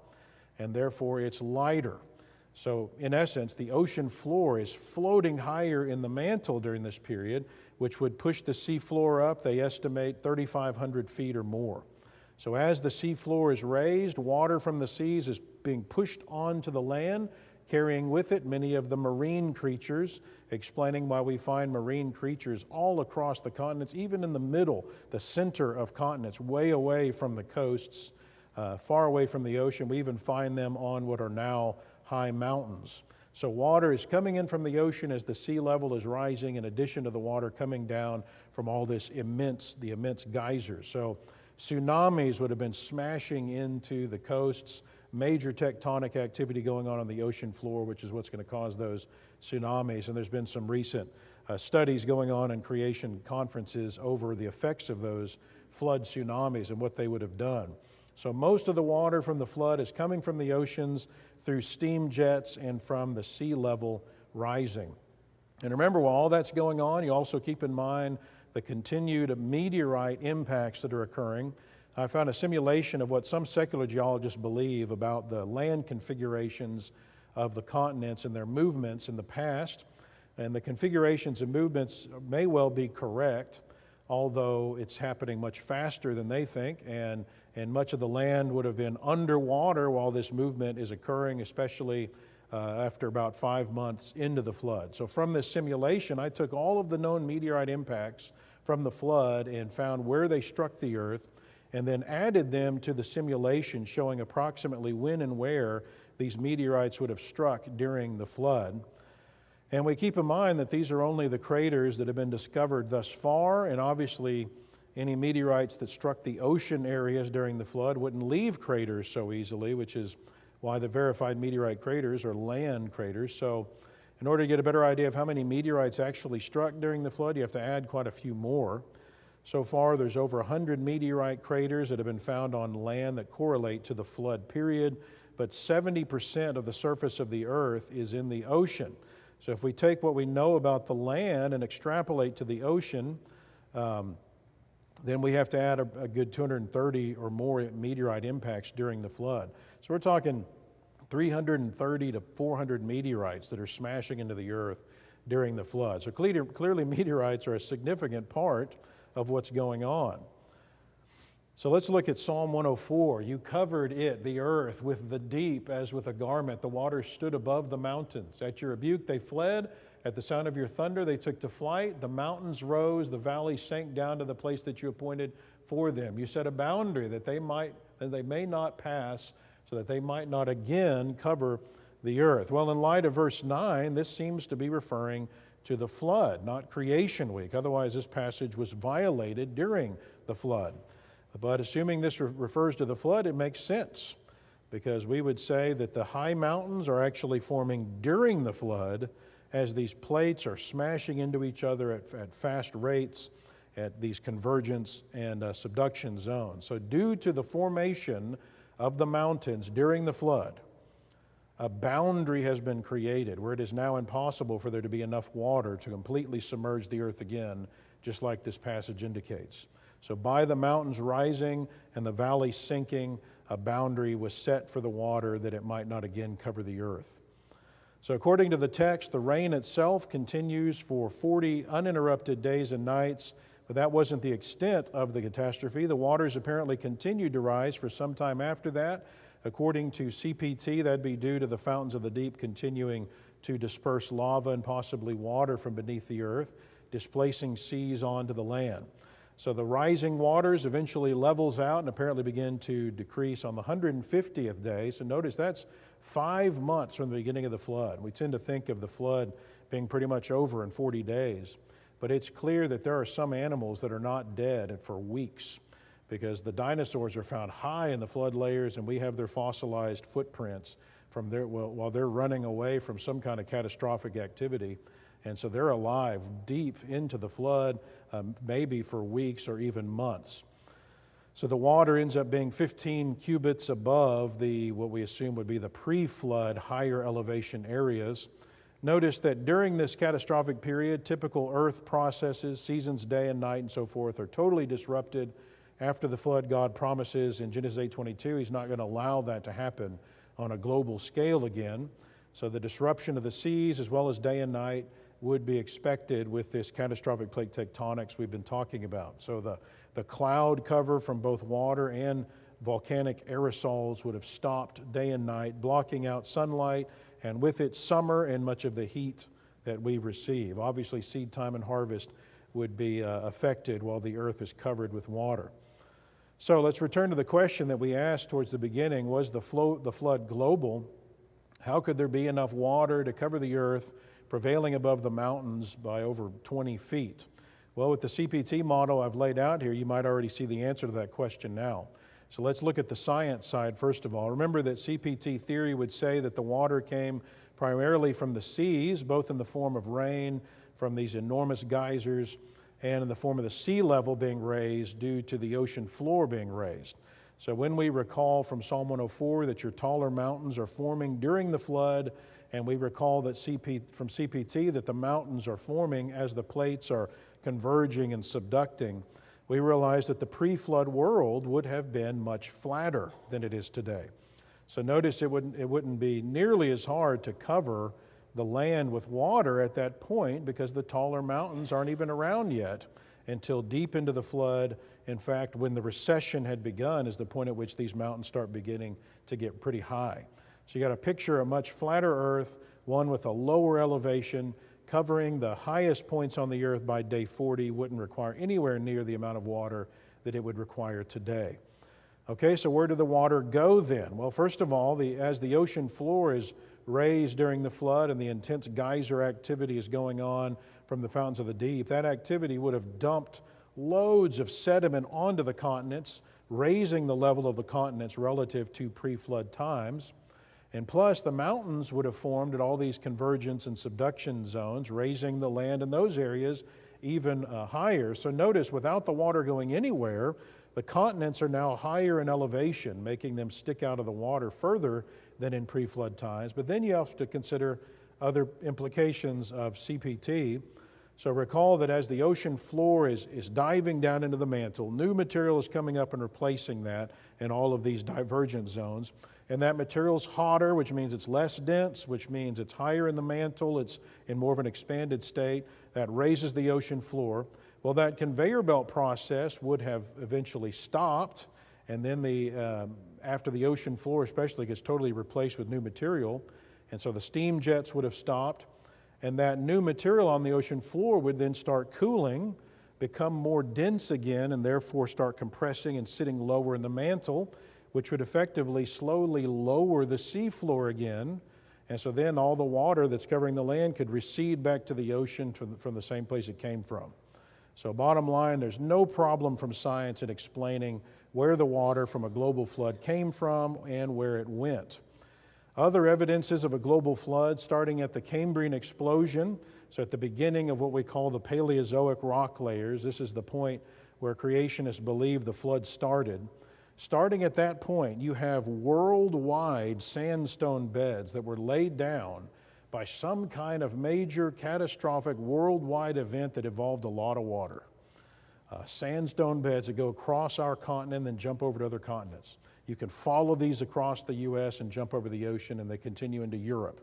and therefore it's lighter. So in essence, the ocean floor is floating higher in the mantle during this period, which would push the sea floor up, they estimate, 3,500 feet or more. So as the sea floor is raised, water from the seas is being pushed onto the land, carrying with it many of the marine creatures, explaining why we find marine creatures all across the continents, even in the middle, the center of continents, way away from the coasts, far away from the ocean. We even find them on what are now high mountains. So water is coming in from the ocean as the sea level is rising, in addition to the water coming down from all this immense geysers. So tsunamis would have been smashing into the coasts, major tectonic activity going on the ocean floor, which is what's going to cause those tsunamis. And there's been some recent studies going on in creation conferences over the effects of those flood tsunamis and what they would have done. So most of the water from the flood is coming from the oceans through steam jets and from the sea level rising. And remember, while all that's going on, you also keep in mind the continued meteorite impacts that are occurring. I found a simulation of what some secular geologists believe about the land configurations of the continents and their movements in the past. And the configurations and movements may well be correct, although it's happening much faster than they think, and much of the land would have been underwater while this movement is occurring, especially after about 5 months into the flood. So from this simulation, I took all of the known meteorite impacts from the flood and found where they struck the earth, and then added them to the simulation showing approximately when and where these meteorites would have struck during the flood. And we keep in mind that these are only the craters that have been discovered thus far, and obviously any meteorites that struck the ocean areas during the flood wouldn't leave craters so easily, which is why the verified meteorite craters are land craters. So in order to get a better idea of how many meteorites actually struck during the flood, you have to add quite a few more. So far, there's over 100 meteorite craters that have been found on land that correlate to the flood period, but 70% of the surface of the earth is in the ocean. So if we take what we know about the land and extrapolate to the ocean, then we have to add a good 230 or more meteorite impacts during the flood. So we're talking 330 to 400 meteorites that are smashing into the earth during the flood. So clearly meteorites are a significant part of what's going on. So let's look at Psalm 104. You covered it, the earth, with the deep as with a garment. The waters stood above the mountains. At your rebuke they fled. At the sound of your thunder they took to flight. The mountains rose, the valleys sank down to the place that you appointed for them. You set a boundary that they may not pass, so that they might not again cover the earth. Well, in light of verse 9, this seems to be referring to the flood, not creation week. Otherwise, this passage was violated during the flood. But assuming this refers to the flood, it makes sense, because we would say that the high mountains are actually forming during the flood as these plates are smashing into each other at fast rates at these convergence and subduction zones. So due to the formation of the mountains during the flood, a boundary has been created where it is now impossible for there to be enough water to completely submerge the earth again, just like this passage indicates. So by the mountains rising and the valley sinking, a boundary was set for the water that it might not again cover the earth. So according to the text, the rain itself continues for 40 uninterrupted days and nights, but that wasn't the extent of the catastrophe. The waters apparently continued to rise for some time after that. According to CPT, that'd be due to the fountains of the deep continuing to disperse lava and possibly water from beneath the earth, displacing seas onto the land. So the rising waters eventually levels out and apparently begin to decrease on the 150th day. So notice that's 5 months from the beginning of the flood. We tend to think of the flood being pretty much over in 40 days. But it's clear that there are some animals that are not dead for weeks, because the dinosaurs are found high in the flood layers, and we have their fossilized footprints from while they're running away from some kind of catastrophic activity. And so they're alive deep into the flood, maybe for weeks or even months. So the water ends up being 15 cubits above what we assume would be the pre-flood higher elevation areas. Notice that during this catastrophic period, typical earth processes, seasons, day and night and so forth, are totally disrupted. After the flood, God promises in Genesis 8:22, He's not going to allow that to happen on a global scale again. So the disruption of the seas as well as day and night would be expected with this catastrophic plate tectonics we've been talking about. So the cloud cover from both water and volcanic aerosols would have stopped day and night, blocking out sunlight, and with it summer and much of the heat that we receive. Obviously, seed time and harvest would be affected while the earth is covered with water. So let's return to the question that we asked towards the beginning: was the flood global? How could there be enough water to cover the earth prevailing above the mountains by over 20 feet? Well, with the CPT model I've laid out here, you might already see the answer to that question now. So let's look at the science side first of all. Remember that CPT theory would say that the water came primarily from the seas, both in the form of rain from these enormous geysers and in the form of the sea level being raised due to the ocean floor being raised. So when we recall from Psalm 104 that your taller mountains are forming during the flood, and we recall that from CPT that the mountains are forming as the plates are converging and subducting, we realize that the pre-flood world would have been much flatter than it is today. So notice it wouldn't be nearly as hard to cover the land with water at that point because the taller mountains aren't even around yet until deep into the flood. In fact, when the recession had begun is the point at which these mountains start beginning to get pretty high. So you got to picture a much flatter earth, one with a lower elevation, covering the highest points on the earth by day 40 wouldn't require anywhere near the amount of water that it would require today. Okay, so where did the water go then? Well, first of all, as the ocean floor is raised during the flood and the intense geyser activity is going on from the fountains of the deep, that activity would have dumped loads of sediment onto the continents, raising the level of the continents relative to pre-flood times. And plus, the mountains would have formed at all these convergence and subduction zones, raising the land in those areas even higher. So notice, without the water going anywhere, the continents are now higher in elevation, making them stick out of the water further than in pre-flood times. But then you have to consider other implications of CPT. So recall that as the ocean floor is diving down into the mantle, new material is coming up and replacing that in all of these divergent zones. And that material is hotter, which means it's less dense, which means it's higher in the mantle, it's in more of an expanded state. That raises the ocean floor. Well, that conveyor belt process would have eventually stopped, and then after the ocean floor especially gets totally replaced with new material, and so the steam jets would have stopped, and that new material on the ocean floor would then start cooling, become more dense again, and therefore start compressing and sitting lower in the mantle, which would effectively slowly lower the seafloor again. And so then all the water that's covering the land could recede back to the ocean from the same place it came from. So bottom line, there's no problem from science in explaining where the water from a global flood came from and where it went. Other evidences of a global flood, starting at the Cambrian explosion, so at the beginning of what we call the Paleozoic rock layers, this is the point where creationists believe the flood started. Starting at that point, you have worldwide sandstone beds that were laid down by some kind of major catastrophic worldwide event that involved a lot of water. Sandstone beds that go across our continent and then jump over to other continents. You can follow these across the U.S. and jump over the ocean, and they continue into Europe.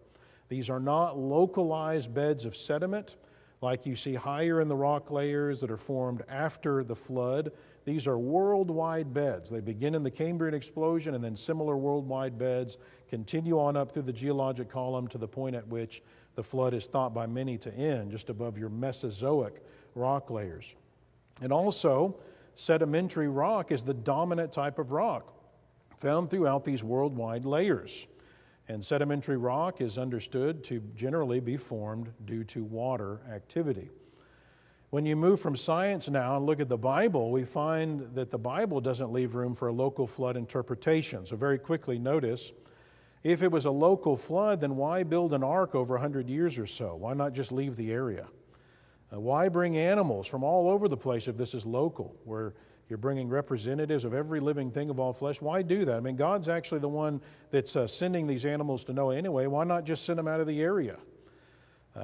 These are not localized beds of sediment like you see higher in the rock layers that are formed after the flood. These are worldwide beds. They begin in the Cambrian explosion, and then similar worldwide beds continue on up through the geologic column to the point at which the flood is thought by many to end, just above your Mesozoic rock layers. And also, sedimentary rock is the dominant type of rock found throughout these worldwide layers. And sedimentary rock is understood to generally be formed due to water activity. When you move from science now and look at the Bible, we find that the Bible doesn't leave room for a local flood interpretation. So very quickly notice, if it was a local flood, then why build an ark over 100 years or so? Why not just leave the area? Why bring animals from all over the place if this is local, where you're bringing representatives of every living thing of all flesh? Why do that? I mean, God's actually the one that's sending these animals to Noah anyway. Why not just send them out of the area?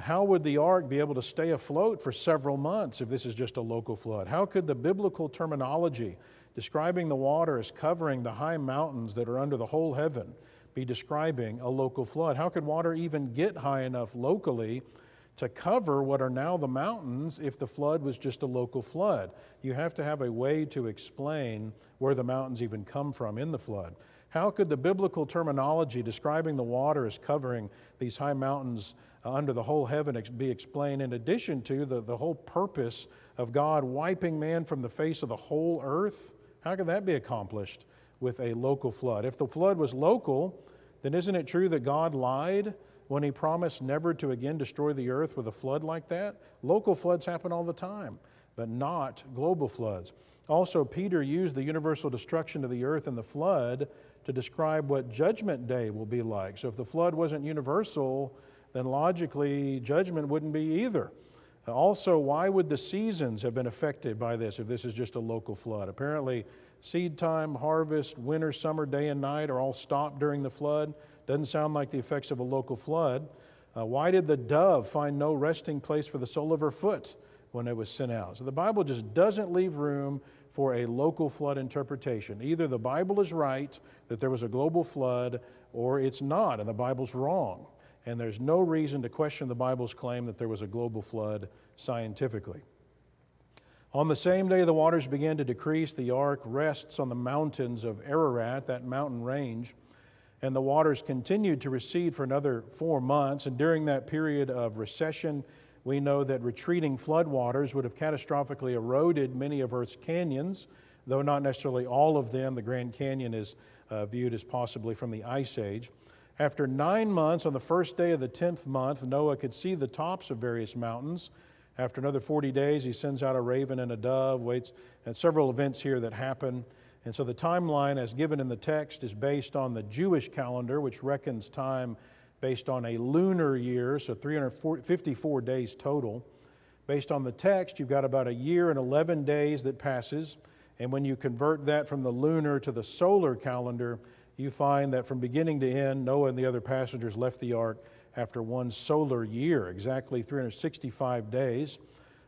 How would the ark be able to stay afloat for several months if this is just a local flood? How could the biblical terminology describing the water as covering the high mountains that are under the whole heaven be describing a local flood? How could water even get high enough locally to cover what are now the mountains if the flood was just a local flood? You have to have a way to explain where the mountains even come from in the flood. How could the biblical terminology describing the water as covering these high mountains under the whole heaven be explained in addition to the whole purpose of God wiping man from the face of the whole earth? How could that be accomplished with a local flood? If the flood was local, then isn't it true that God lied when He promised never to again destroy the earth with a flood like that? Local floods happen all the time, but not global floods. Also, Peter used the universal destruction of the earth and the flood to describe what Judgment Day will be like. So if the flood wasn't universal, then logically judgment wouldn't be either. Also, why would the seasons have been affected by this if this is just a local flood? Apparently, seed time, harvest, winter, summer, day and night are all stopped during the flood. Doesn't sound like the effects of a local flood. Why did the dove find no resting place for the sole of her foot when it was sent out? So the Bible just doesn't leave room for a local flood interpretation. Either the Bible is right, that there was a global flood, or it's not, and the Bible's wrong. And there's no reason to question the Bible's claim that there was a global flood scientifically. On the same day the waters began to decrease, the ark rests on the mountains of Ararat, that mountain range, and the waters continued to recede for another 4 months. And during that period of recession, we know that retreating floodwaters would have catastrophically eroded many of Earth's canyons, though not necessarily all of them. The Grand Canyon is viewed as possibly from the Ice Age. After 9 months, on the first day of the 10th month, Noah could see the tops of various mountains. After another 40 days, he sends out a raven and a dove, waits, and several events here that happen. And so the timeline as given in the text is based on the Jewish calendar, which reckons time based on a lunar year, so 354 days total. Based on the text, you've got about a year and 11 days that passes. And when you convert that from the lunar to the solar calendar, you find that from beginning to end, Noah and the other passengers left the ark after 1 solar year, exactly 365 days.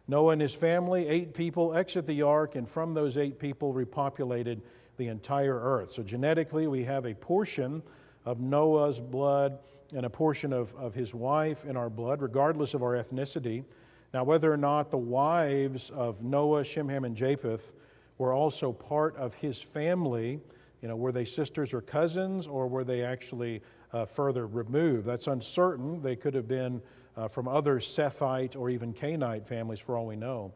Noah and his family, 8 people, exit the ark, and from those 8 people repopulated the entire earth. So genetically, we have a portion of Noah's blood and a portion of his wife in our blood, regardless of our ethnicity. Now, whether or not the wives of Noah, Shem, Ham, and Japheth were also part of his family, were they sisters or cousins, or were they actually further removed? That's uncertain. They could have been from other Sethite or even Cainite families, for all we know.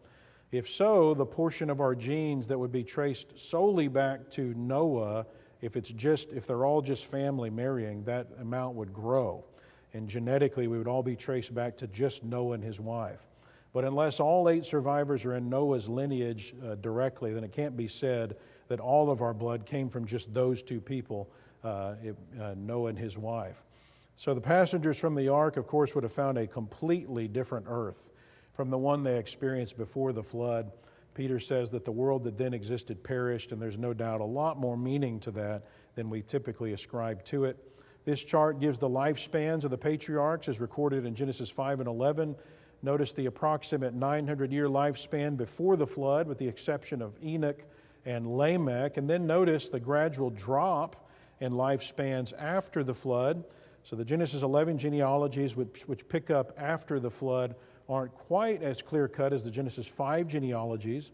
If so, the portion of our genes that would be traced solely back to Noah, if they're all just family marrying, that amount would grow. And genetically, we would all be traced back to just Noah and his wife. But unless all 8 survivors are in Noah's lineage directly, then it can't be said that all of our blood came from just those 2 people, Noah and his wife. So the passengers from the ark, of course, would have found a completely different earth from the one they experienced before the flood. Peter says that the world that then existed perished, and there's no doubt a lot more meaning to that than we typically ascribe to it. This chart gives the lifespans of the patriarchs as recorded in Genesis 5 and 11. Notice the approximate 900-year lifespan before the flood, with the exception of Enoch and Lamech. And then notice the gradual drop in lifespans after the flood. So the Genesis 11 genealogies, which pick up after the flood, aren't quite as clear-cut as the Genesis 5 genealogies,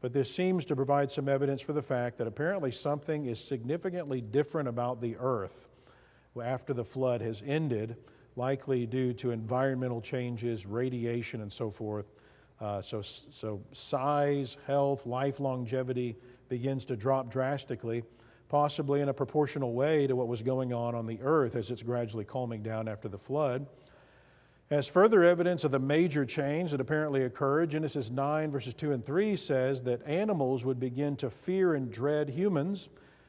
but this seems to provide some evidence for the fact that apparently something is significantly different about the earth after the flood has ended, likely due to environmental changes, radiation, and so forth. So size, health, life longevity begins to drop drastically, possibly in a proportional way to what was going on the earth as it's gradually calming down after the flood. As further evidence of the major change that apparently occurred, Genesis 9 verses 2 and 3 says that animals would begin to fear and dread humans,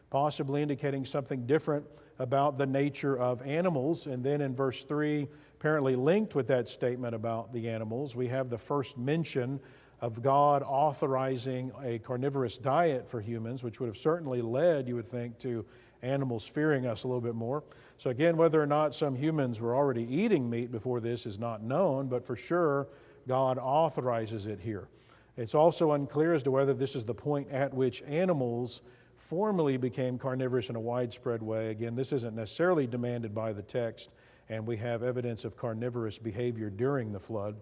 possibly indicating something different about the nature of animals. And then in verse 3, apparently linked with that statement about the animals, we have the first mention of God authorizing a carnivorous diet for humans, which would have certainly led, you would think, to animals fearing us a little bit more. So again, whether or not some humans were already eating meat before this is not known, but for sure, God authorizes it here. It's also unclear as to whether this is the point at which animals formally became carnivorous in a widespread way. Again, this isn't necessarily demanded by the text, and we have evidence of carnivorous behavior during the flood.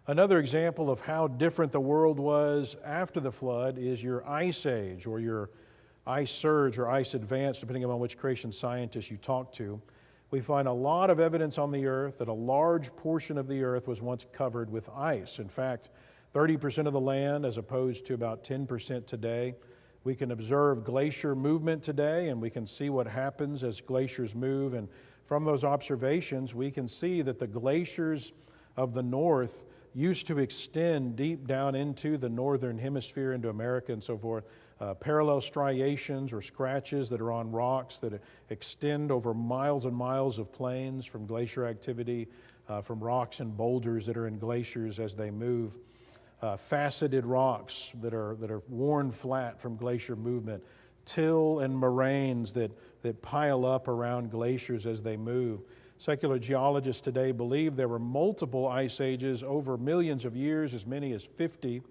Another example of how different the world was after the flood is your ice age, or your ice surge or ice advance, depending on which creation scientist you talk to. We find a lot of evidence on the earth that a large portion of the earth was once covered with ice. In fact, 30% of the land, as opposed to about 10% today. We can observe glacier movement today, and we can see what happens as glaciers move. And from those observations, we can see that the glaciers of the north used to extend deep down into the northern hemisphere, into America and so forth. Parallel striations or scratches that are on rocks that extend over miles and miles of plains from glacier activity, from rocks and boulders that are in glaciers as they move. Faceted rocks that are worn flat from glacier movement, till and moraines that pile up around glaciers as they move. Secular geologists today believe there were multiple ice ages over millions of years, as many as 50,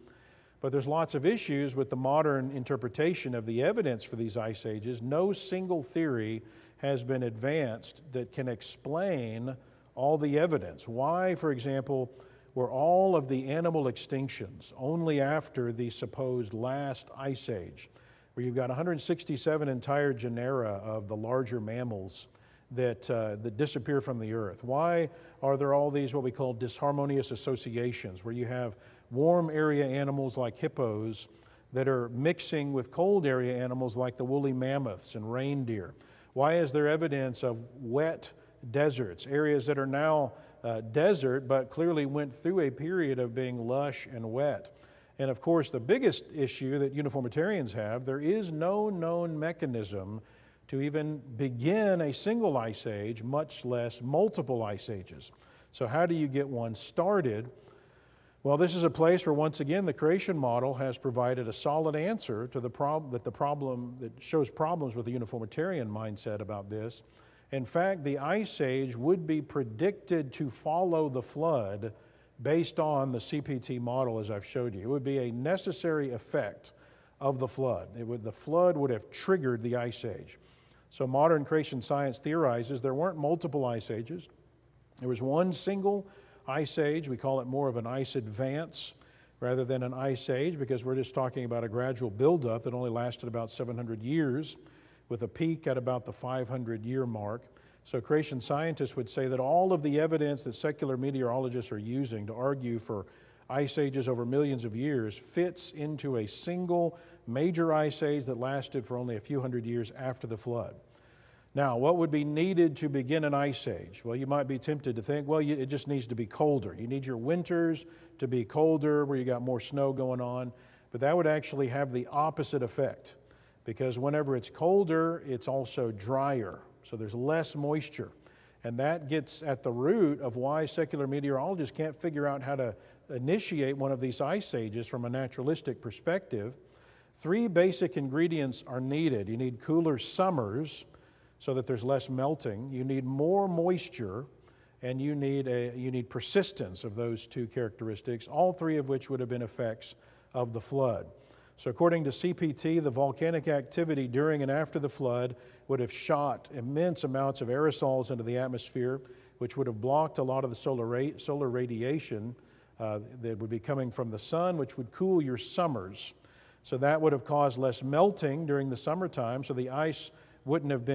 but there's lots of issues with the modern interpretation of the evidence for these ice ages. No single theory has been advanced that can explain all the evidence. Why, for example, were all of the animal extinctions only after the supposed last ice age, where you've got 167 entire genera of the larger mammals that disappear from the earth? Why are there all these what we call disharmonious associations, where you have warm area animals like hippos that are mixing with cold area animals like the woolly mammoths and reindeer? Why is there evidence of wet deserts, areas that are now desert but clearly went through a period of being lush and wet? And of course, the biggest issue that uniformitarians have, there is no known mechanism to even begin a single ice age, much less multiple ice ages. So how do you get one started? Well, this is a place where, once again, the creation model has provided a solid answer to the problem that shows problems with the uniformitarian mindset about this. In fact, the ice age would be predicted to follow the flood based on the CPT model, as I've showed you. It would be a necessary effect of the flood. The flood would have triggered the ice age. So modern creation science theorizes there weren't multiple ice ages. There was one single ice age. We call it more of an ice advance rather than an ice age, because we're just talking about a gradual buildup that only lasted about 700 years, with a peak at about the 500-year mark. So creation scientists would say that all of the evidence that secular meteorologists are using to argue for ice ages over millions of years fits into a single major ice age that lasted for only a few hundred years after the flood. Now, what would be needed to begin an ice age? Well, you might be tempted to think, well, it just needs to be colder. You need your winters to be colder, where you got more snow going on. But that would actually have the opposite effect, because whenever it's colder, it's also drier. So there's less moisture. And that gets at the root of why secular meteorologists can't figure out how to initiate one of these ice ages from a naturalistic perspective. Three basic ingredients are needed. You need cooler summers so that there's less melting. You need more moisture, and you need persistence of those two characteristics, all three of which would have been effects of the flood. So according to CPT, the volcanic activity during and after the flood would have shot immense amounts of aerosols into the atmosphere, which would have blocked a lot of the solar radiation that would be coming from the sun, which would cool your summers. So that would have caused less melting during the summertime, so the ice wouldn't have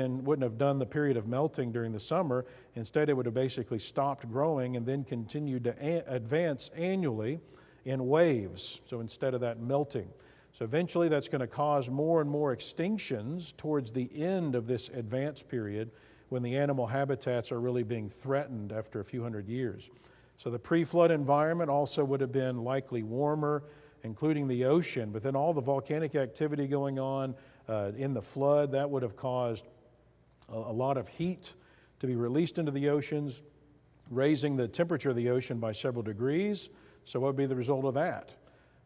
done the period of melting during the summer. Instead, it would have basically stopped growing and then continued to advance annually in waves, so instead of that melting. So eventually that's going to cause more and more extinctions towards the end of this advanced period, when the animal habitats are really being threatened after a few hundred years. So the pre-flood environment also would have been likely warmer, including the ocean, but then all the volcanic activity going on in the flood, that would have caused a lot of heat to be released into the oceans, raising the temperature of the ocean by several degrees. So what would be the result of that?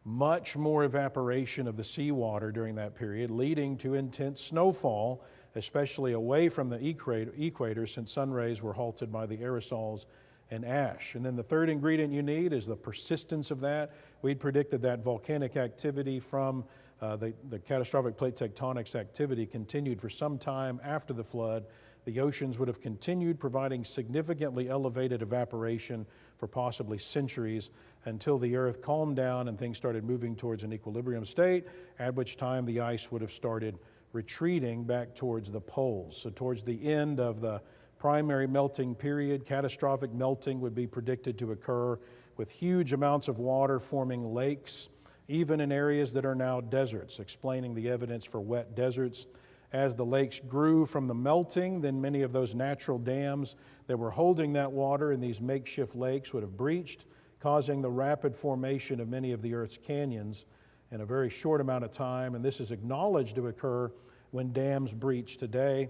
Much more evaporation of the seawater during that period, leading to intense snowfall, especially away from the equator, since sun rays were halted by the aerosols and ash. And then the third ingredient you need is the persistence of that. We'd predicted that volcanic activity from the catastrophic plate tectonics activity continued for some time after the flood. The oceans would have continued providing significantly elevated evaporation for possibly centuries, until the earth calmed down and things started moving towards an equilibrium state, at which time the ice would have started retreating back towards the poles. So towards the end of the primary melting period, catastrophic melting would be predicted to occur, with huge amounts of water forming lakes even in areas that are now deserts, explaining the evidence for wet deserts. As the lakes grew from the melting, then many of those natural dams that were holding that water in these makeshift lakes would have breached, causing the rapid formation of many of the Earth's canyons in a very short amount of time. And this is acknowledged to occur when dams breach today.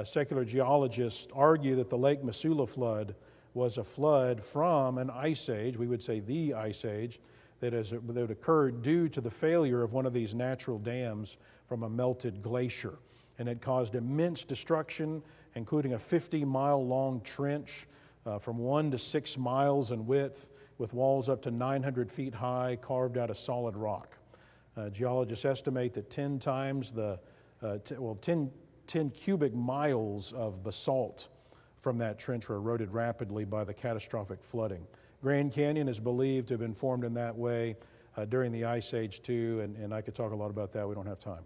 Secular geologists argue that the Lake Missoula flood was a flood from an ice age, we would say the ice age, that occurred due to the failure of one of these natural dams from a melted glacier. And it caused immense destruction, including a 50-mile-long trench from 1 to 6 miles in width, with walls up to 900 feet high, carved out of solid rock. Geologists estimate that 10 cubic miles of basalt from that trench were eroded rapidly by the catastrophic flooding. Grand Canyon is believed to have been formed in that way during the Ice Age too, and I could talk a lot about that. We don't have time.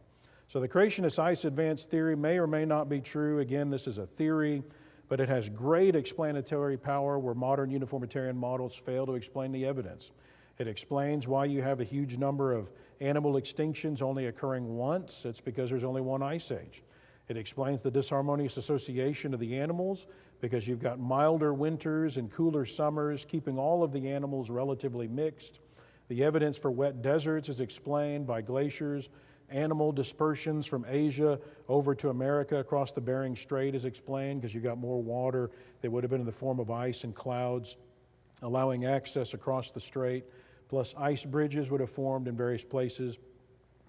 So the creationist ice advance theory may or may not be true. Again, this is a theory, but it has great explanatory power where modern uniformitarian models fail to explain the evidence. It explains why you have a huge number of animal extinctions only occurring once. It's because there's only one ice age. It explains the disharmonious association of the animals because you've got milder winters and cooler summers, keeping all of the animals relatively mixed. The evidence for wet deserts is explained by glaciers. Animal dispersions from Asia over to America across the Bering Strait is explained because you've got more water that would have been in the form of ice and clouds, allowing access across the strait. Plus, ice bridges would have formed in various places.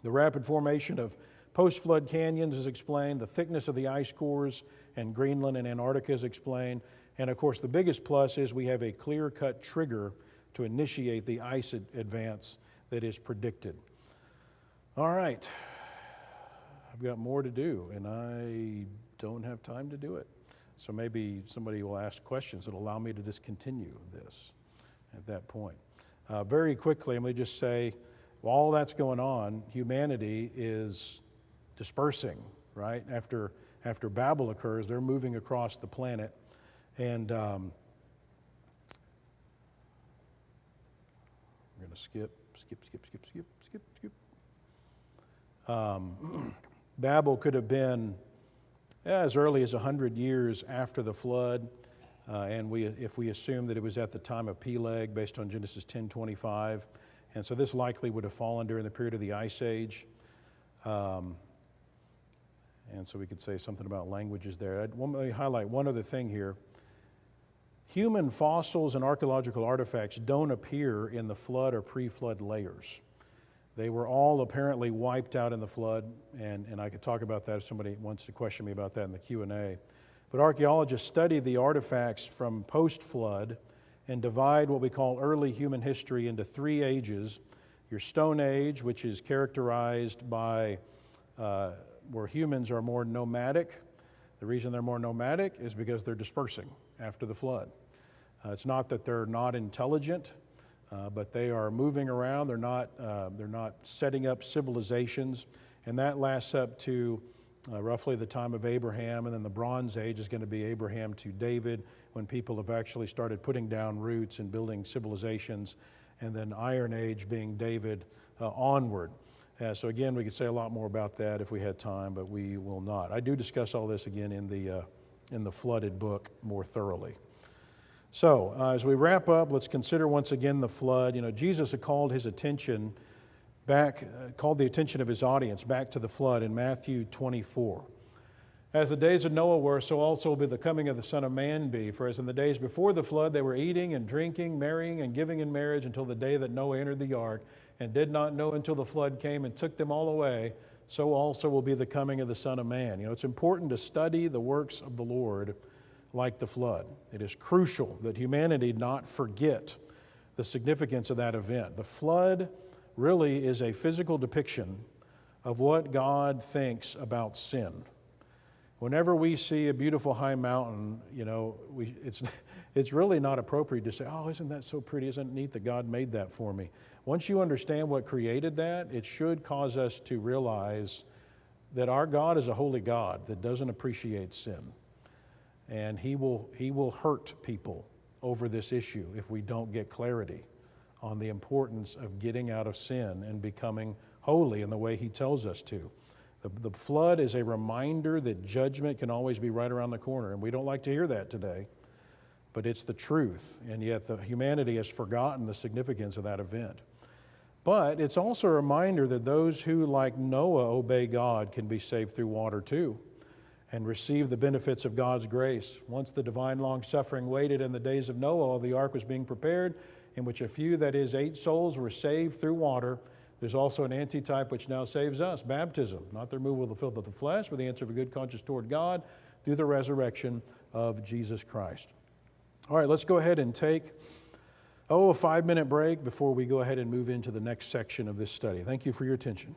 The rapid formation of post-flood canyons is explained. The thickness of the ice cores in Greenland and Antarctica is explained. And of course, the biggest plus is we have a clear-cut trigger to initiate the ice advance that is predicted. All right, I've got more to do, and I don't have time to do it. So maybe somebody will ask questions that will allow me to discontinue this at that point. Very quickly, let me just say, while all that's going on, humanity is dispersing, right? After Babel occurs, they're moving across the planet. And we're going to skip. Babel could have been as early as 100 years after the flood, and if we assume that it was at the time of Peleg, based on Genesis 10:25, and so this likely would have fallen during the period of the Ice Age, and so we could say something about languages there. Let me highlight one other thing here. Human fossils and archaeological artifacts don't appear in the flood or pre-flood layers. They were all apparently wiped out in the flood, and I could talk about that if somebody wants to question me about that in the Q&A. But archaeologists study the artifacts from post-flood and divide what we call early human history into 3 ages. Your Stone Age, which is characterized by where humans are more nomadic. The reason they're more nomadic is because they're dispersing after the flood. It's not that they're not intelligent, but they are moving around. They're not setting up civilizations, and that lasts up to roughly the time of Abraham. And then the Bronze Age is going to be Abraham to David, when people have actually started putting down roots and building civilizations. And then Iron Age being David onward. So again, we could say a lot more about that if we had time, but we will not. I do discuss all this again in the flooded book more thoroughly. So as we wrap up, let's consider once again the flood. You know, Jesus had called the attention of his audience back to the flood in Matthew 24. As the days of Noah were, so also will be the coming of the Son of Man be. For as in the days before the flood, they were eating and drinking, marrying and giving in marriage until the day that Noah entered the ark, and did not know until the flood came and took them all away, so also will be the coming of the Son of Man. You know, it's important to study the works of the Lord like the flood. It is crucial that humanity not forget the significance of that event. The flood really is a physical depiction of what God thinks about sin. Whenever we see a beautiful high mountain, you know, it's really not appropriate to say, oh, isn't that so pretty? Isn't it neat that God made that for me? Once you understand what created that, it should cause us to realize that our God is a holy God that doesn't appreciate sin. And he will hurt people over this issue if we don't get clarity on the importance of getting out of sin and becoming holy in the way He tells us to. The flood is a reminder that judgment can always be right around the corner, and we don't like to hear that today, but it's the truth, and yet humanity has forgotten the significance of that event. But it's also a reminder that those who, like Noah, obey God can be saved through water too, and receive the benefits of God's grace. Once the divine long-suffering waited in the days of Noah while the ark was being prepared, in which a few, that is 8 souls, were saved through water, there's also an antitype which now saves us, baptism, not the removal of the filth of the flesh, but the answer of a good conscience toward God through the resurrection of Jesus Christ. All right, let's go ahead and take, a 5-minute break before we go ahead and move into the next section of this study. Thank you for your attention.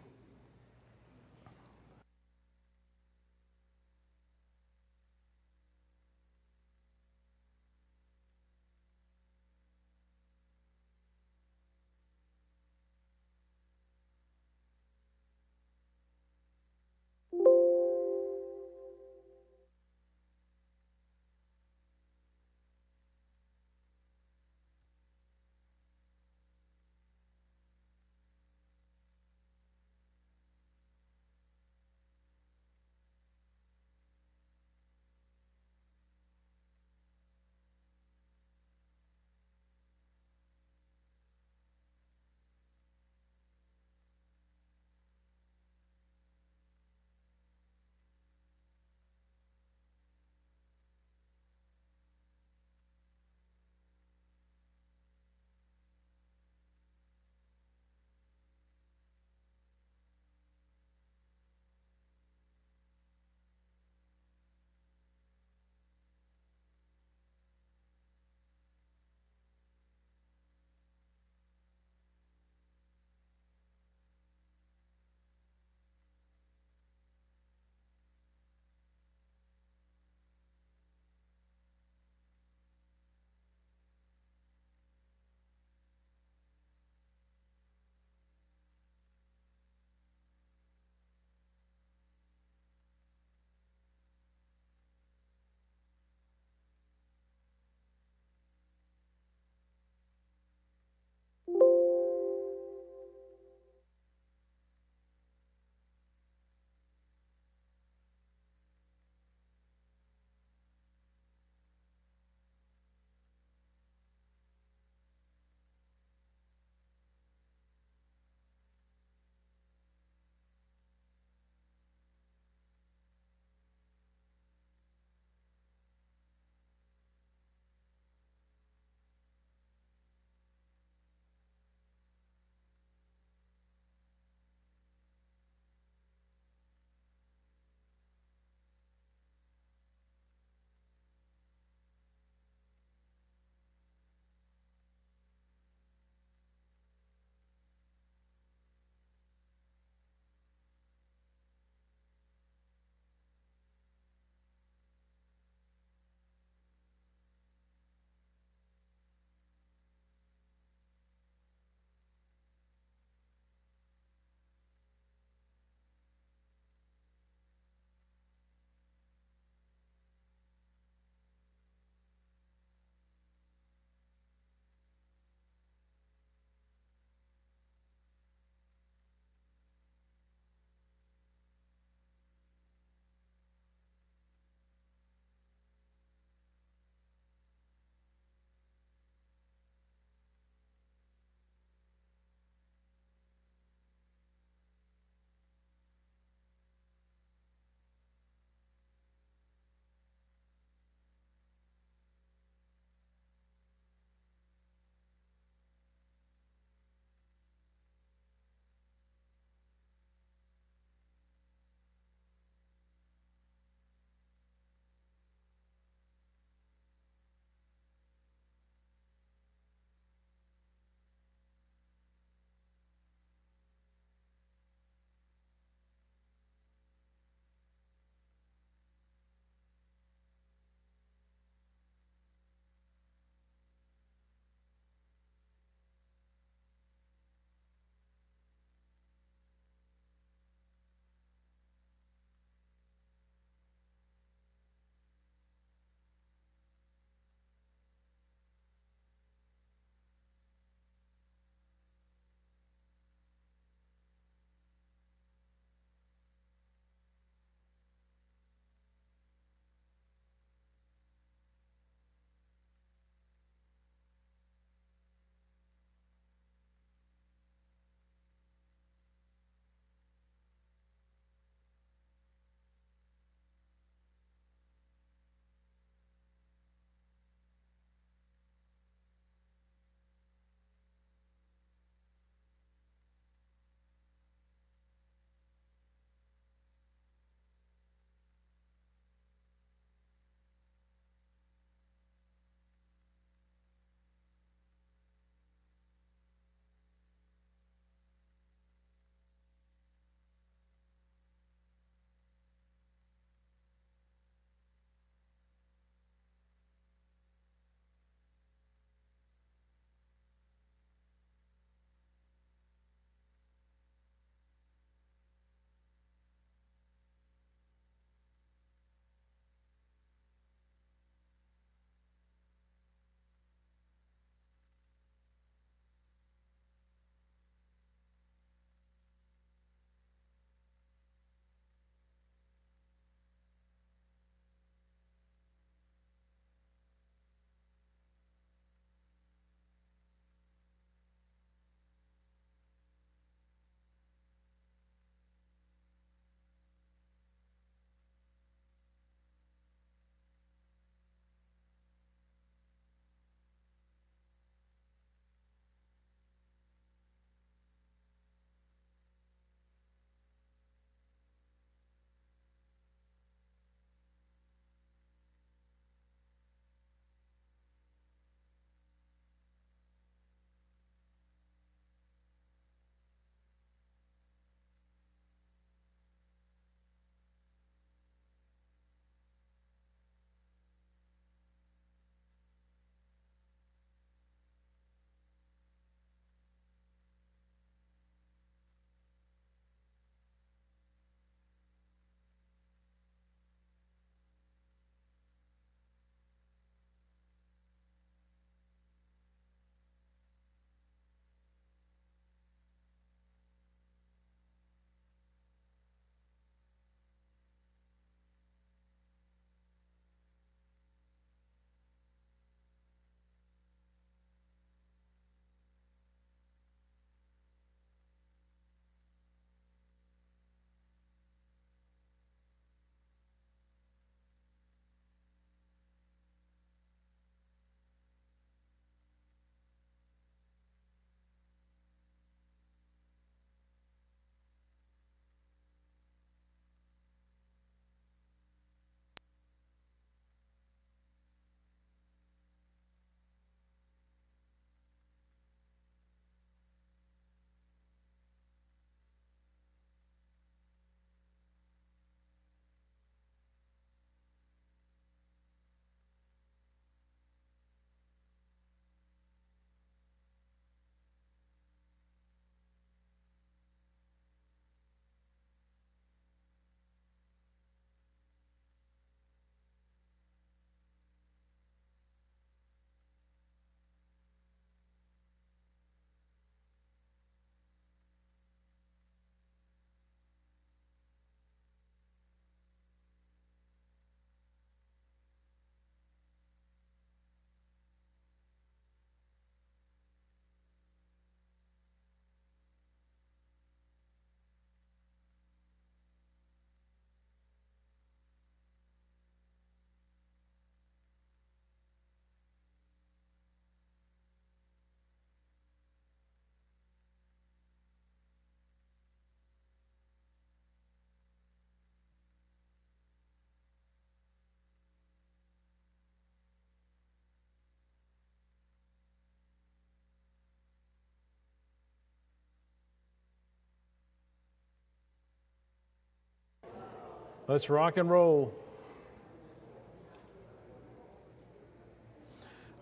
Let's rock and roll.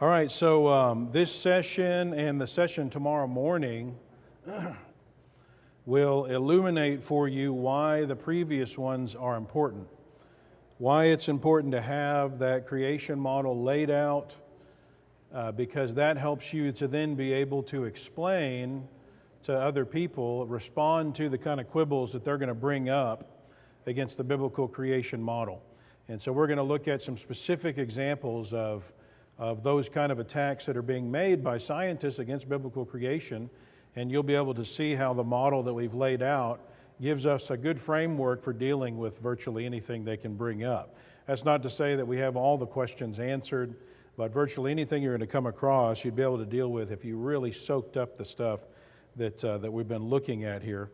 All right, so this session and the session tomorrow morning will illuminate for you why the previous ones are important. Why it's important to have that creation model laid out, because that helps you to then be able to explain to other people, respond to the kind of quibbles that they're going to bring up against the biblical creation model. And so we're going to look at some specific examples of those kind of attacks that are being made by scientists against biblical creation, and you'll be able to see how the model that we've laid out gives us a good framework for dealing with virtually anything they can bring up. That's not to say that we have all the questions answered, but virtually anything you're going to come across, you'd be able to deal with if you really soaked up the stuff that we've been looking at here.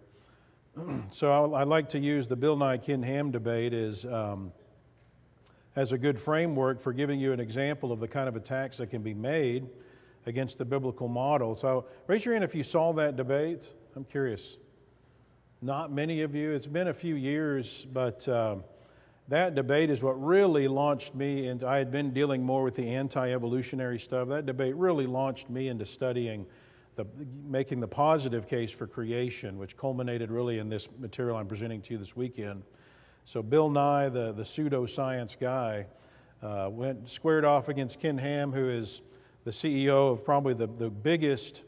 So I like to use the Bill Nye-Ken Ham debate as a good framework for giving you an example of the kind of attacks that can be made against the biblical model. So raise your hand if you saw that debate. I'm curious. Not many of you. It's been a few years, but that debate is what really launched me into, I had been dealing more with the anti-evolutionary stuff. That debate really launched me into studying making the positive case for creation, which culminated really in this material I'm presenting to you this weekend. So Bill Nye, the pseudoscience guy, went squared off against Ken Ham, who is the CEO of probably the biggest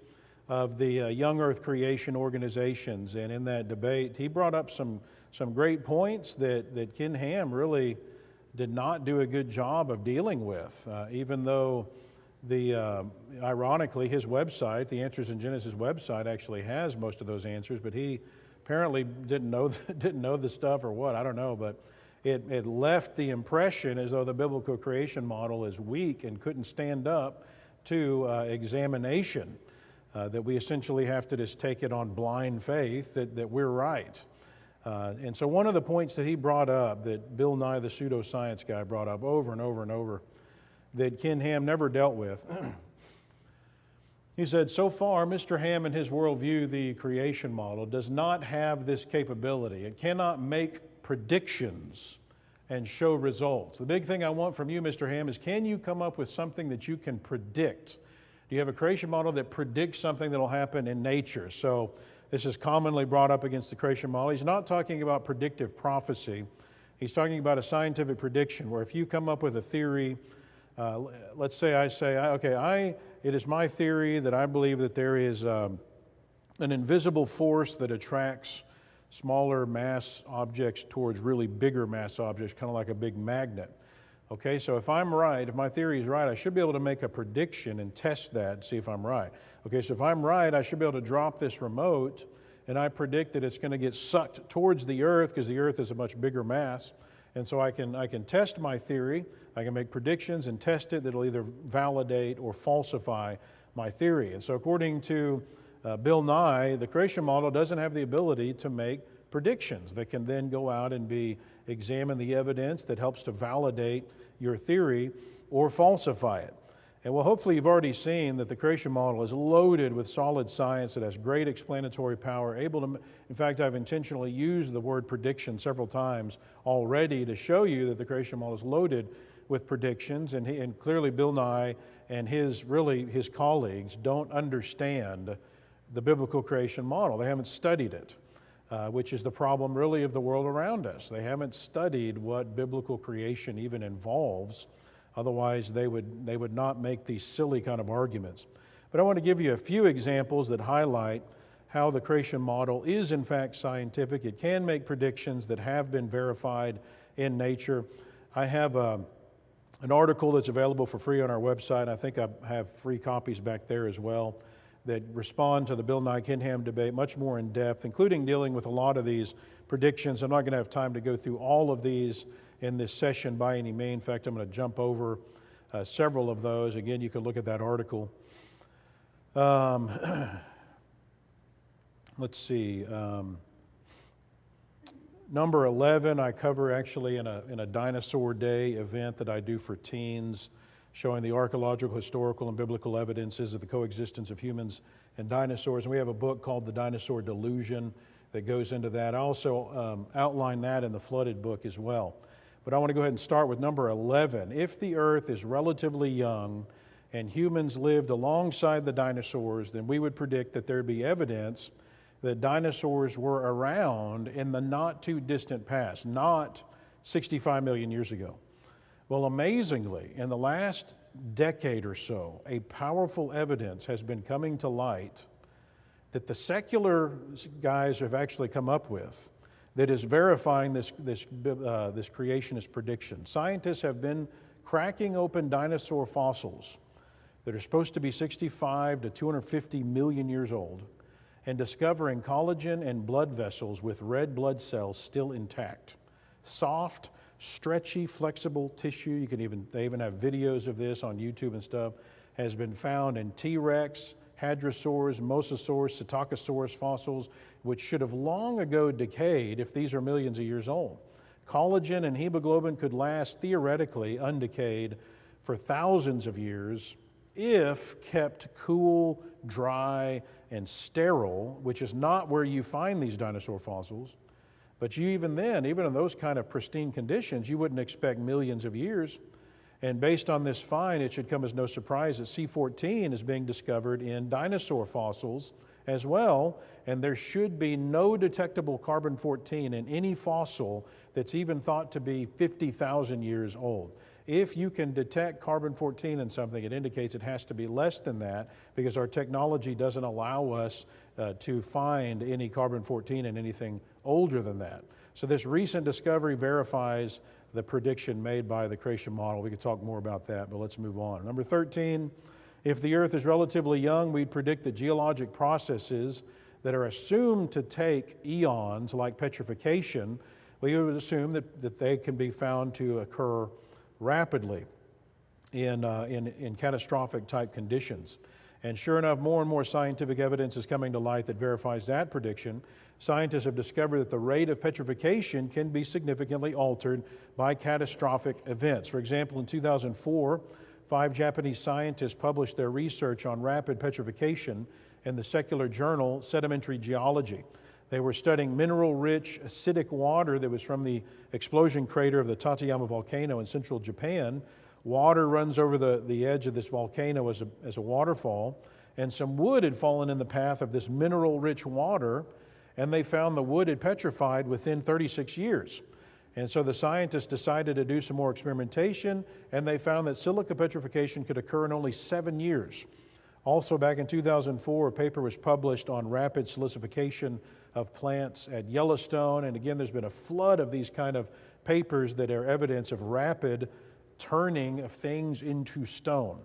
of the young earth creation organizations. And in that debate, he brought up some great points that Ken Ham really did not do a good job of dealing with, even though ironically, his website, the Answers in Genesis website, actually has most of those answers, but he apparently didn't know the stuff or what, I don't know, but it left the impression as though the biblical creation model is weak and couldn't stand up to examination, that we essentially have to just take it on blind faith that we're right. And so one of the points that he brought up, that Bill Nye, the pseudoscience guy, brought up over and over and over, that Ken Ham never dealt with. He said, so far, Mr. Ham and his worldview, the creation model, does not have this capability. It cannot make predictions and show results. The big thing I want from you, Mr. Ham, is can you come up with something that you can predict? Do you have a creation model that predicts something that will happen in nature? So this is commonly brought up against the creation model. He's not talking about predictive prophecy. He's talking about a scientific prediction where if you come up with a theory, let's say I say, okay, it is my theory that I believe that there is an invisible force that attracts smaller mass objects towards really bigger mass objects, kind of like a big magnet. Okay, so if I'm right, if my theory is right, I should be able to make a prediction and test that and see if I'm right. Okay, so if I'm right, I should be able to drop this remote and I predict that it's going to get sucked towards the Earth because the Earth is a much bigger mass. And so I can test my theory, I can make predictions and test it that'll either validate or falsify my theory. And so according to Bill Nye, the creation model doesn't have the ability to make predictions that can then go out and examine the evidence that helps to validate your theory or falsify it. And well, hopefully you've already seen that the creation model is loaded with solid science that has great explanatory power, in fact, I've intentionally used the word prediction several times already to show you that the creation model is loaded with predictions, and clearly Bill Nye and his colleagues don't understand the biblical creation model. They haven't studied it, which is the problem really of the world around us. They haven't studied what biblical creation even involves. Otherwise, they would not make these silly kind of arguments. But I want to give you a few examples that highlight how the creation model is in fact scientific. It can make predictions that have been verified in nature. I have an article that's available for free on our website. I think I have free copies back there as well that respond to the Bill Nye-Ken Ham debate much more in depth, including dealing with a lot of these predictions. I'm not going to have time to go through all of these in this session by any means. In fact, I'm going to jump over several of those. Again, you can look at that article. Let's see. Number 11, I cover actually in a Dinosaur Day event that I do for teens, showing the archaeological, historical, and biblical evidences of the coexistence of humans and dinosaurs. And we have a book called The Dinosaur Delusion that goes into that. I also outline that in the flooded book as well. But I want to go ahead and start with number 11. If the earth is relatively young and humans lived alongside the dinosaurs, then we would predict that there'd be evidence that dinosaurs were around in the not too distant past, not 65 million years ago. Well, amazingly, in the last decade or so, a powerful evidence has been coming to light that the secular guys have actually come up with that is verifying this creationist prediction. Scientists have been cracking open dinosaur fossils that are supposed to be 65 to 250 million years old and discovering collagen and blood vessels with red blood cells still intact. Soft, stretchy, flexible tissue, they even have videos of this on YouTube and stuff, has been found in T-Rex, hadrosaurs, mosasaurs, psittacosaurus fossils, which should have long ago decayed if these are millions of years old. Collagen and hemoglobin could last theoretically undecayed for thousands of years if kept cool, dry, and sterile, which is not where you find these dinosaur fossils. But even in those kind of pristine conditions, you wouldn't expect millions of years. And based on this find, it should come as no surprise that C14 is being discovered in dinosaur fossils as well, and there should be no detectable carbon-14 in any fossil that's even thought to be 50,000 years old. If you can detect carbon-14 in something, it indicates it has to be less than that because our technology doesn't allow us to find any carbon-14 in anything older than that. So this recent discovery verifies the prediction made by the creation model. We could talk more about that, but let's move on. Number 13, if the earth is relatively young, we'd predict that geologic processes that are assumed to take eons, like petrification, we would assume that they can be found to occur rapidly in catastrophic type conditions. And sure enough, more and more scientific evidence is coming to light that verifies that prediction. Scientists have discovered that the rate of petrification can be significantly altered by catastrophic events. For example, in 2004, 5 Japanese scientists published their research on rapid petrification in the secular journal Sedimentary Geology. They were studying mineral-rich acidic water that was from the explosion crater of the Tateyama volcano in central Japan. Water runs over the edge of this volcano as a waterfall, and some wood had fallen in the path of this mineral-rich water, and they found the wood had petrified within 36 years. And so the scientists decided to do some more experimentation, and they found that silica petrification could occur in only 7 years. Also, back in 2004, a paper was published on rapid silicification of plants at Yellowstone, and again, there's been a flood of these kind of papers that are evidence of rapid turning of things into stone.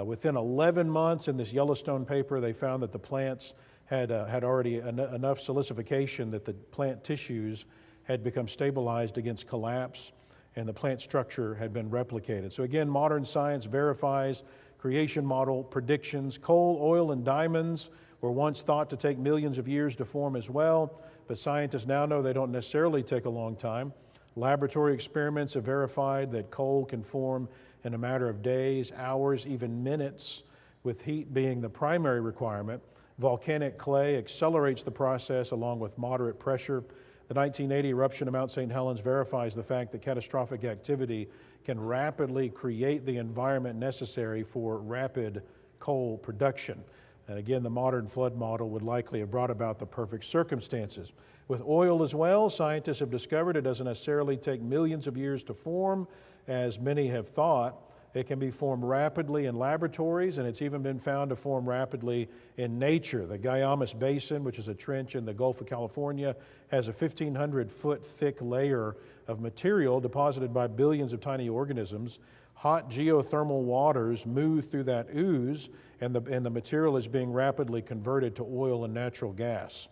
Within 11 months in this Yellowstone paper, they found that the plants had already enough silicification that the plant tissues had become stabilized against collapse, and the plant structure had been replicated. So again, modern science verifies creation model predictions. Coal, oil, and diamonds were once thought to take millions of years to form as well, but scientists now know they don't necessarily take a long time. Laboratory experiments have verified that coal can form in a matter of days, hours, even minutes, with heat being the primary requirement. Volcanic clay accelerates the process along with moderate pressure. The 1980 eruption of Mount St. Helens verifies the fact that catastrophic activity can rapidly create the environment necessary for rapid coal production. And again, the modern flood model would likely have brought about the perfect circumstances. With oil as well, scientists have discovered it doesn't necessarily take millions of years to form, as many have thought. It can be formed rapidly in laboratories, and it's even been found to form rapidly in nature. The Guaymas Basin, which is a trench in the Gulf of California, has a 1,500-foot thick layer of material deposited by billions of tiny organisms. Hot geothermal waters move through that ooze, and the material is being rapidly converted to oil and natural gas.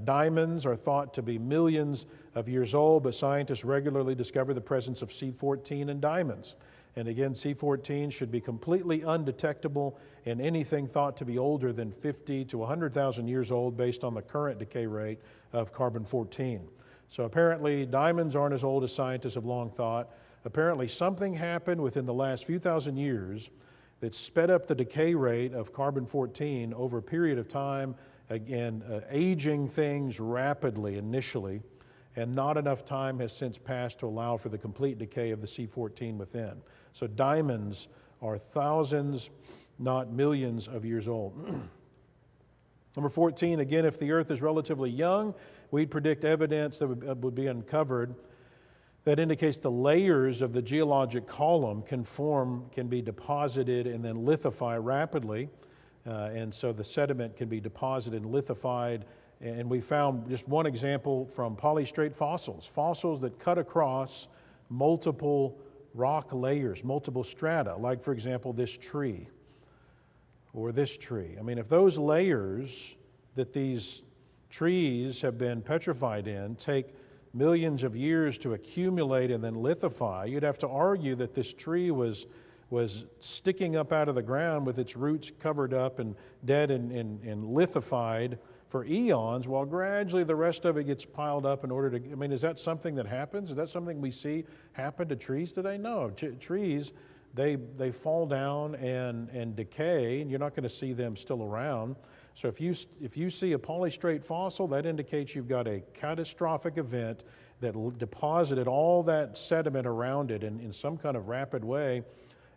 Diamonds are thought to be millions of years old, but scientists regularly discover the presence of C14 in diamonds. And again, C14 should be completely undetectable in anything thought to be older than 50 to 100,000 years old based on the current decay rate of carbon-14. So apparently diamonds aren't as old as scientists have long thought. Apparently something happened within the last few thousand years that sped up the decay rate of carbon-14 over a period of time again, aging things rapidly initially, and not enough time has since passed to allow for the complete decay of the C14 within. So diamonds are thousands, not millions of years old. Number 14, again, if the Earth is relatively young, we'd predict evidence that would be uncovered that indicates the layers of the geologic column can be deposited and then lithify rapidly. And so the sediment can be deposited and lithified. And we found just one example from polystrate fossils, fossils that cut across multiple rock layers, multiple strata, like, for example, this tree or this tree. I mean, if those layers that these trees have been petrified in take millions of years to accumulate and then lithify, you'd have to argue that this tree was sticking up out of the ground with its roots covered up and dead and lithified for eons, while gradually the rest of it gets piled up in order to, I mean, is that something that happens? Is that something we see happen to trees today? No, trees, they fall down and decay, and you're not going to see them still around. So if you see a polystrate fossil, that indicates you've got a catastrophic event that deposited all that sediment around it in some kind of rapid way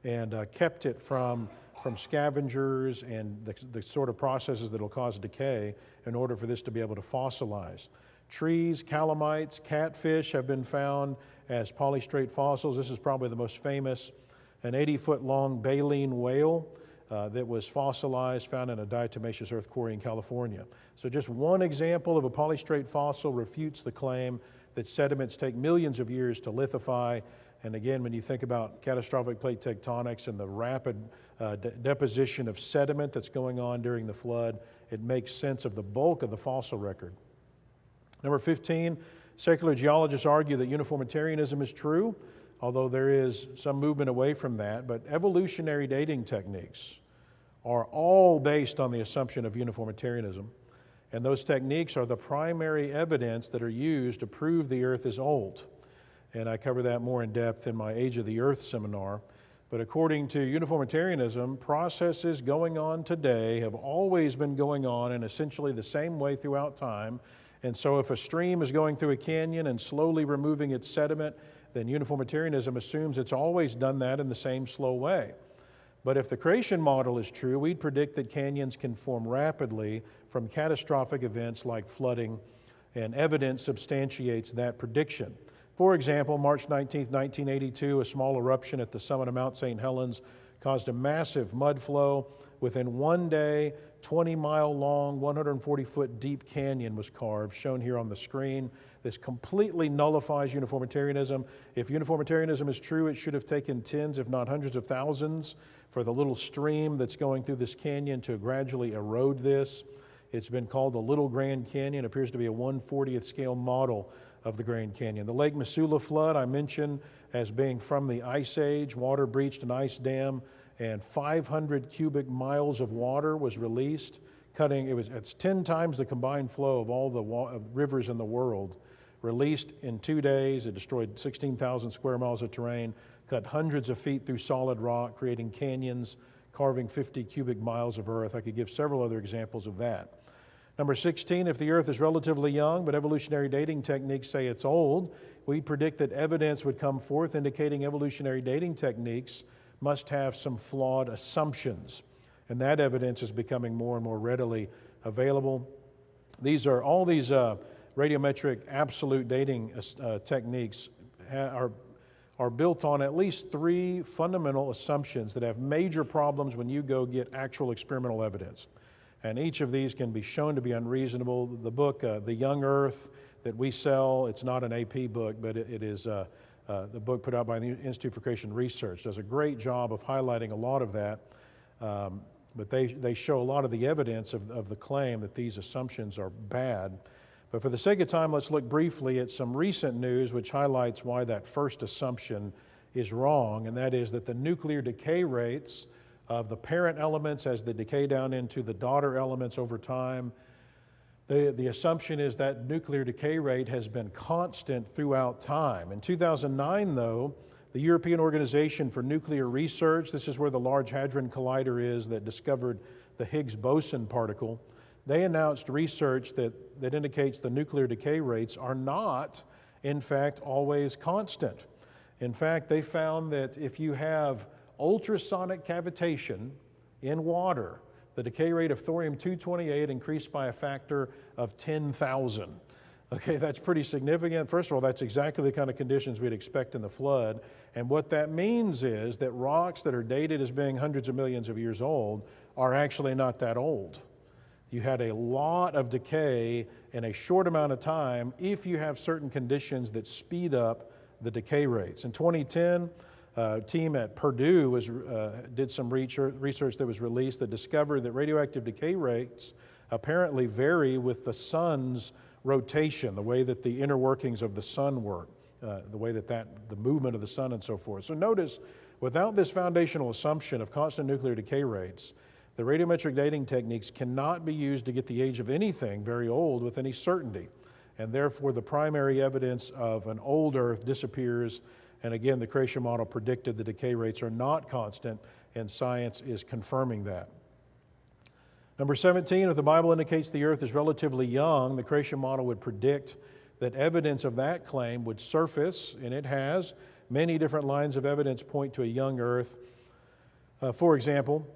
and kept it from scavengers and the sort of processes that will cause decay in order for this to be able to fossilize. Trees, calamites, catfish have been found as polystrate fossils. This is probably the most famous, an 80-foot long baleen whale that was fossilized, found in a diatomaceous earth quarry in California. So just one example of a polystrate fossil refutes the claim that sediments take millions of years to lithify. And again, when you think about catastrophic plate tectonics and the rapid deposition of sediment that's going on during the flood, it makes sense of the bulk of the fossil record. Number 15, secular geologists argue that uniformitarianism is true, although there is some movement away from that. But evolutionary dating techniques are all based on the assumption of uniformitarianism. And those techniques are the primary evidence that are used to prove the Earth is old. And I cover that more in depth in my Age of the Earth seminar. But according to uniformitarianism, processes going on today have always been going on in essentially the same way throughout time. And so if a stream is going through a canyon and slowly removing its sediment, then uniformitarianism assumes it's always done that in the same slow way. But if the creation model is true, we'd predict that canyons can form rapidly from catastrophic events like flooding, and evidence substantiates that prediction. For example, March 19, 1982, a small eruption at the summit of Mount St. Helens caused a massive mud flow. Within one day, 20-mile-long, 140-foot deep canyon was carved, shown here on the screen. This completely nullifies uniformitarianism. If uniformitarianism is true, it should have taken tens, if not hundreds of thousands, for the little stream that's going through this canyon to gradually erode this. It's been called the Little Grand Canyon. It appears to be a 1/40th scale model of the Grand Canyon. The Lake Missoula flood I mentioned as being from the Ice Age. Water breached an ice dam, and 500 cubic miles of water was released, it's 10 times the combined flow of all the rivers in the world. Released in 2 days, it destroyed 16,000 square miles of terrain, cut hundreds of feet through solid rock, creating canyons, carving 50 cubic miles of earth. I could give several other examples of that. Number 16, if the Earth is relatively young, but evolutionary dating techniques say it's old, we predict that evidence would come forth indicating evolutionary dating techniques must have some flawed assumptions. And that evidence is becoming more and more readily available. All these radiometric absolute dating techniques are built on at least 3 fundamental assumptions that have major problems when you go get actual experimental evidence. And each of these can be shown to be unreasonable. The book, The Young Earth, that we sell, it's not an AP book, but it is the book put out by the Institute for Creation Research, does a great job of highlighting a lot of that. But they show a lot of the evidence of the claim that these assumptions are bad. But for the sake of time, let's look briefly at some recent news which highlights why that first assumption is wrong, and that is that the nuclear decay rates of the parent elements as they decay down into the daughter elements over time, the assumption is that nuclear decay rate has been constant throughout time. In 2009, though, the European Organization for Nuclear Research, this is where the Large Hadron Collider is that discovered the Higgs boson particle, they announced research that indicates the nuclear decay rates are not, in fact, always constant. In fact, they found that if you have ultrasonic cavitation in water, the decay rate of thorium-228 increased by a factor of 10,000. Okay, that's pretty significant. First of all, that's exactly the kind of conditions we'd expect in the flood. And what that means is that rocks that are dated as being hundreds of millions of years old are actually not that old. You had a lot of decay in a short amount of time if you have certain conditions that speed up the decay rates. In 2010, a team at Purdue did some research that was released that discovered that radioactive decay rates apparently vary with the sun's rotation, the way that the inner workings of the sun work, the way that the movement of the sun and so forth. So notice, without this foundational assumption of constant nuclear decay rates, the radiometric dating techniques cannot be used to get the age of anything very old with any certainty. And therefore, the primary evidence of an old Earth disappears. And again, the creation model predicted the decay rates are not constant, and science is confirming that. Number 17, if the Bible indicates the earth is relatively young, the creation model would predict that evidence of that claim would surface, and it has. Many different lines of evidence point to a young earth. For example,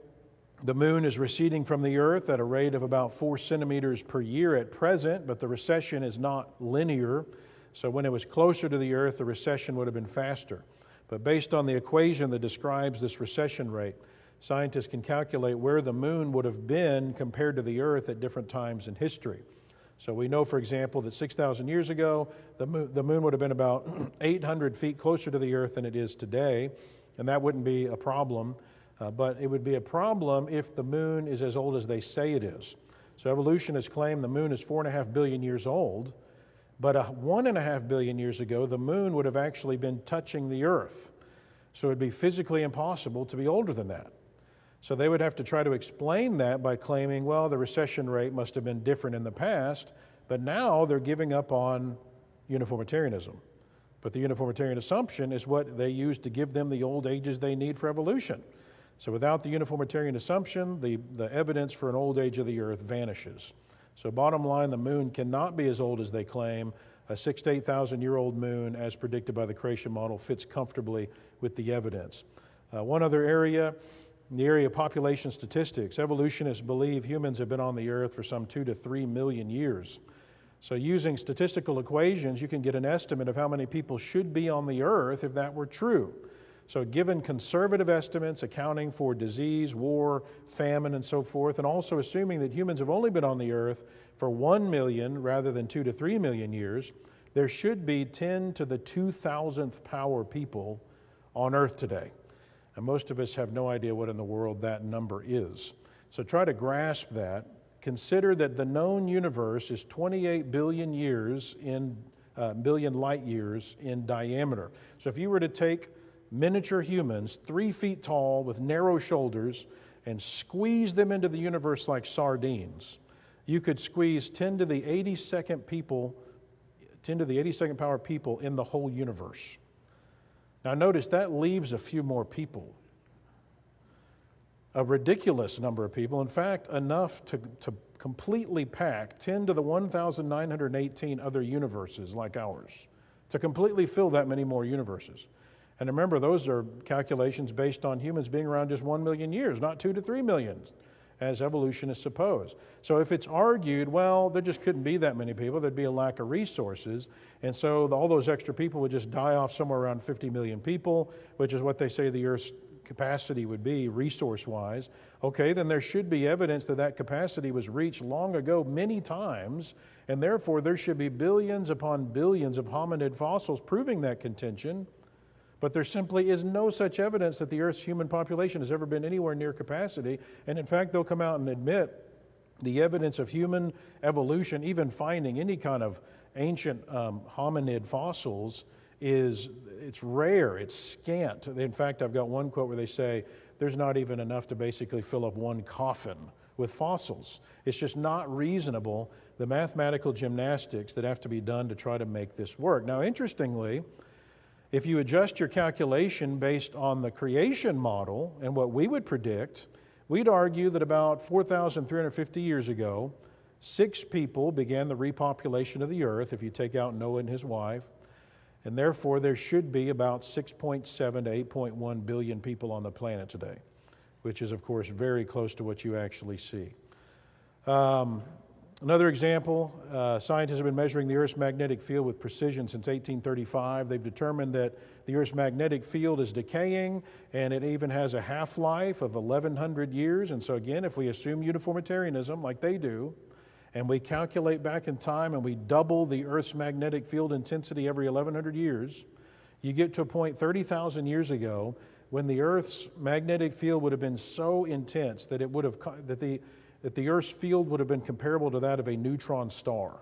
the moon is receding from the earth at a rate of about 4 centimeters per year at present, but the recession is not linear. So when it was closer to the earth, the recession would have been faster. But based on the equation that describes this recession rate, scientists can calculate where the moon would have been compared to the earth at different times in history. So we know, for example, that 6,000 years ago, the moon would have been about 800 feet closer to the earth than it is today, and that wouldn't be a problem. But it would be a problem if the moon is as old as they say it is. So evolutionists claim the moon is 4.5 billion years old, but 1.5 billion years ago, the moon would have actually been touching the earth. So it would be physically impossible to be older than that. So they would have to try to explain that by claiming, well, the recession rate must have been different in the past, but now they're giving up on uniformitarianism. But the uniformitarian assumption is what they use to give them the old ages they need for evolution. So without the uniformitarian assumption, the evidence for an old age of the earth vanishes. So bottom line, the moon cannot be as old as they claim. A 6,000 to 8,000 year old moon, as predicted by the creation model, fits comfortably with the evidence. One other area, in the area of population statistics, evolutionists believe humans have been on the earth for some 2 to 3 million years. So using statistical equations, you can get an estimate of how many people should be on the earth if that were true. So given conservative estimates accounting for disease, war, famine, and so forth, and also assuming that humans have only been on the earth for 1 million rather than 2 to 3 million years, there should be 10 to the 2,000th power people on earth today. And most of us have no idea what in the world that number is. So try to grasp that. Consider that the known universe is 28 billion years in billion light years in diameter. So if you were to take miniature humans 3 feet tall with narrow shoulders and squeeze them into the universe like sardines, you could squeeze 10 to the 82nd power people in the whole universe. Now notice that leaves a few more people. A ridiculous number of people. In fact, enough to completely pack 10 to the 1,918 other universes like ours, to completely fill that many more universes. And remember, those are calculations based on humans being around just 1 million years, not 2 to 3 million, as evolutionists suppose. So if it's argued, well, there just couldn't be that many people, there'd be a lack of resources, and so all those extra people would just die off somewhere around 50 million people, which is what they say the Earth's capacity would be resource-wise. Okay, then there should be evidence that that capacity was reached long ago many times, and therefore there should be billions upon billions of hominid fossils proving that contention. But there simply is no such evidence that the Earth's human population has ever been anywhere near capacity. And in fact, they'll come out and admit the evidence of human evolution, even finding any kind of ancient hominid fossils, it's rare, it's scant. In fact, I've got one quote where they say, there's not even enough to basically fill up one coffin with fossils. It's just not reasonable, the mathematical gymnastics that have to be done to try to make this work. Now, interestingly, if you adjust your calculation based on the creation model and what we would predict, we'd argue that about 4,350 years ago, 6 people began the repopulation of the earth, if you take out Noah and his wife, and therefore there should be about 6.7 to 8.1 billion people on the planet today, which is, of course, very close to what you actually see. Another example, scientists have been measuring the Earth's magnetic field with precision since 1835. They've determined that the Earth's magnetic field is decaying, and it even has a half-life of 1,100 years. And so again, if we assume uniformitarianism like they do, and we calculate back in time and we double the Earth's magnetic field intensity every 1,100 years, you get to a point 30,000 years ago when the Earth's magnetic field would have been so intense that it would have that the Earth's field would have been comparable to that of a neutron star.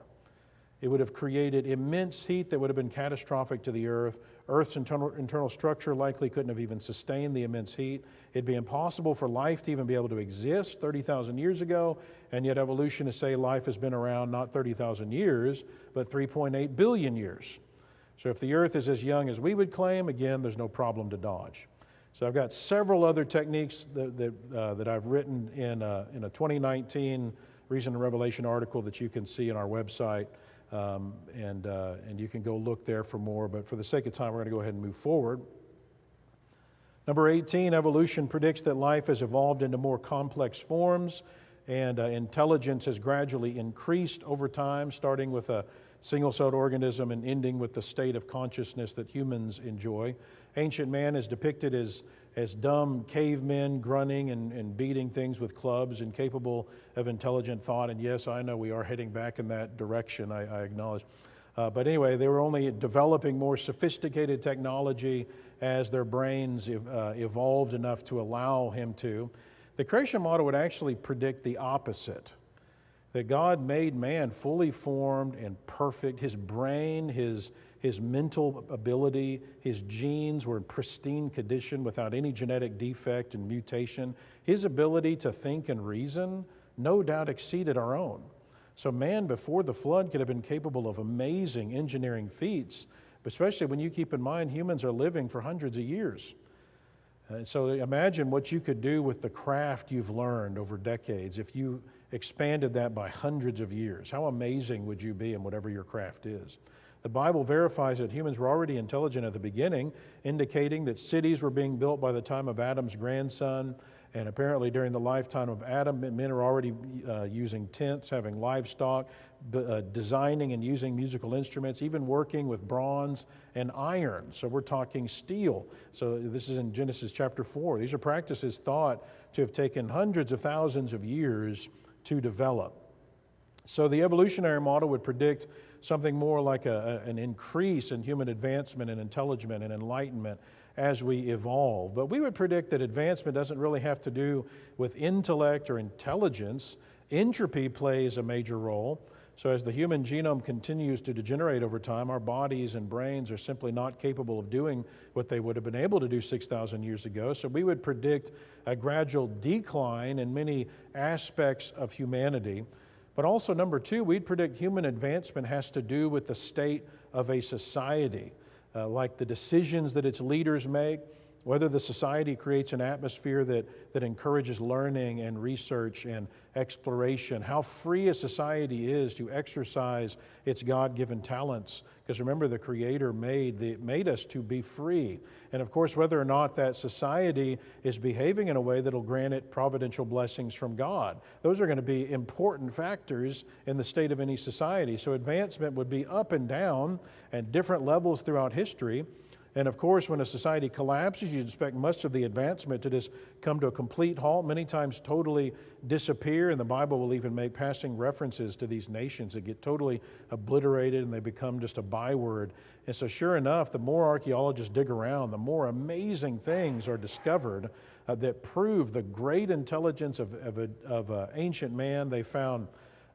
It would have created immense heat that would have been catastrophic to the Earth. Earth's internal structure likely couldn't have even sustained the immense heat. It'd be impossible for life to even be able to exist 30,000 years ago, and yet evolutionists say life has been around not 30,000 years, but 3.8 billion years. So if the Earth is as young as we would claim, again, there's no problem to dodge. So I've got several other techniques that I've written in a 2019 Reason and Revelation article that you can see on our website, and you can go look there for more. But for the sake of time, we're going to go ahead and move forward. Number 18, evolution predicts that life has evolved into more complex forms, and intelligence has gradually increased over time, starting with a single-celled organism and ending with the state of consciousness that humans enjoy. Ancient man is depicted as dumb cavemen grunting and beating things with clubs, incapable of intelligent thought. And yes, I know we are heading back in that direction, I acknowledge. But anyway, they were only developing more sophisticated technology as their brains evolved enough to allow him to. The creation model would actually predict the opposite, that God made man fully formed and perfect. His brain, his mental ability, his genes were in pristine condition without any genetic defect and mutation. His ability to think and reason no doubt exceeded our own. So man before the flood could have been capable of amazing engineering feats, especially when you keep in mind humans are living for hundreds of years. So imagine what you could do with the craft you've learned over decades if you expanded that by hundreds of years. How amazing would you be in whatever your craft is? The Bible verifies that humans were already intelligent at the beginning, indicating that cities were being built by the time of Adam's grandson, and apparently during the lifetime of Adam, men are already using tents, having livestock, designing and using musical instruments, even working with bronze and iron. So we're talking steel. So this is in Genesis chapter 4. These are practices thought to have taken hundreds of thousands of years to develop. So the evolutionary model would predict something more like an increase in human advancement and intelligence and enlightenment as we evolve. But we would predict that advancement doesn't really have to do with intellect or intelligence. Entropy plays a major role. So as the human genome continues to degenerate over time, our bodies and brains are simply not capable of doing what they would have been able to do 6,000 years ago. So we would predict a gradual decline in many aspects of humanity. But also, number 2, we'd predict human advancement has to do with the state of a society, like the decisions that its leaders make, whether the society creates an atmosphere that encourages learning and research and exploration, how free a society is to exercise its God-given talents. Because remember, the Creator made us to be free. And of course, whether or not that society is behaving in a way that will grant it providential blessings from God. Those are going to be important factors in the state of any society. So advancement would be up and down at different levels throughout history. And of course, when a society collapses, you'd expect much of the advancement to just come to a complete halt, many times totally disappear, and the Bible will even make passing references to these nations that get totally obliterated and they become just a byword. And so sure enough, the more archaeologists dig around, the more amazing things are discovered that prove the great intelligence of ancient man. They found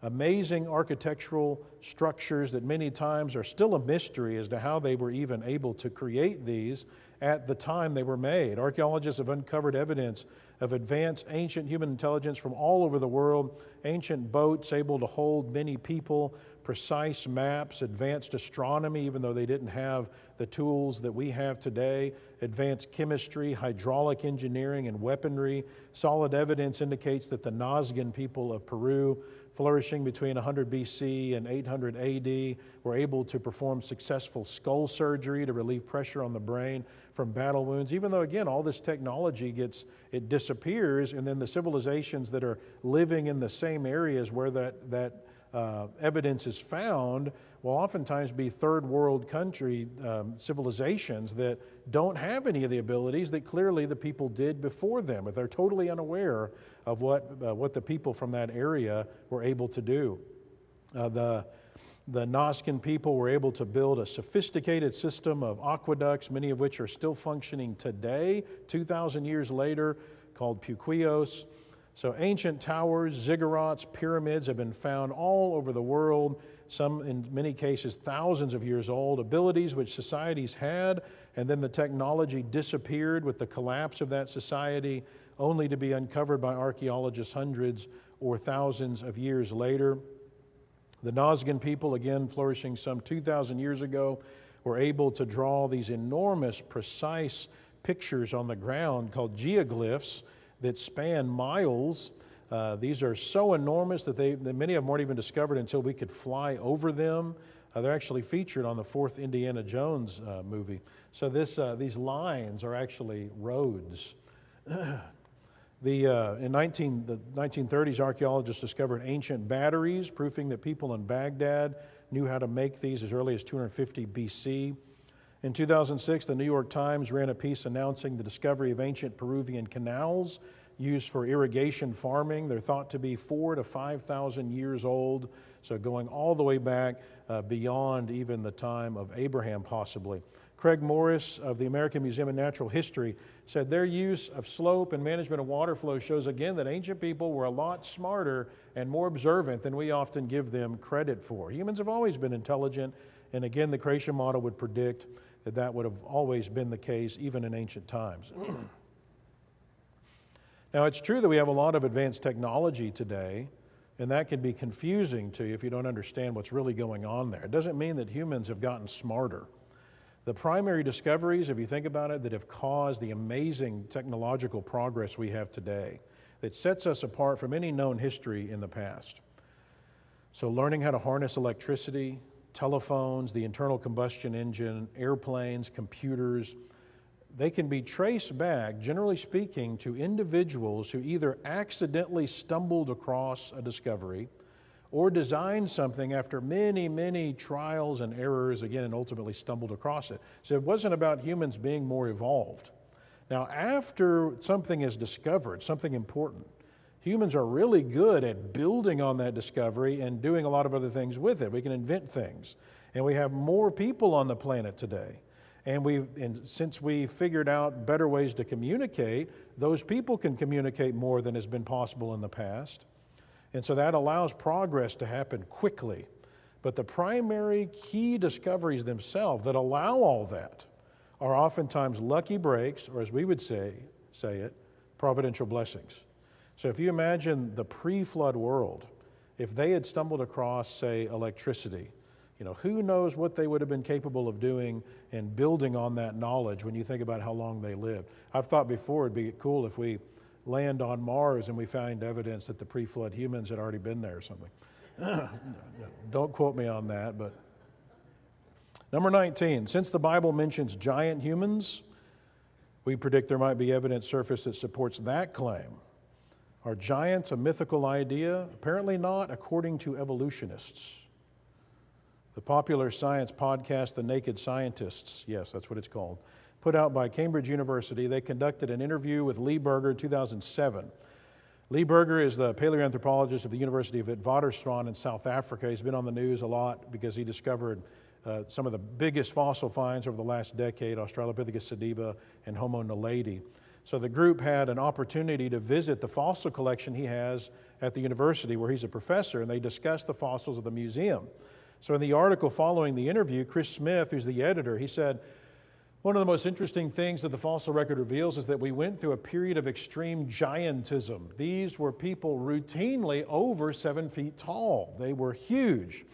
amazing architectural structures that many times are still a mystery as to how they were even able to create these at the time they were made. Archaeologists have uncovered evidence of advanced ancient human intelligence from all over the world, ancient boats able to hold many people, precise maps, advanced astronomy, even though they didn't have the tools that we have today, advanced chemistry, hydraulic engineering, and weaponry. Solid evidence indicates that the Nazcan people of Peru flourishing between 100 BC and 800 AD, were able to perform successful skull surgery to relieve pressure on the brain from battle wounds. Even though, again, all this technology it disappears, and then the civilizations that are living in the same areas where that evidence is found will oftentimes be third world country civilizations that don't have any of the abilities that clearly the people did before them, but they're totally unaware of what the people from that area were able to do. The Nazcan people were able to build a sophisticated system of aqueducts, many of which are still functioning today, 2,000 years later, called puquios. So ancient towers, ziggurats, pyramids have been found all over the world, some in many cases thousands of years old, abilities which societies had, and then the technology disappeared with the collapse of that society, only to be uncovered by archaeologists hundreds or thousands of years later. The Nazcan people, again flourishing some 2,000 years ago, were able to draw these enormous, precise pictures on the ground called geoglyphs that span miles. These are so enormous that many of them weren't even discovered until we could fly over them. They're actually featured on the fourth Indiana Jones movie. So these lines are actually roads. In the 1930s, archaeologists discovered ancient batteries, proving that people in Baghdad knew how to make these as early as 250 BC. In 2006, the New York Times ran a piece announcing the discovery of ancient Peruvian canals used for irrigation farming. They're thought to be 4,000 to 5,000 years old, so going all the way back beyond even the time of Abraham, possibly. Craig Morris of the American Museum of Natural History said their use of slope and management of water flow shows again that ancient people were a lot smarter and more observant than we often give them credit for. Humans have always been intelligent, and again, the creation model would predict that would have always been the case, even in ancient times. Now, it's true that we have a lot of advanced technology today, and that can be confusing to you if you don't understand what's really going on there. It doesn't mean that humans have gotten smarter. The primary discoveries, if you think about it, that have caused the amazing technological progress we have today, that sets us apart from any known history in the past. So learning how to harness electricity, telephones, the internal combustion engine, airplanes, computers, they can be traced back, generally speaking, to individuals who either accidentally stumbled across a discovery or designed something after many, many trials and errors, again, and ultimately stumbled across it. So it wasn't about humans being more evolved. Now, after something is discovered, something important, humans are really good at building on that discovery and doing a lot of other things with it. We can invent things. And we have more people on the planet today. And since we figured out better ways to communicate, those people can communicate more than has been possible in the past. And so that allows progress to happen quickly. But the primary key discoveries themselves that allow all that are oftentimes lucky breaks, or as we would say it, providential blessings. So if you imagine the pre-flood world, if they had stumbled across, say, electricity, who knows what they would have been capable of doing and building on that knowledge when you think about how long they lived. I've thought before it'd be cool if we land on Mars and we find evidence that the pre-flood humans had already been there or something. Don't quote me on that, but. Number 19, since the Bible mentions giant humans, we predict there might be evidence surfaced that supports that claim. Are giants a mythical idea? Apparently not, according to evolutionists. The popular science podcast, The Naked Scientists, yes, that's what it's called, put out by Cambridge University, they conducted an interview with Lee Berger in 2007. Lee Berger is the paleoanthropologist of the University of Witwatersrand in South Africa. He's been on the news a lot because he discovered some of the biggest fossil finds over the last decade, Australopithecus sediba and Homo naledi. So the group had an opportunity to visit the fossil collection he has at the university where he's a professor, and they discussed the fossils of the museum. So in the article following the interview, Chris Smith, who's the editor, he said, one of the most interesting things that the fossil record reveals is that we went through a period of extreme giantism. These were people routinely over 7 feet tall. They were huge.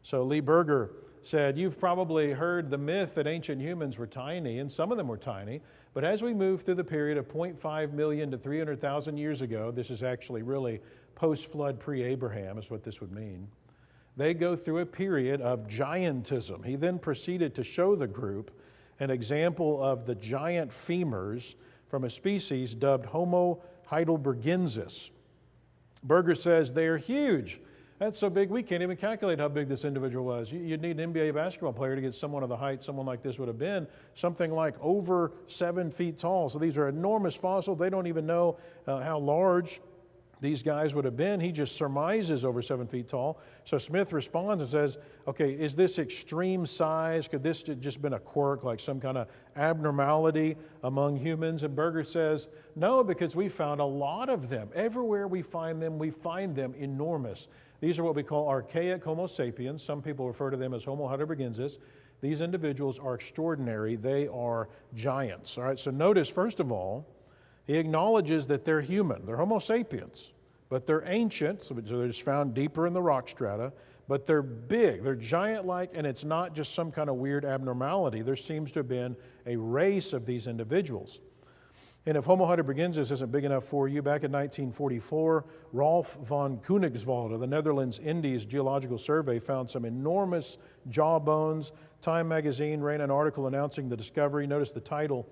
So Lee Berger said, you've probably heard the myth that ancient humans were tiny, and some of them were tiny, but as we move through the period of 0.5 million to 300,000 years ago, this is actually really post-flood, pre-Abraham is what this would mean, they go through a period of giantism. He then proceeded to show the group an example of the giant femurs from a species dubbed Homo heidelbergensis. Berger says they are huge. That's so big we can't even calculate how big this individual was. You'd need an NBA basketball player to get someone of the height someone like this would have been, something like over 7 feet tall. So these are enormous fossils. They don't even know how large these guys would have been. He just surmises over 7 feet tall. So Smith responds and says, okay, is this extreme size? Could this have just been a quirk, like some kind of abnormality among humans? And Berger says, no, because we found a lot of them. Everywhere we find them enormous. These are what we call archaic Homo sapiens. Some people refer to them as Homo heidelbergensis. These individuals are extraordinary. They are giants. All right, so notice, first of all, he acknowledges that they're human. They're Homo sapiens, but they're ancient, so they're just found deeper in the rock strata, but they're big, they're giant-like, and it's not just some kind of weird abnormality. There seems to have been a race of these individuals. And if Homo heidelbergensis isn't big enough for you, back in 1944, Rolf von Koenigswald of the Netherlands Indies Geological Survey found some enormous jawbones. Time magazine ran an article announcing the discovery. Notice the title,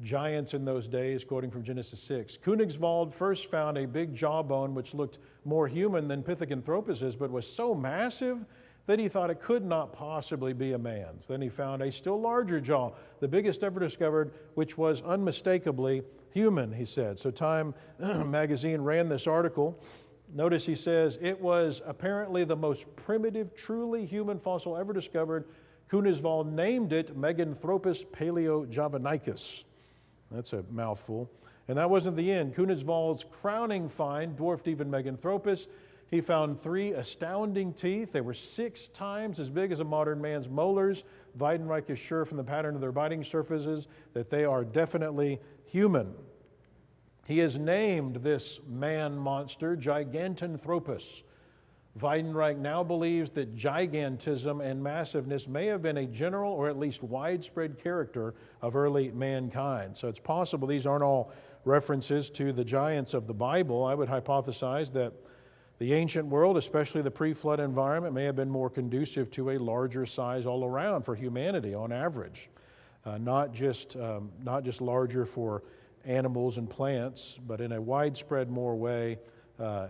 Giants in Those Days, quoting from Genesis 6. Koenigswald first found a big jawbone which looked more human than Pithecanthropus's, but was so massive that he thought it could not possibly be a man's. Then he found a still larger jaw, the biggest ever discovered, which was unmistakably human, he said. So Time magazine ran this article. Notice he says, it was apparently the most primitive, truly human fossil ever discovered. Koenigswald named it Meganthropus paleojavanicus. That's a mouthful. And that wasn't the end. Koenigswald's crowning find dwarfed even Meganthropus. He found 3 astounding teeth. They were 6 times as big as a modern man's molars. Weidenreich is sure from the pattern of their biting surfaces that they are definitely human. He has named this man monster Gigantanthropus. Weidenreich now believes that gigantism and massiveness may have been a general or at least widespread character of early mankind. So it's possible these aren't all references to the giants of the Bible. I would hypothesize that the ancient world, especially the pre-flood environment, may have been more conducive to a larger size all around for humanity on average. Not just larger for animals and plants, but in a widespread more way,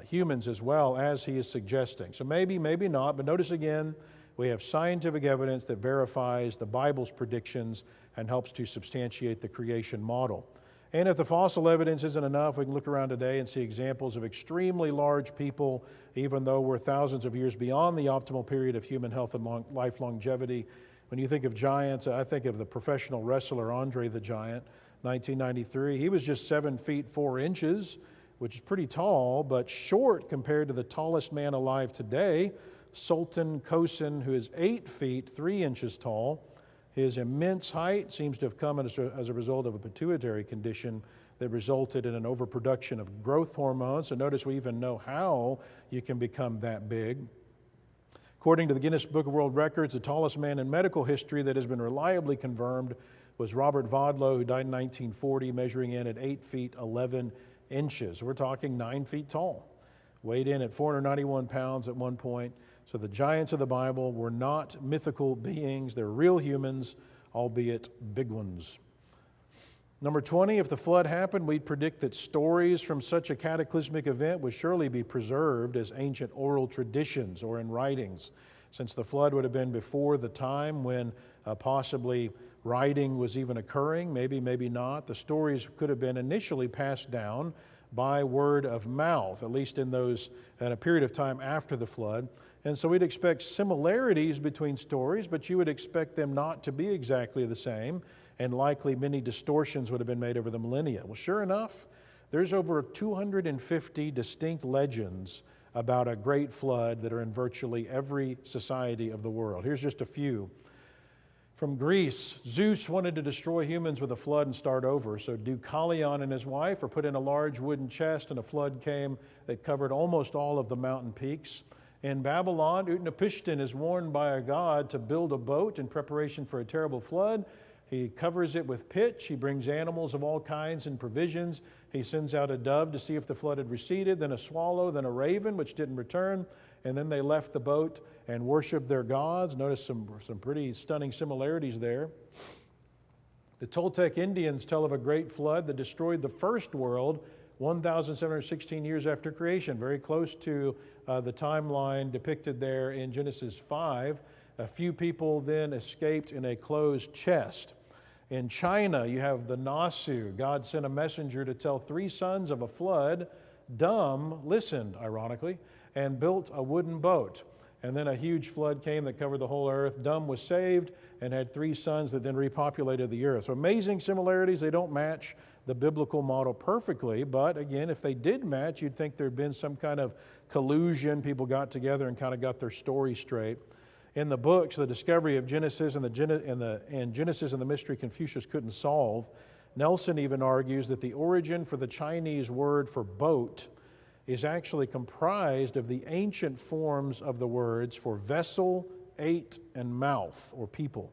humans as well, as he is suggesting. So maybe, maybe not, but notice again, we have scientific evidence that verifies the Bible's predictions and helps to substantiate the creation model. And if the fossil evidence isn't enough, we can look around today and see examples of extremely large people, even though we're thousands of years beyond the optimal period of human health and life longevity. When you think of giants, I think of the professional wrestler Andre the Giant, 1993. He was just 7 feet 4 inches, which is pretty tall, but short compared to the tallest man alive today, Sultan Kosin, who is 8 feet 3 inches tall. His immense height seems to have come as a result of a pituitary condition that resulted in an overproduction of growth hormones. So notice we even know how you can become that big. According to the Guinness Book of World Records, the tallest man in medical history that has been reliably confirmed was Robert Vodlow, who died in 1940, measuring in at 8 feet 11 inches. We're talking 9 feet tall. Weighed in at 491 pounds at one point. So the giants of the Bible were not mythical beings. They're real humans, albeit big ones. Number 20, if the flood happened, we'd predict that stories from such a cataclysmic event would surely be preserved as ancient oral traditions or in writings, since the flood would have been before the time when possibly writing was even occurring, maybe not. The stories could have been initially passed down by word of mouth, at least in a period of time after the flood. And so we'd expect similarities between stories, but you would expect them not to be exactly the same, and likely many distortions would have been made over the millennia. Well, sure enough, there's over 250 distinct legends about a great flood that are in virtually every society of the world. Here's just a few. From Greece, Zeus wanted to destroy humans with a flood and start over, so Deucalion and his wife were put in a large wooden chest, and a flood came that covered almost all of the mountain peaks. In Babylon, Utnapishtim is warned by a god to build a boat in preparation for a terrible flood. He covers it with pitch. He brings animals of all kinds and provisions. He sends out a dove to see if the flood had receded, then a swallow, then a raven, which didn't return. And then they left the boat and worshiped their gods. Notice some pretty stunning similarities there. The Toltec Indians tell of a great flood that destroyed the first world 1,716 years after creation, very close to the timeline depicted there in Genesis 5. A few people then escaped in a closed chest. In China, you have the Nasu. God sent a messenger to tell 3 sons of a flood. Dumb listened, ironically, and built a wooden boat. And then a huge flood came that covered the whole earth. Dumb was saved and had 3 sons that then repopulated the earth. So amazing similarities. They don't match the biblical model perfectly, but again, if they did match, you'd think there'd been some kind of collusion. People got together and kind of got their story straight. In the books, the discovery of Genesis and Genesis and the mystery Confucius couldn't solve, Nelson even argues that the origin for the Chinese word for boat is actually comprised of the ancient forms of the words for vessel, ate, and mouth, or people.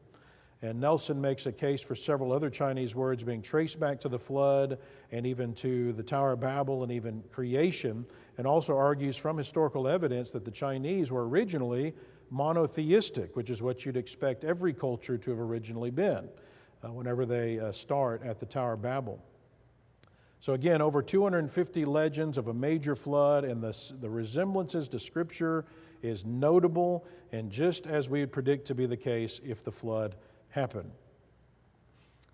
And Nelson makes a case for several other Chinese words being traced back to the flood and even to the Tower of Babel and even creation, and also argues from historical evidence that the Chinese were originally monotheistic, which is what you'd expect every culture to have originally been whenever they start at the Tower of Babel. So again, over 250 legends of a major flood, and the resemblances to Scripture is notable, and just as we would predict to be the case if the flood happened.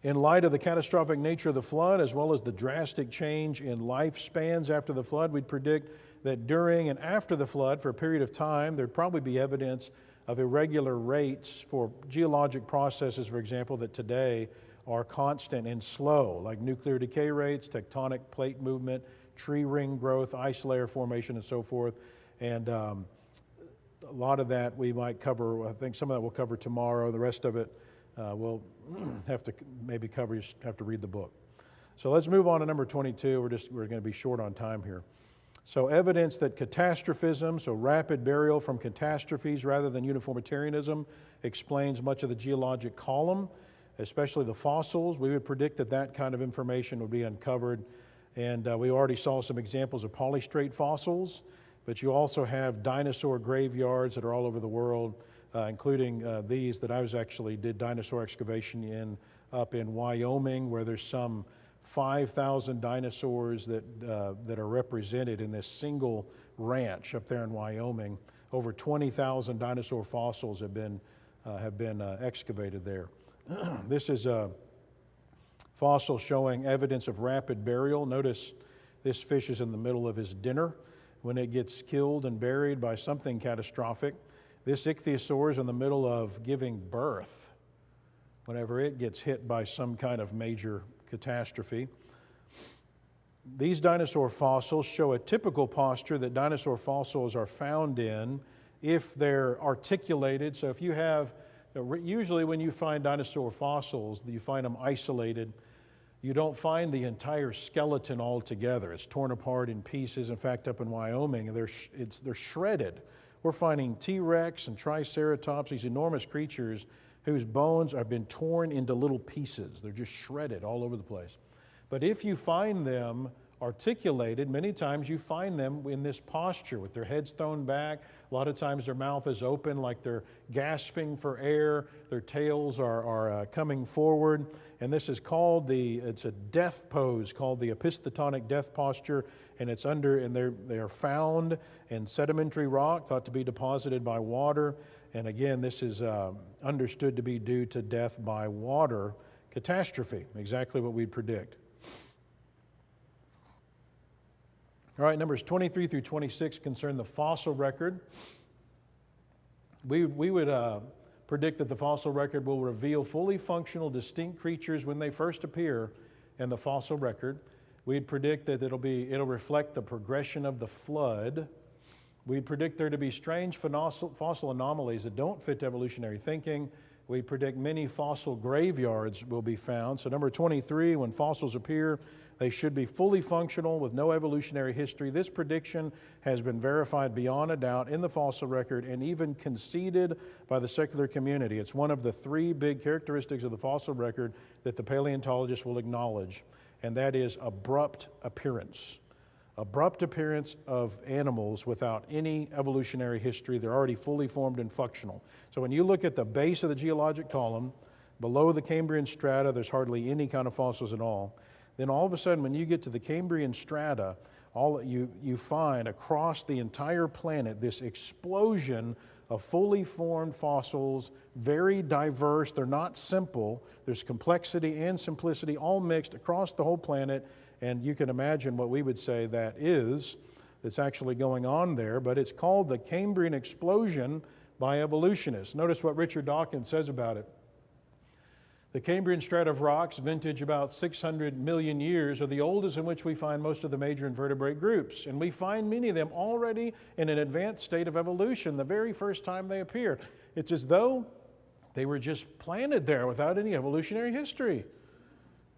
In light of the catastrophic nature of the flood, as well as the drastic change in lifespans after the flood, we'd predict that during and after the flood, for a period of time, there'd probably be evidence of irregular rates for geologic processes, for example, that today are constant and slow, like nuclear decay rates, tectonic plate movement, tree ring growth, ice layer formation, and so forth. And a lot of that we might cover. I think some of that we'll cover tomorrow. The rest of it we'll have to maybe cover. You just have to read the book. So let's move on to number 22. We're going to be short on time here. So evidence that catastrophism, so rapid burial from catastrophes rather than uniformitarianism, explains much of the geologic column, especially the fossils. We would predict that that kind of information would be uncovered. And we already saw some examples of polystrate fossils, but you also have dinosaur graveyards that are all over the world, including these that I did dinosaur excavation up in Wyoming, where there's some 5,000 dinosaurs that are represented in this single ranch up there in Wyoming. Over 20,000 dinosaur fossils have been excavated there. This is a fossil showing evidence of rapid burial. Notice this fish is in the middle of his dinner when it gets killed and buried by something catastrophic. This ichthyosaur is in the middle of giving birth whenever it gets hit by some kind of major catastrophe. These dinosaur fossils show a typical posture that dinosaur fossils are found in if they're articulated. So if you have, usually when you find dinosaur fossils, you find them isolated. You don't find the entire skeleton all together. It's torn apart in pieces. In fact, up in Wyoming, they're shredded. We're finding T-Rex and Triceratops, these enormous creatures whose bones have been torn into little pieces. They're just shredded all over the place. But if you find them articulated, many times you find them in this posture with their heads thrown back. A lot of times their mouth is open like they're gasping for air. Their tails are coming forward. And this is called it's a death pose called the epistotonic death posture. And they are found in sedimentary rock thought to be deposited by water. And again, this is understood to be due to death by water catastrophe, exactly what we'd predict. All right, numbers 23 through 26 concern the fossil record. We would predict that the fossil record will reveal fully functional, distinct creatures when they first appear in the fossil record. We'd predict that it'll reflect the progression of the flood. We'd predict there to be strange fossil anomalies that don't fit evolutionary thinking. We predict many fossil graveyards will be found. So number 23, when fossils appear, they should be fully functional with no evolutionary history. This prediction has been verified beyond a doubt in the fossil record and even conceded by the secular community. It's one of the three big characteristics of the fossil record that the paleontologists will acknowledge, and that is abrupt appearance. Abrupt appearance of animals without any evolutionary history. They're already fully formed and functional. So when you look at the base of the geologic column, below the Cambrian strata, there's hardly any kind of fossils at all. Then all of a sudden, when you get to the Cambrian strata, you find across the entire planet this explosion of fully formed fossils, very diverse. They're not simple. There's complexity and simplicity all mixed across the whole planet. And you can imagine what we would say that's actually going on there, but it's called the Cambrian explosion by evolutionists. Notice what Richard Dawkins says about it. The Cambrian strata of rocks, vintage about 600 million years, are the oldest in which we find most of the major invertebrate groups. And we find many of them already in an advanced state of evolution the very first time they appear. It's as though they were just planted there without any evolutionary history.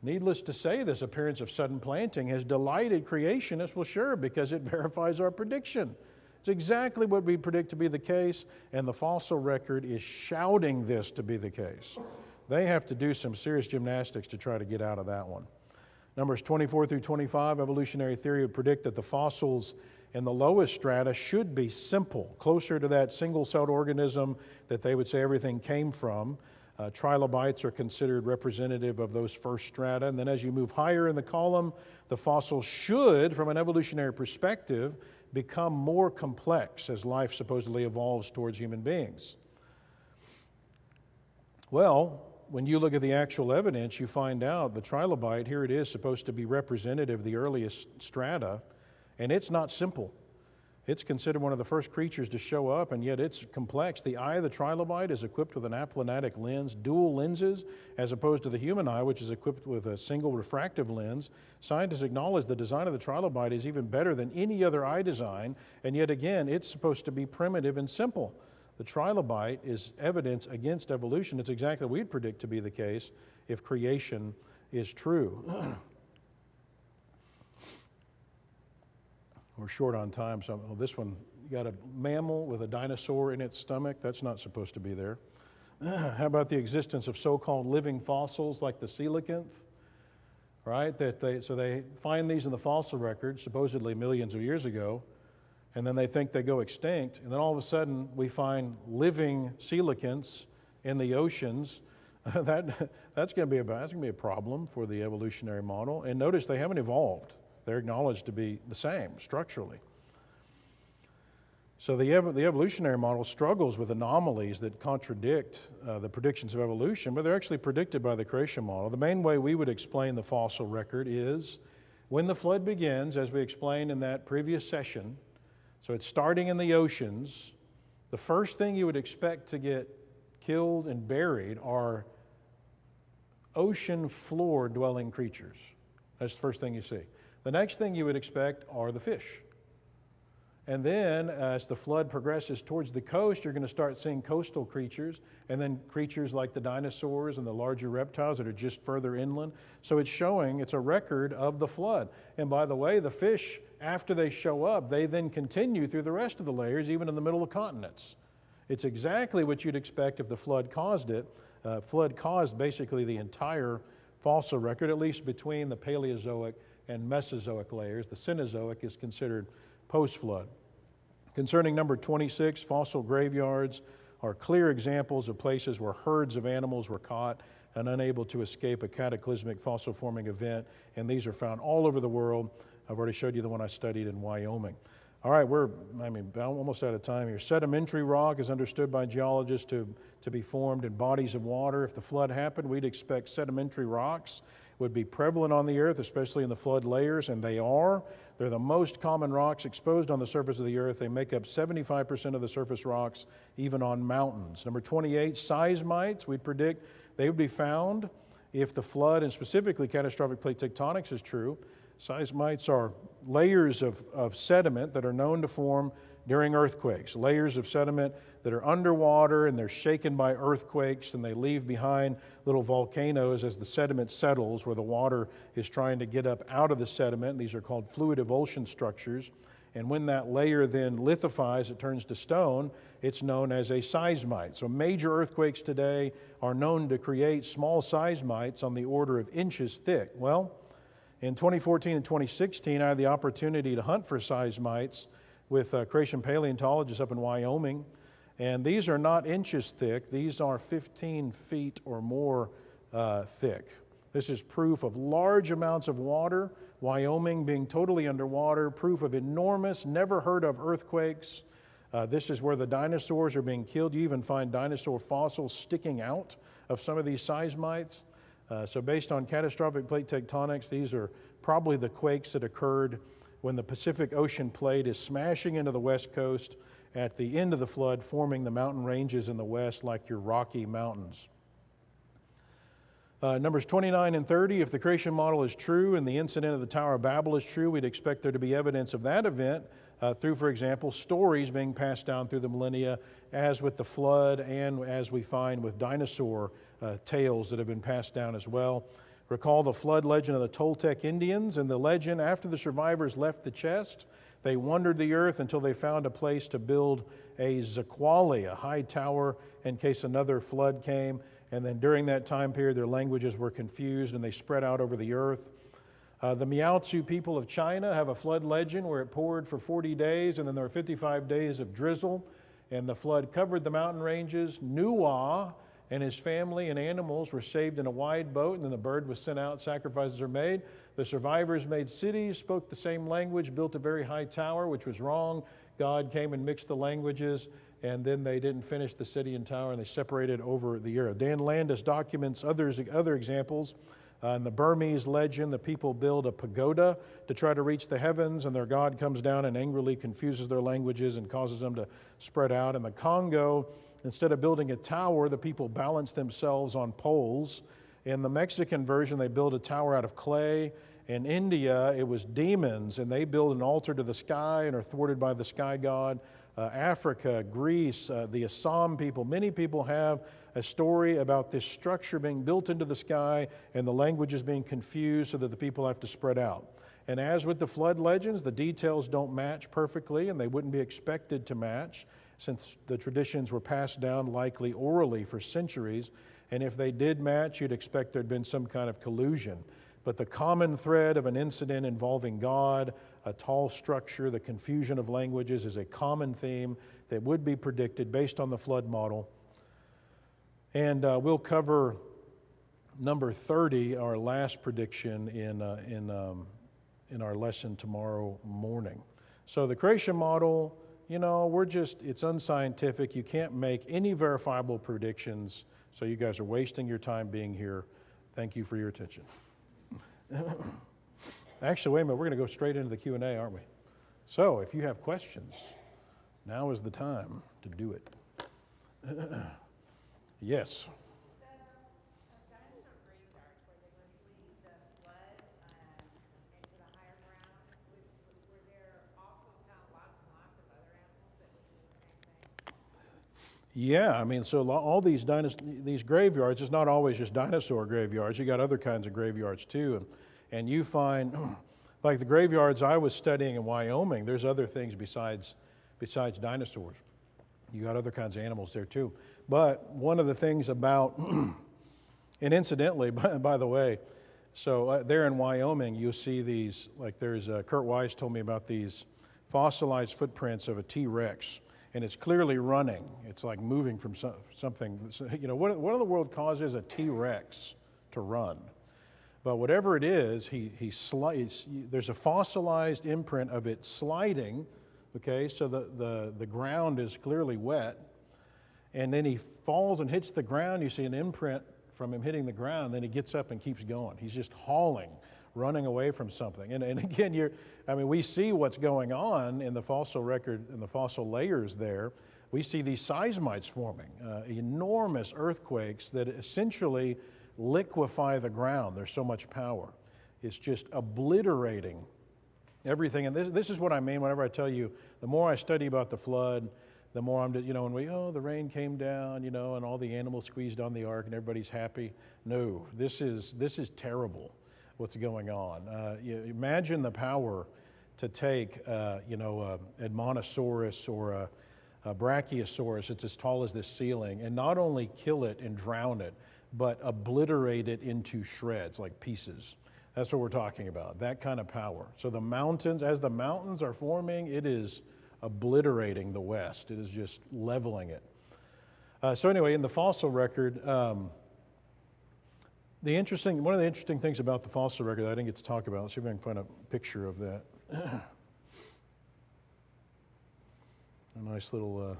Needless to say, this appearance of sudden planting has delighted creationists, well, sure, because it verifies our prediction. It's exactly what we predict to be the case, and the fossil record is shouting this to be the case. They have to do some serious gymnastics to try to get out of that one. Numbers 24 through 25, evolutionary theory would predict that the fossils in the lowest strata should be simple, closer to that single-celled organism that they would say everything came from. Trilobites are considered representative of those first strata. And then as you move higher in the column, the fossils should, from an evolutionary perspective, become more complex as life supposedly evolves towards human beings. Well, when you look at the actual evidence, you find out the trilobite, here it is, supposed to be representative of the earliest strata, and it's not simple. It's considered one of the first creatures to show up, and yet it's complex. The eye of the trilobite is equipped with an aplanatic lens, dual lenses, as opposed to the human eye, which is equipped with a single refractive lens. Scientists acknowledge the design of the trilobite is even better than any other eye design, and yet again, it's supposed to be primitive and simple. The trilobite is evidence against evolution. It's exactly what we'd predict to be the case if creation is true. We're short on time, so this one, you got a mammal with a dinosaur in its stomach. That's not supposed to be there. How about the existence of so-called living fossils like the coelacanth, right? So they find these in the fossil record, supposedly millions of years ago, and then they think they go extinct, and then all of a sudden we find living coelacanths in the oceans. That's going to be a problem for the evolutionary model. And notice they haven't evolved. They're acknowledged to be the same structurally. So the evolutionary model struggles with anomalies that contradict the predictions of evolution, but they're actually predicted by the creation model. The main way we would explain the fossil record is when the flood begins, as we explained in that previous session, so it's starting in the oceans, the first thing you would expect to get killed and buried are ocean floor dwelling creatures. That's the first thing you see. The next thing you would expect are the fish. And then as the flood progresses towards the coast, you're going to start seeing coastal creatures, and then creatures like the dinosaurs and the larger reptiles that are just further inland. So it's a record of the flood. And by the way, the fish, after they show up, they then continue through the rest of the layers, even in the middle of continents. It's exactly what you'd expect if the flood caused it. Flood caused basically the entire fossil record, at least between the Paleozoic and Mesozoic layers. The Cenozoic is considered post-flood. Concerning number 26, fossil graveyards are clear examples of places where herds of animals were caught and unable to escape a cataclysmic fossil-forming event, and these are found all over the world. I've already showed you the one I studied in Wyoming. All right, we're almost out of time here. Sedimentary rock is understood by geologists to be formed in bodies of water. If the flood happened, we'd expect sedimentary rocks would be prevalent on the earth, especially in the flood layers, and they are. They're the most common rocks exposed on the surface of the earth. They make up 75% of the surface rocks, even on mountains. Number 28, seismites, we predict they would be found if the flood, and specifically catastrophic plate tectonics, is true. Seismites are layers of sediment that are known to form during earthquakes, layers of sediment that are underwater and they're shaken by earthquakes and they leave behind little volcanoes as the sediment settles where the water is trying to get up out of the sediment. These are called fluid avulsion structures. And when that layer then lithifies, it turns to stone, it's known as a seismite. So major earthquakes today are known to create small seismites on the order of inches thick. Well, in 2014 and 2016, I had the opportunity to hunt for seismites with creation paleontologists up in Wyoming. And these are not inches thick, these are 15 feet or more thick. This is proof of large amounts of water, Wyoming being totally underwater, proof of enormous, never heard of earthquakes. This is where the dinosaurs are being killed. You even find dinosaur fossils sticking out of some of these seismites. So based on catastrophic plate tectonics, these are probably the quakes that occurred when the Pacific Ocean plate is smashing into the west coast at the end of the flood, forming the mountain ranges in the west like your Rocky Mountains. Numbers 29 and 30, if the creation model is true and the incident of the Tower of Babel is true, we'd expect there to be evidence of that event through, for example, stories being passed down through the millennia, as with the flood and as we find with dinosaur tales that have been passed down as well. Recall the flood legend of the Toltec Indians, and the legend, after the survivors left the chest, they wandered the earth until they found a place to build a zakwali, a high tower, in case another flood came. And then during that time period, their languages were confused and they spread out over the earth. The Miaotzu people of China have a flood legend where it poured for 40 days and then there were 55 days of drizzle and the flood covered the mountain ranges. Nuwa and his family and animals were saved in a wide boat, and then the bird was sent out, sacrifices are made. The survivors made cities, spoke the same language, built a very high tower, which was wrong. God came and mixed the languages, and then they didn't finish the city and tower, and they separated over the era. Dan Landis documents other examples. In the Burmese legend, the people build a pagoda to try to reach the heavens, and their god comes down and angrily confuses their languages and causes them to spread out. In the Congo, instead of building a tower, the people balance themselves on poles. In the Mexican version, they build a tower out of clay. In India, it was demons, and they build an altar to the sky and are thwarted by the sky god. Africa, Greece, the Assam people, many people have a story about this structure being built into the sky and the languages being confused so that the people have to spread out. And as with the flood legends, the details don't match perfectly, and they wouldn't be expected to match since the traditions were passed down likely orally for centuries. And if they did match, you'd expect there'd been some kind of collusion. But the common thread of an incident involving God, a tall structure, the confusion of languages is a common theme that would be predicted based on the flood model. And we'll cover number 30, our last prediction, in our lesson tomorrow morning. So the creation model, you know, it's unscientific. You can't make any verifiable predictions. So you guys are wasting your time being here. Thank you for your attention. Actually, wait a minute, we're going to go straight into the Q&A, aren't we? So if you have questions, now is the time to do it. Yes. Yeah, I mean, so all these graveyards, it's not always just dinosaur graveyards. You got other kinds of graveyards too. And you find, like the graveyards I was studying in Wyoming, there's other things besides dinosaurs. You got other kinds of animals there too. But one of the things about, and incidentally, by the way, so there in Wyoming, you'll see these, like there's, Kurt Weiss told me about these fossilized footprints of a T-Rex. And it's clearly running. It's like moving from something. You know, what in the world causes a T-Rex to run? But whatever it is, there's a fossilized imprint of it sliding, okay? So the ground is clearly wet. And then he falls and hits the ground. You see an imprint from him hitting the ground. Then he gets up and keeps going. He's just hauling, running away from something. And again, we see what's going on in the fossil record, in the fossil layers there. We see these seismites forming, enormous earthquakes that essentially liquefy the ground. There's so much power. It's just obliterating everything. And this is what I mean whenever I tell you, the more I study about the flood, the more I'm, when the rain came down, and all the animals squeezed on the ark and everybody's happy. No, this is terrible what's going on. Imagine the power to take, a Admonosaurus or a Brachiosaurus, it's as tall as this ceiling, and not only kill it and drown it, but obliterate it into shreds, like pieces. That's what we're talking about, that kind of power. So the mountains, as the mountains are forming, it is obliterating the West. It is just leveling it. So anyway, in the fossil record, one of the interesting things about the fossil record that I didn't get to talk about, let's see if I can find a picture of that. A nice little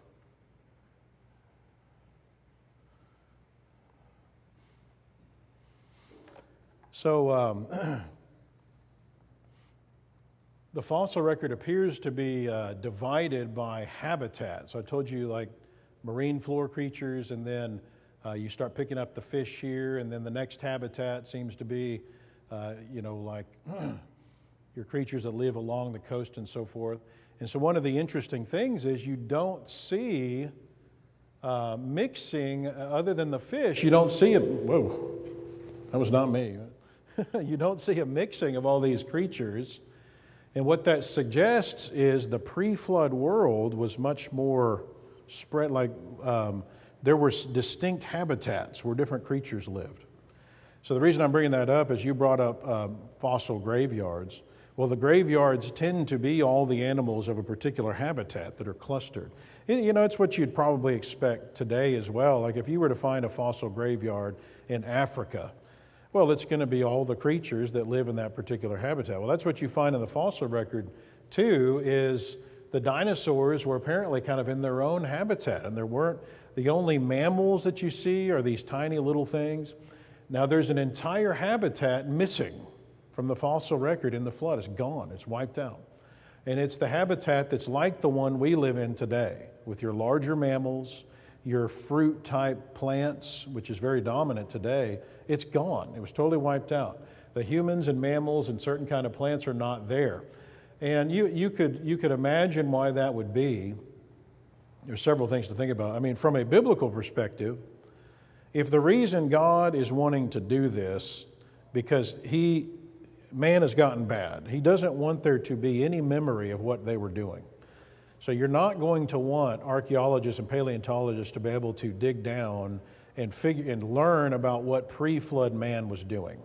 the fossil record appears to be divided by habitat. So I told you, like marine floor creatures, and then you start picking up the fish here, and then the next habitat seems to be, like your creatures that live along the coast and so forth. And so one of the interesting things is you don't see mixing, other than the fish, you don't see whoa, that was not me. You don't see a mixing of all these creatures. And what that suggests is the pre-flood world was much more spread, there were distinct habitats where different creatures lived. So the reason I'm bringing that up is you brought up fossil graveyards. Well, the graveyards tend to be all the animals of a particular habitat that are clustered. It's what you'd probably expect today as well. Like if you were to find a fossil graveyard in Africa, well, it's going to be all the creatures that live in that particular habitat. Well, that's what you find in the fossil record too, is the dinosaurs were apparently kind of in their own habitat, and there weren't, the only mammals that you see are these tiny little things. Now there's an entire habitat missing from the fossil record in the flood. It's gone, it's wiped out. And it's the habitat that's like the one we live in today, with your larger mammals, your fruit type plants, which is very dominant today. It's gone, it was totally wiped out. The humans and mammals and certain kind of plants are not there. And you could imagine why that would be. There's several things to think about. I mean, from a biblical perspective, if the reason God is wanting to do this because man has gotten bad, he doesn't want there to be any memory of what they were doing. So you're not going to want archaeologists and paleontologists to be able to dig down and learn about what pre-flood man was doing.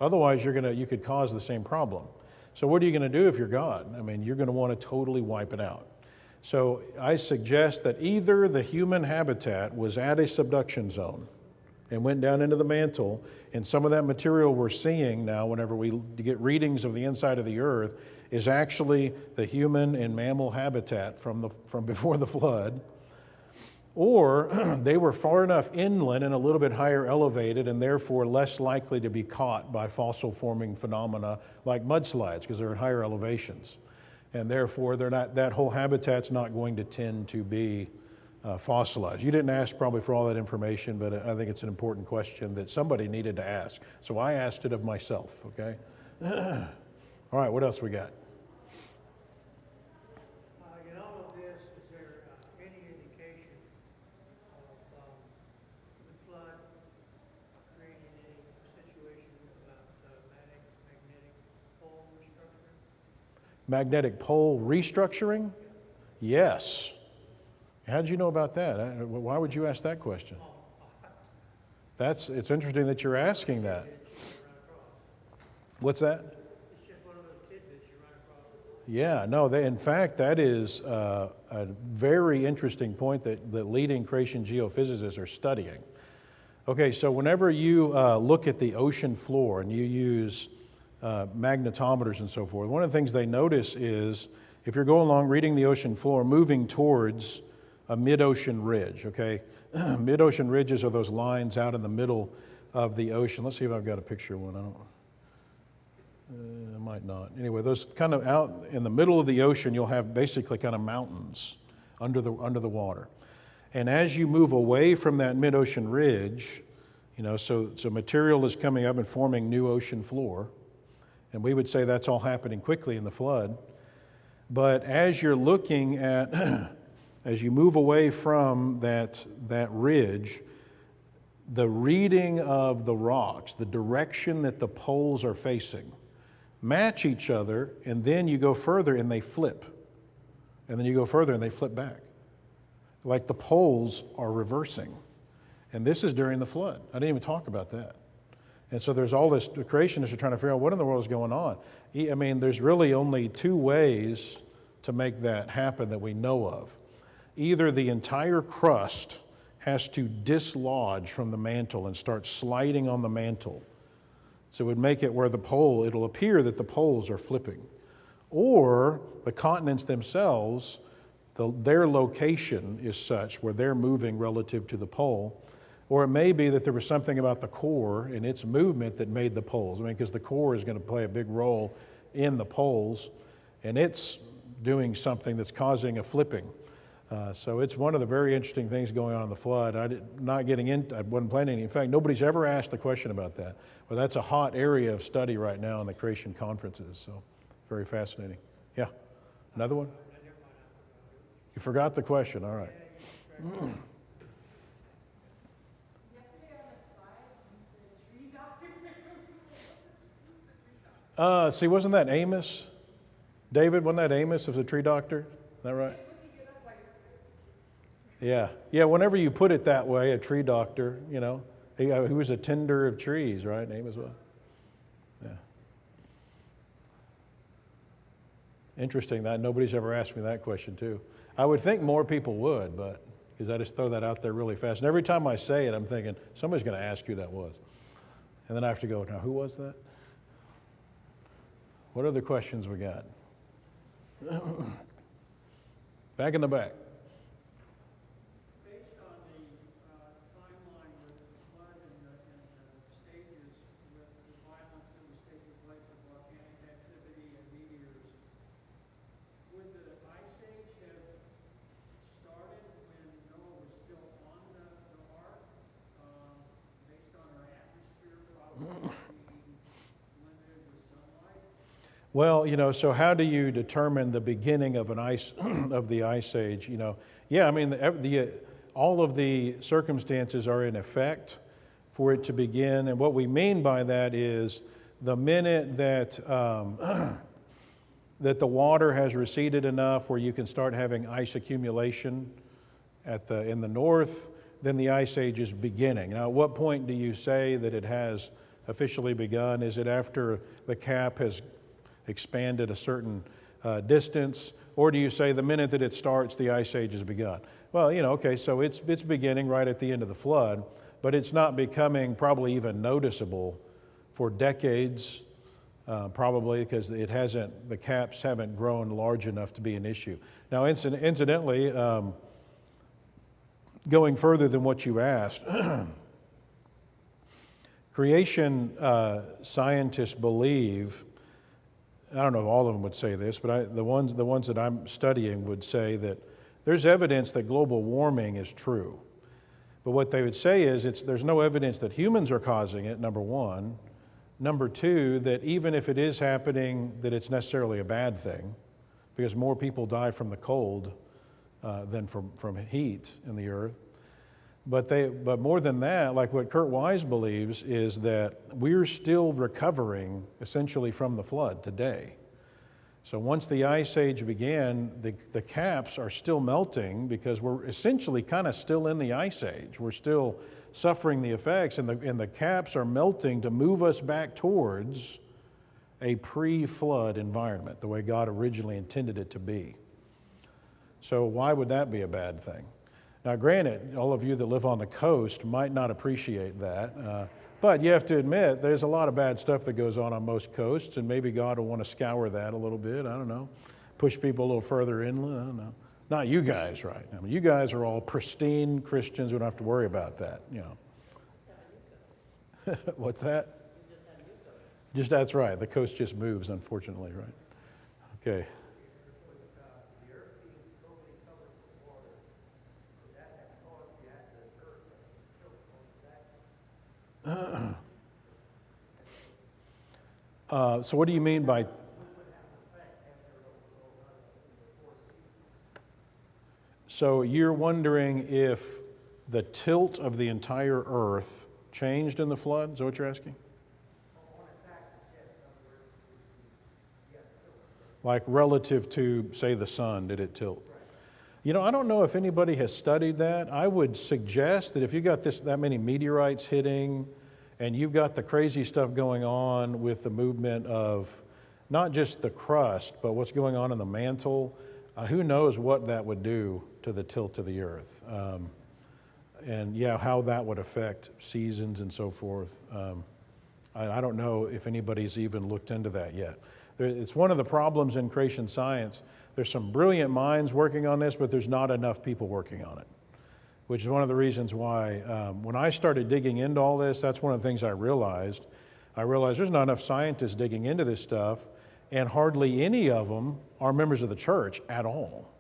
Otherwise, you could cause the same problem. So what are you going to do if you're God? I mean, you're going to want to totally wipe it out. So I suggest that either the human habitat was at a subduction zone and went down into the mantle, and some of that material we're seeing now whenever we get readings of the inside of the earth is actually the human and mammal habitat from before the flood, or they were far enough inland and a little bit higher elevated and therefore less likely to be caught by fossil forming phenomena like mudslides because they're at higher elevations. And therefore that whole habitat's not going to tend to be fossilized. You didn't ask probably for all that information, but I think it's an important question that somebody needed to ask. So I asked it of myself, okay? All right, what else we got? In all of this, is there any indication of the flood creating any situation about magnetic pole restructuring? Magnetic pole restructuring? Yes. How did you know about that? Why would you ask that question? It's interesting that you're asking that. What's that? It's just one of those tidbits you run across. Yeah, no, in fact, that is a very interesting point that leading creation geophysicists are studying. Okay, so whenever you look at the ocean floor and you use magnetometers and so forth, one of the things they notice is if you're going along reading the ocean floor, moving towards a mid-ocean ridge, okay? Mid-ocean ridges are those lines out in the middle of the ocean. Let's see if I've got a picture of one. I might not. Anyway, those kind of out in the middle of the ocean, you'll have basically kind of mountains under the water. And as you move away from that mid-ocean ridge, So material is coming up and forming new ocean floor. And we would say that's all happening quickly in the flood. But as you're looking at, as you move away from that ridge, the reading of the rocks, the direction that the poles are facing, match each other, and then you go further and they flip. And then you go further and they flip back. Like the poles are reversing. And this is during the flood. I didn't even talk about that. And so there's all this, the creationists are trying to figure out what in the world is going on. I mean, there's really only two ways to make that happen that we know of. Either the entire crust has to dislodge from the mantle and start sliding on the mantle. So it would make it where it'll appear that the poles are flipping. Or the continents themselves, their location is such where they're moving relative to the pole. Or it may be that there was something about the core and its movement that made the poles. I mean, because the core is going to play a big role in the poles, and it's doing something that's causing a flipping. So it's one of the very interesting things going on in the flood. I wasn't planning any. In fact, nobody's ever asked a question about that. But that's a hot area of study right now in the creation conferences. So very fascinating. Yeah, another one? You forgot the question, all right. See, wasn't that Amos? David, wasn't that Amos as a tree doctor? Is that right? Yeah, whenever you put it that way, a tree doctor, he was a tender of trees, right? Amos was. Yeah. Interesting that nobody's ever asked me that question too. I would think more people would, but because I just throw that out there really fast. And every time I say it, I'm thinking, somebody's going to ask who that was. And then I have to go, now who was that? What other questions we got? Back in the back. Based on the timeline with the flood and the stages with the violence that was taking place of volcanic activity and meteors, would the ice age have started when Noah was still on the ark, based on our atmosphere probably being limited with sunlight? Well, so how do you determine the beginning of of the ice age? Yeah, I mean, all of the circumstances are in effect for it to begin, and what we mean by that is the minute that that the water has receded enough where you can start having ice accumulation in the north, then the ice age is beginning. Now, at what point do you say that it has officially begun? Is it after the cap has expanded a certain distance, or do you say the minute that it starts, the ice age has begun? Well, okay, so it's beginning right at the end of the flood, but it's not becoming probably even noticeable for decades, probably because the caps haven't grown large enough to be an issue. Now, incidentally, going further than what you asked, creation scientists believe, I don't know if all of them would say this, but the ones that I'm studying would say that there's evidence that global warming is true. But what they would say is there's no evidence that humans are causing it, number one. Number two, that even if it is happening, that it's necessarily a bad thing, because more people die from the cold than from heat in the earth. But more than that, like what Kurt Wise believes, is that we're still recovering essentially from the flood today. So once the ice age began, the caps are still melting because we're essentially kind of still in the ice age. We're still suffering the effects, and the caps are melting to move us back towards a pre-flood environment, the way God originally intended it to be. So why would that be a bad thing? Now, granted, all of you that live on the coast might not appreciate that, but you have to admit there's a lot of bad stuff that goes on most coasts, and maybe God will want to scour that a little bit. I don't know. Push people a little further inland. I don't know. Not you guys, right? I mean, you guys are all pristine Christians. We don't have to worry about that, What's that? That's right. The coast just moves, unfortunately, right? Okay. So what do you mean by? So you're wondering if the tilt of the entire Earth changed in the flood? Is that what you're asking? Like relative to, say, the sun, did it tilt? You know, I don't know if anybody has studied that. I would suggest that if you got that many meteorites hitting, and you've got the crazy stuff going on with the movement of not just the crust, but what's going on in the mantle, who knows what that would do to the tilt of the Earth. And yeah, how that would affect seasons and so forth. I don't know if anybody's even looked into that yet. It's one of the problems in creation science. There's some brilliant minds working on this, but there's not enough people working on it, which is one of the reasons why when I started digging into all this, that's one of the things I realized. I realized there's not enough scientists digging into this stuff, and hardly any of them are members of the church at all,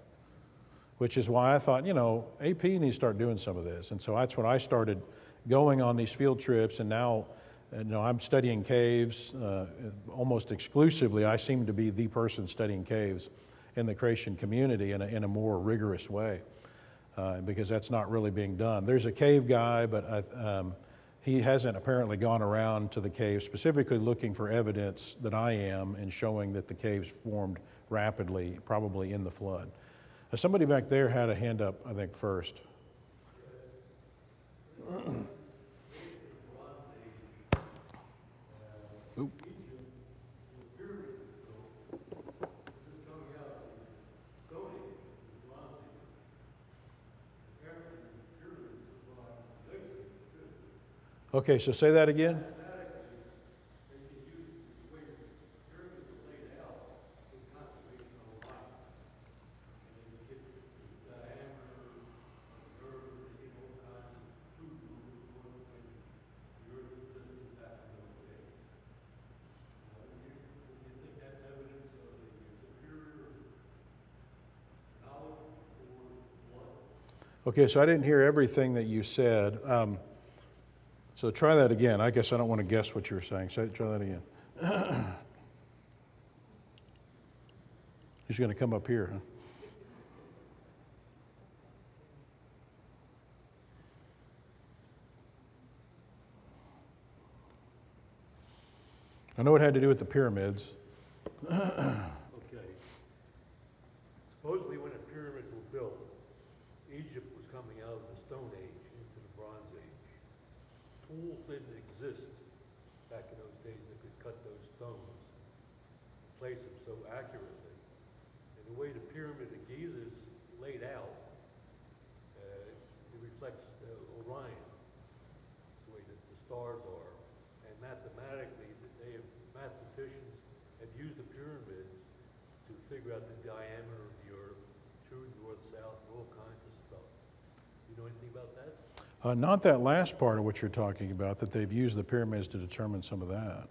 which is why I thought, you know, AP needs to start doing some of this. And so that's when I started going on these field trips, and now, you know, I'm studying caves almost exclusively. I seem to be the person studying caves in the creation community in a more rigorous way. Because that's not really being done. There's a cave guy, but he hasn't apparently gone around to the cave specifically looking for evidence that I am and showing that the caves formed rapidly, probably in the flood. Somebody back there had a hand up, I think, first. Oop. Okay, so say that again. Okay, so I didn't hear everything that you said. So try that again. I guess I don't want to guess what you were saying. Try that again. He's going to come up here, huh? I know it had to do with the pyramids. Okay. Supposedly when the pyramids were built, Egypt was coming out of the Stone Age into the Bronze Age. Tools didn't exist back in those days that could cut those stones, place them so accurately. And the way the Pyramid of Giza is laid out, it reflects Orion, the way that the stars are. And mathematically, mathematicians have used the pyramids to figure out the diameter of the Earth, true north, south, all kinds of stuff. You know anything about that? Not that last part of what you're talking about, that they've used the pyramids to determine some of that.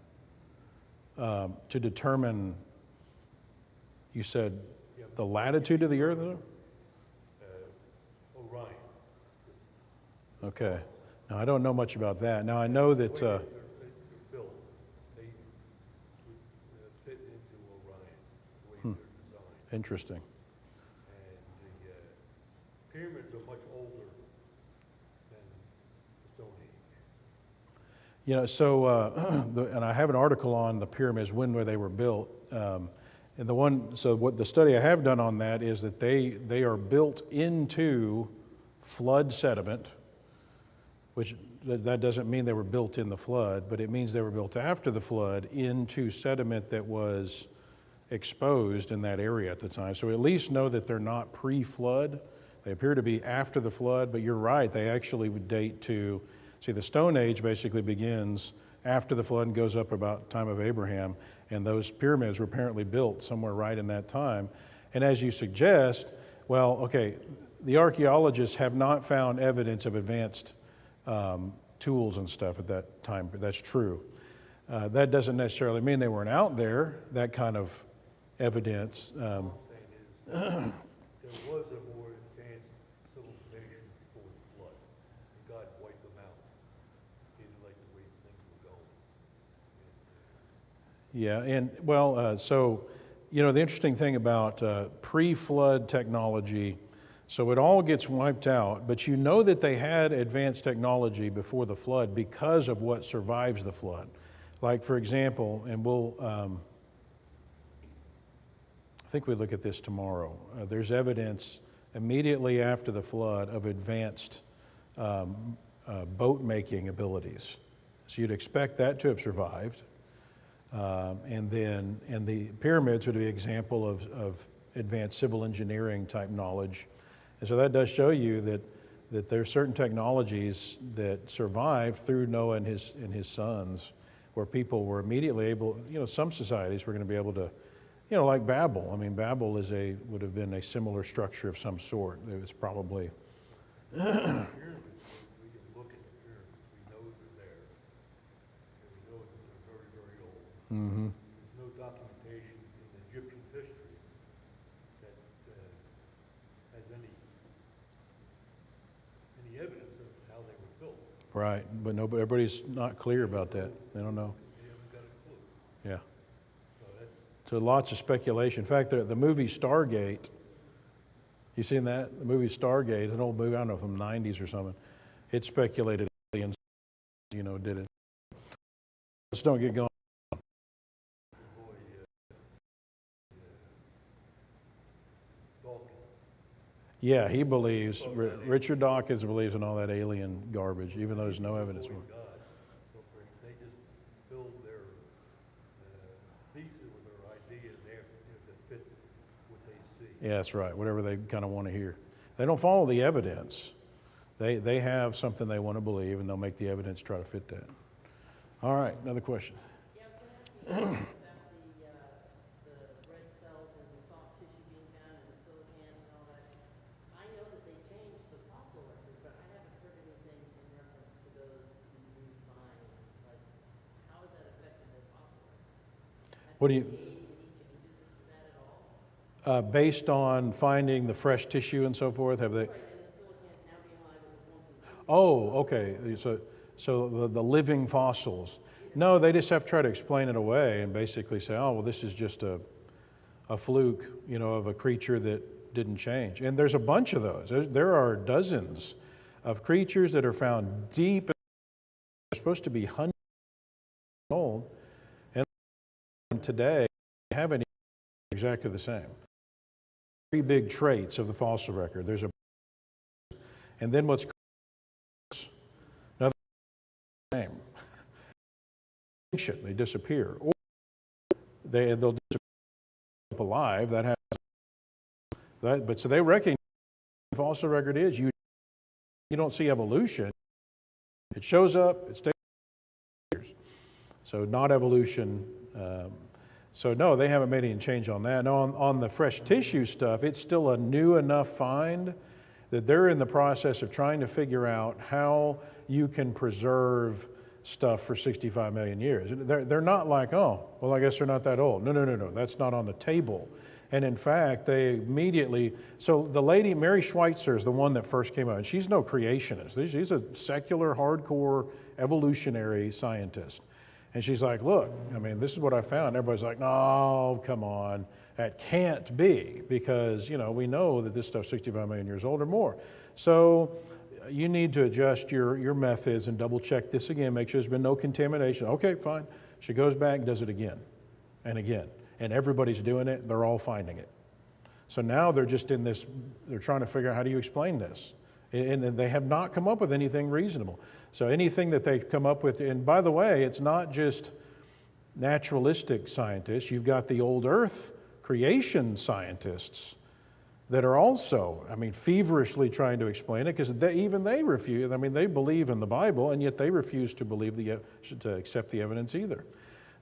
To determine, you said, the latitude of the Earth? Orion. Okay. Now, I don't know much about that. Now, I know that... They're built. They would fit into Orion, the way they're designed. Interesting. And the pyramids are much older than the Stone Age. You know, so, and I have an article on the pyramids, when they were built. And what the study I have done on that is that they are built into flood sediment, which that doesn't mean they were built in the flood, but it means they were built after the flood into sediment that was exposed in that area at the time. So at least know that they're not pre-flood. They appear to be after the flood, but you're right, they actually would date to, see, the Stone Age basically begins after the flood and goes up about time of Abraham, and those pyramids were apparently built somewhere right in that time. And as you suggest, well, okay, the archaeologists have not found evidence of advanced tools and stuff at that time, but that's true. That doesn't necessarily mean they weren't out there, that kind of evidence. What I'm saying is, there was a more advanced civilization before the flood, and God wiped them out. He didn't like the way things were going. Yeah, and well, so, you know, the interesting thing about pre-flood technology, so it all gets wiped out, but you know that they had advanced technology before the flood because of what survives the flood. Like, for example, and we'll, I think we look at this tomorrow. There's evidence immediately after the flood of advanced boat making abilities. So you'd expect that to have survived. And the pyramids would be an example of advanced civil engineering type knowledge. And so that does show you that there are certain technologies that survived through Noah and his sons, where people were immediately able, you know, some societies were going to be able to, you know, like Babel. I mean, Babel would have been a similar structure of some sort. It was probably. Pyramids, we can look at the pyramids, we know they're there, and we know that they're very, very old. Mm-hmm. There's no documentation in Egyptian history that has any evidence of how they were built. Right, but everybody's not clear about that. They don't know. They haven't got a clue. Yeah. So that's, So lots of speculation. In fact, the movie Stargate, you seen that? The movie Stargate, an old movie, I don't know, from the 90s or something. It speculated aliens, you know, did it. Let's don't get going. boy, Dawkins. Yeah, he believes, Richard Dawkins believes in all that alien garbage, even though there's no evidence for it. God, they just build their thesis or their idea there to fit what they see. Yeah, that's right, whatever they kind of want to hear. They don't follow the evidence. They have something they want to believe, and they'll make the evidence try to fit that. All right, another question. Yeah, I was going to ask you about the red cells and the soft tissue being found and the silicon and all that. I know that they changed the fossil record, but I haven't heard anything in reference to those new finds. Like, how has that affected the fossil record? What do you, Made any changes to that at all? based on finding the fresh tissue and so forth, have they? Right, and the silicon now being alive that was once in the Oh, okay. So the living fossils. No, they just have to try to explain it away and basically say, oh, well, this is just a fluke, you know, of a creature that didn't change. And there's a bunch of those. There are dozens of creatures that are found deep. They're supposed to be hundreds of years old, and today they haven't exactly the same. Three big traits of the fossil record. There's a, and then what's another name. They disappear, or they'll disappear alive. That happens. That, but so they recognize what the fossil record is. You don't see evolution. It shows up. It stays years. So not evolution. So no, they haven't made any change on that. No, on the fresh tissue stuff, it's still a new enough find that they're in the process of trying to figure out how you can preserve stuff for 65 million years. They're not like, oh, well, I guess they're not that old. No, that's not on the table. And in fact, they immediately, so the lady, Mary Schweitzer, is the one that first came out, and she's no creationist. She's a secular, hardcore, evolutionary scientist. And she's like, look, I mean, this is what I found. Everybody's like, no, come on, that can't be, because, you know, we know that this stuff's 65 million years old or more. So you need to adjust your methods and double check this again, make sure there's been no contamination. Okay, fine. She goes back, does it again and again. And everybody's doing it, they're all finding it. So now they're just in this, they're trying to figure out how do you explain this? And they have not come up with anything reasonable. So anything that they've come up with, and by the way, it's not just naturalistic scientists, you've got the old earth creation scientists that are also, I mean, feverishly trying to explain it, because even they refuse. I mean, they believe in the Bible, and yet they refuse to believe to accept the evidence either.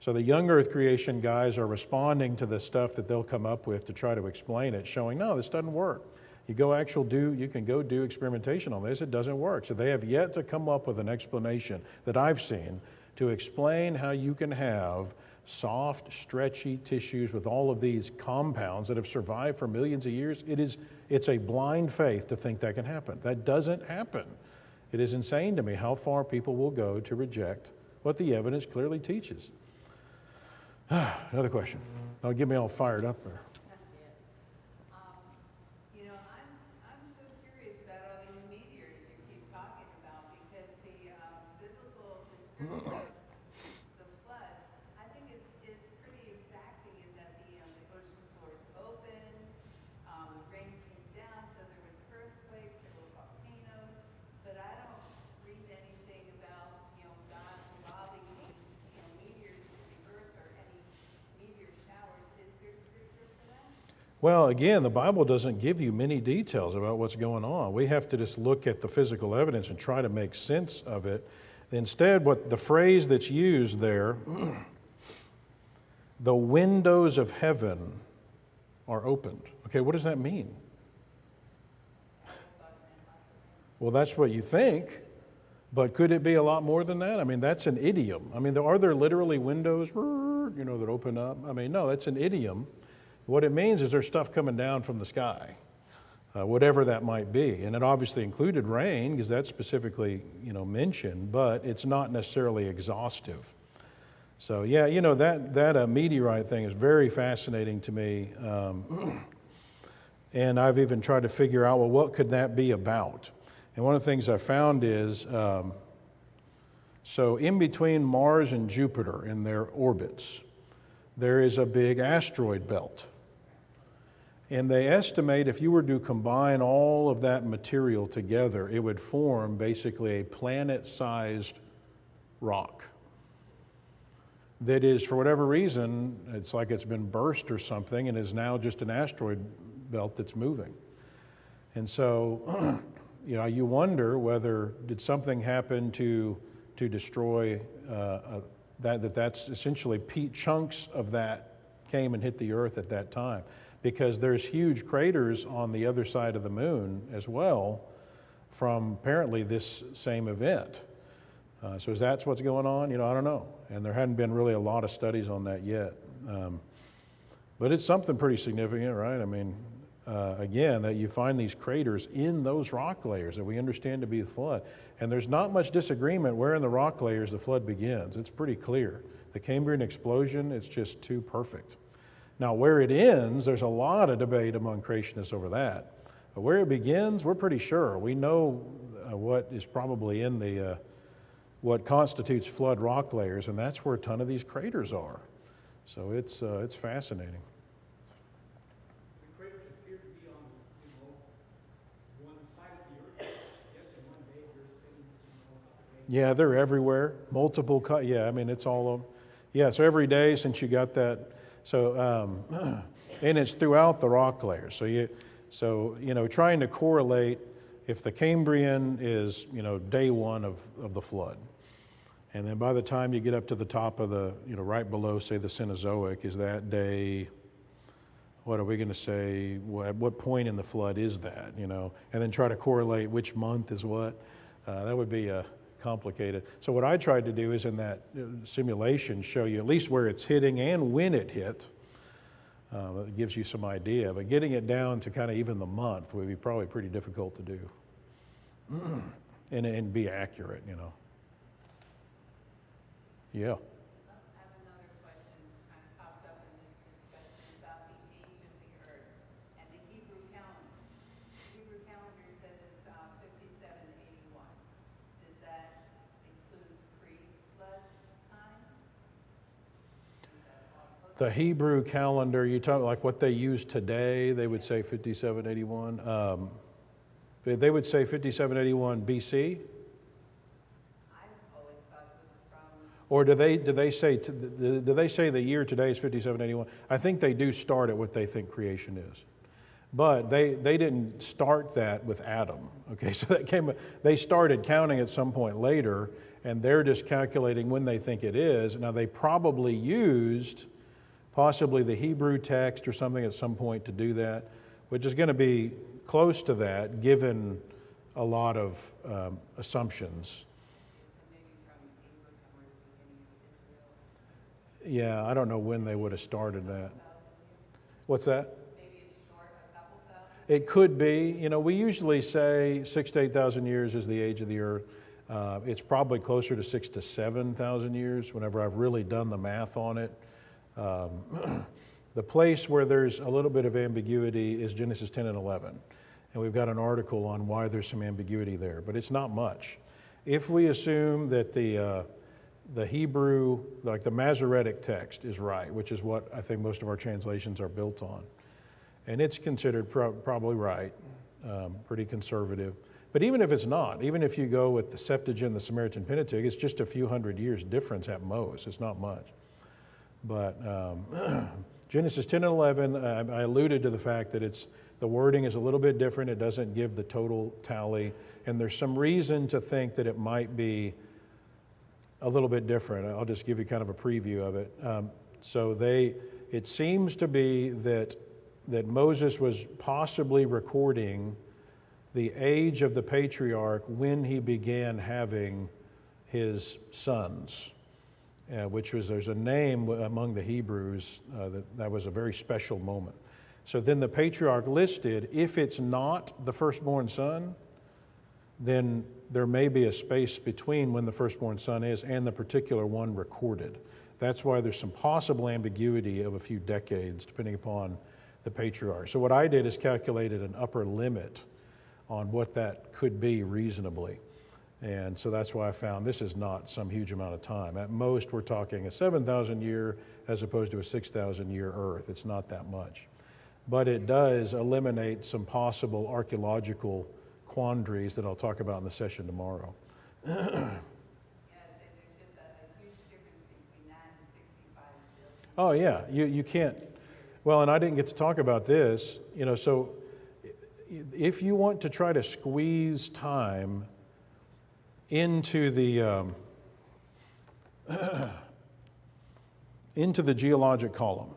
So the young earth creation guys are responding to the stuff that they'll come up with to try to explain it, showing, no, this doesn't work. You can go do experimentation on this, it doesn't work. So they have yet to come up with an explanation that I've seen to explain how you can have soft, stretchy tissues with all of these compounds that have survived for millions of years. It's a blind faith to think that can happen. That doesn't happen. It is insane to me how far people will go to reject what the evidence clearly teaches. Another question. Don't get me all fired up there. I'm so curious about all these meteors you keep talking about because the biblical description of the flood, I think is pretty exacting in that the ocean floor is open, rain came down, so there was earthquakes, there were volcanoes, but I don't read anything about God lobbing these meteors to the earth or any meteor showers. Is there scripture for that? Well, again, the Bible doesn't give you many details about what's going on. We have to just look at the physical evidence and try to make sense of it. Instead, what the phrase that's used there, the windows of heaven are opened. Okay, what does that mean? Well, that's what you think, but could it be a lot more than that? I mean, that's an idiom. I mean, are there literally windows, that open up? I mean, no, that's an idiom. What it means is there's stuff coming down from the sky, whatever that might be. And it obviously included rain because that's specifically, mentioned, but it's not necessarily exhaustive. So yeah, that meteorite thing is very fascinating to me. And I've even tried to figure out, well, what could that be about? And one of the things I found is, so in between Mars and Jupiter in their orbits, there is a big asteroid belt. And they estimate if you were to combine all of that material together, it would form basically a planet-sized rock that is, for whatever reason, it's like it's been burst or something and is now just an asteroid belt that's moving. And so, you wonder whether did something happen to destroy that's essentially chunks of that came and hit the Earth at that time. Because there's huge craters on the other side of the moon as well from apparently this same event. So is that what's going on? I don't know. And there hadn't been really a lot of studies on that yet. But it's something pretty significant, right? I mean, again, that you find these craters in those rock layers that we understand to be the flood. And there's not much disagreement where in the rock layers the flood begins. It's pretty clear. The Cambrian explosion, it's just too perfect. Now, where it ends, there's a lot of debate among creationists over that. But where it begins, we're pretty sure. We know what is probably in the what constitutes flood rock layers, and that's where a ton of these craters are. So it's fascinating. The craters appear to be on, one side of the Earth. I guess in one day they're spinning, Yeah, they're everywhere. Multiple, I mean, it's all of them. Yeah, so every day since you got that. So, and it's throughout the rock layers. So trying to correlate if the Cambrian is, day one of the flood. And then by the time you get up to the top of the, right below, say, the Cenozoic, is that day, what are we going to say, at what point in the flood is that, and then try to correlate which month is what. That would be complicated. So what I tried to do is in that simulation show you at least where it's hitting and when it hit. It gives you some idea, but getting it down to kind of even the month would be probably pretty difficult to do and be accurate, Yeah. I have another question kind of popped up in this discussion about the age of the earth and the Hebrew calendar. The Hebrew calendar says it's 5781. Does that include pre-flood time? The Hebrew calendar, you talk like what they use today, they would say 5781. They would say 5781 BC. Or do they say the year today is 5781? I think they do start at what they think creation is. But they didn't start that with Adam. Okay, so they started counting at some point later, and they're just calculating when they think it is. Now they probably used possibly the Hebrew text or something at some point to do that, which is going to be close to that given a lot of assumptions. Yeah, I don't know when they would have started that. What's that? Maybe it's short, a couple thousand? It could be. We usually say 6,000 to 8,000 years is the age of the earth. It's probably closer to 6,000 to 7,000 years whenever I've really done the math on it. The place where there's a little bit of ambiguity is Genesis 10 and 11. And we've got an article on why there's some ambiguity there, but it's not much. If we assume that the Hebrew, like the Masoretic text is right, which is what I think most of our translations are built on, and it's considered probably right, pretty conservative. But even if it's not, even if you go with the Septuagint, the Samaritan Pentateuch, it's just a few hundred years difference at most. It's not much. But Genesis 10 and 11, I alluded to the fact that the wording is a little bit different. It doesn't give the total tally. And there's some reason to think that it might be a little bit different. I'll just give you kind of a preview of it. It seems to be that Moses was possibly recording the age of the patriarch when he began having his sons, there's a name among the Hebrews that was a very special moment. So then the patriarch listed, if it's not the firstborn son, then there may be a space between when the firstborn son is and the particular one recorded. That's why there's some possible ambiguity of a few decades, depending upon the patriarch. So what I did is calculated an upper limit on what that could be reasonably. And so that's why I found this is not some huge amount of time. At most, we're talking a 7,000 year as opposed to a 6,000 year Earth. It's not that much. But it does eliminate some possible archaeological quandaries that I'll talk about in the session tomorrow. Yes, and there's just a huge difference between that and 65 billion. Oh yeah, you can't. Well, and I didn't get to talk about this. So if you want to try to squeeze time into the geologic column,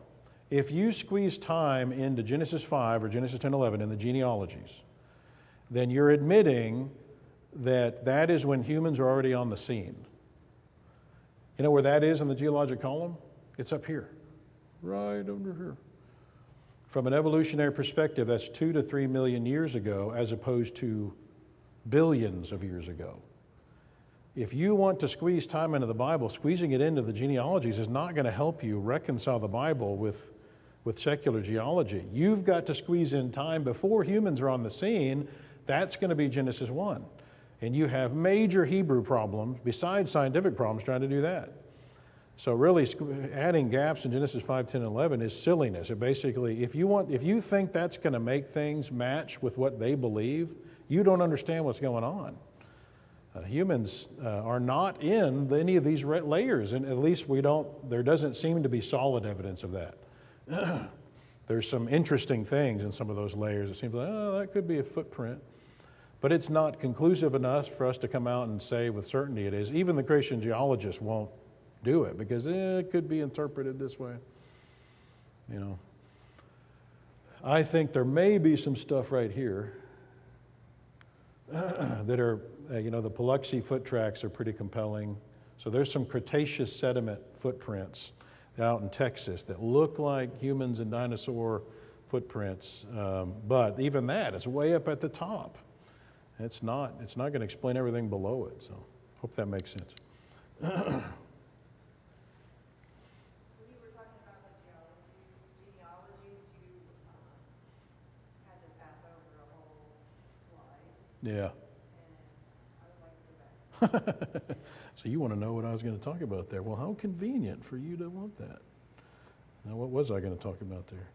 if you squeeze time into Genesis 5 or Genesis 10, 11 in the genealogies, then you're admitting that is when humans are already on the scene. You know where that is in the geologic column? It's up here, right under here. From an evolutionary perspective, that's 2 to 3 million years ago as opposed to billions of years ago. If you want to squeeze time into the Bible, squeezing it into the genealogies is not going to help you reconcile the Bible with secular geology. You've got to squeeze in time before humans are on the scene. That's going to be Genesis 1. And you have major Hebrew problems besides scientific problems trying to do that. So really adding gaps in Genesis 5, 10, and 11 is silliness. It basically, if you think that's going to make things match with what they believe, you don't understand what's going on. Humans are not in any of these layers, and at least there doesn't seem to be solid evidence of that. There's some interesting things in some of those layers. It seems like, that could be a footprint. But it's not conclusive enough for us to come out and say with certainty it is. Even the creation geologists won't do it because it could be interpreted this way. I think there may be some stuff right here that are, the Paluxy foot tracks are pretty compelling. So there's some Cretaceous sediment footprints out in Texas that look like humans and dinosaur footprints. But even that is way up at the top. It's not going to explain everything below it. So hope that makes sense. When you were talking about the genealogies, you had to pass over a whole slide, Yeah. and I would like to go back. So you want to know what I was going to talk about there. Well, how convenient for you to want that. Now, what was I going to talk about there?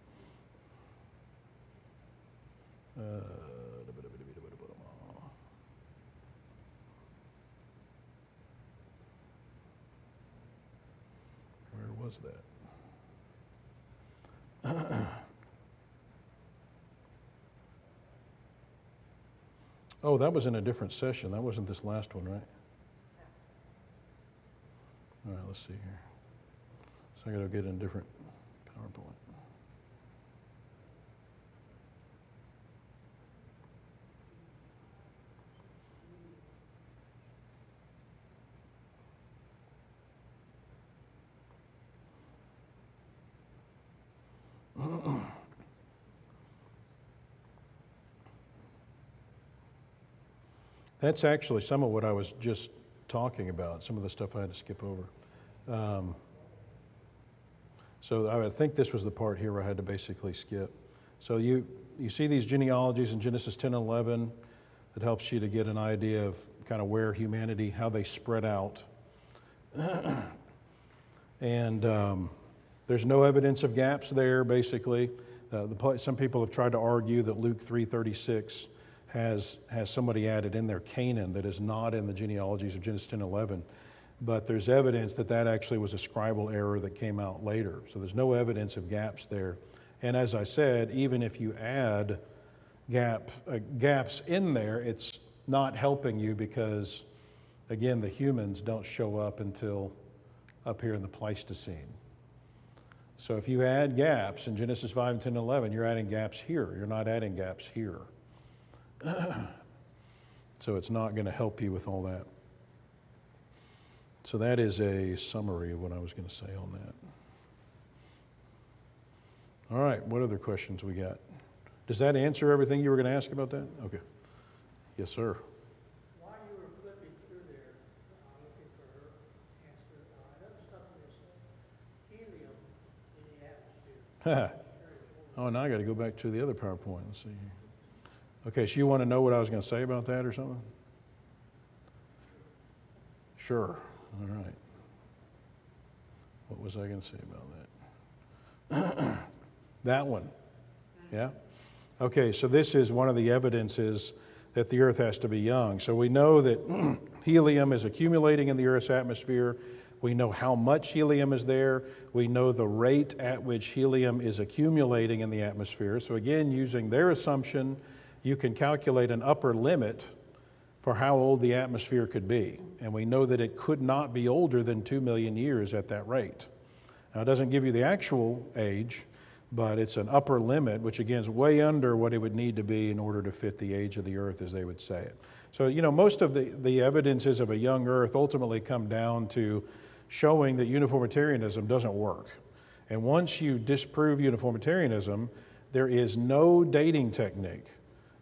Where was that? Oh, that was in a different session. That wasn't this last one, right? All right, let's see here. So I got to get in a different PowerPoint. That's actually some of what I was just talking about, some of the stuff I had to skip over. So I think this was the part here where I had to basically skip. So you see these genealogies in Genesis 10 and 11 that helps you to get an idea of kind of where humanity, how they spread out. And there's no evidence of gaps there, basically. Some people have tried to argue that Luke 3:36 has somebody added in there, Canaan, that is not in the genealogies of Genesis 10 and 11. But there's evidence that that actually was a scribal error that came out later. So there's no evidence of gaps there. And as I said, even if you add gaps in there, it's not helping you because, again, the humans don't show up until up here in the Pleistocene. So if you add gaps in Genesis 5, 10, and 11, you're adding gaps here. You're not adding gaps here. So it's not going to help you with all that. So that is a summary of what I was going to say on that. All right, what other questions we got? Does that answer everything you were going to ask about that? Okay. Yes, sir. While you were flipping through there, looking for her answer, I noticed something that said helium in the atmosphere. Oh, now I got to go back to the other PowerPoint and see. Okay, so you want to know what I was going to say about that or something? Sure. All right. What was I going to say about that? That one. Yeah? Okay, so this is one of the evidences that the Earth has to be young. So we know that helium is accumulating in the Earth's atmosphere. We know how much helium is there. We know the rate at which helium is accumulating in the atmosphere. So again, using their assumption, you can calculate an upper limit for how old the atmosphere could be. And we know that it could not be older than 2 million years at that rate. Now, it doesn't give you the actual age, but it's an upper limit, which again is way under what it would need to be in order to fit the age of the Earth, as they would say it. So, most of the evidences of a young Earth ultimately come down to showing that uniformitarianism doesn't work. And once you disprove uniformitarianism, there is no dating technique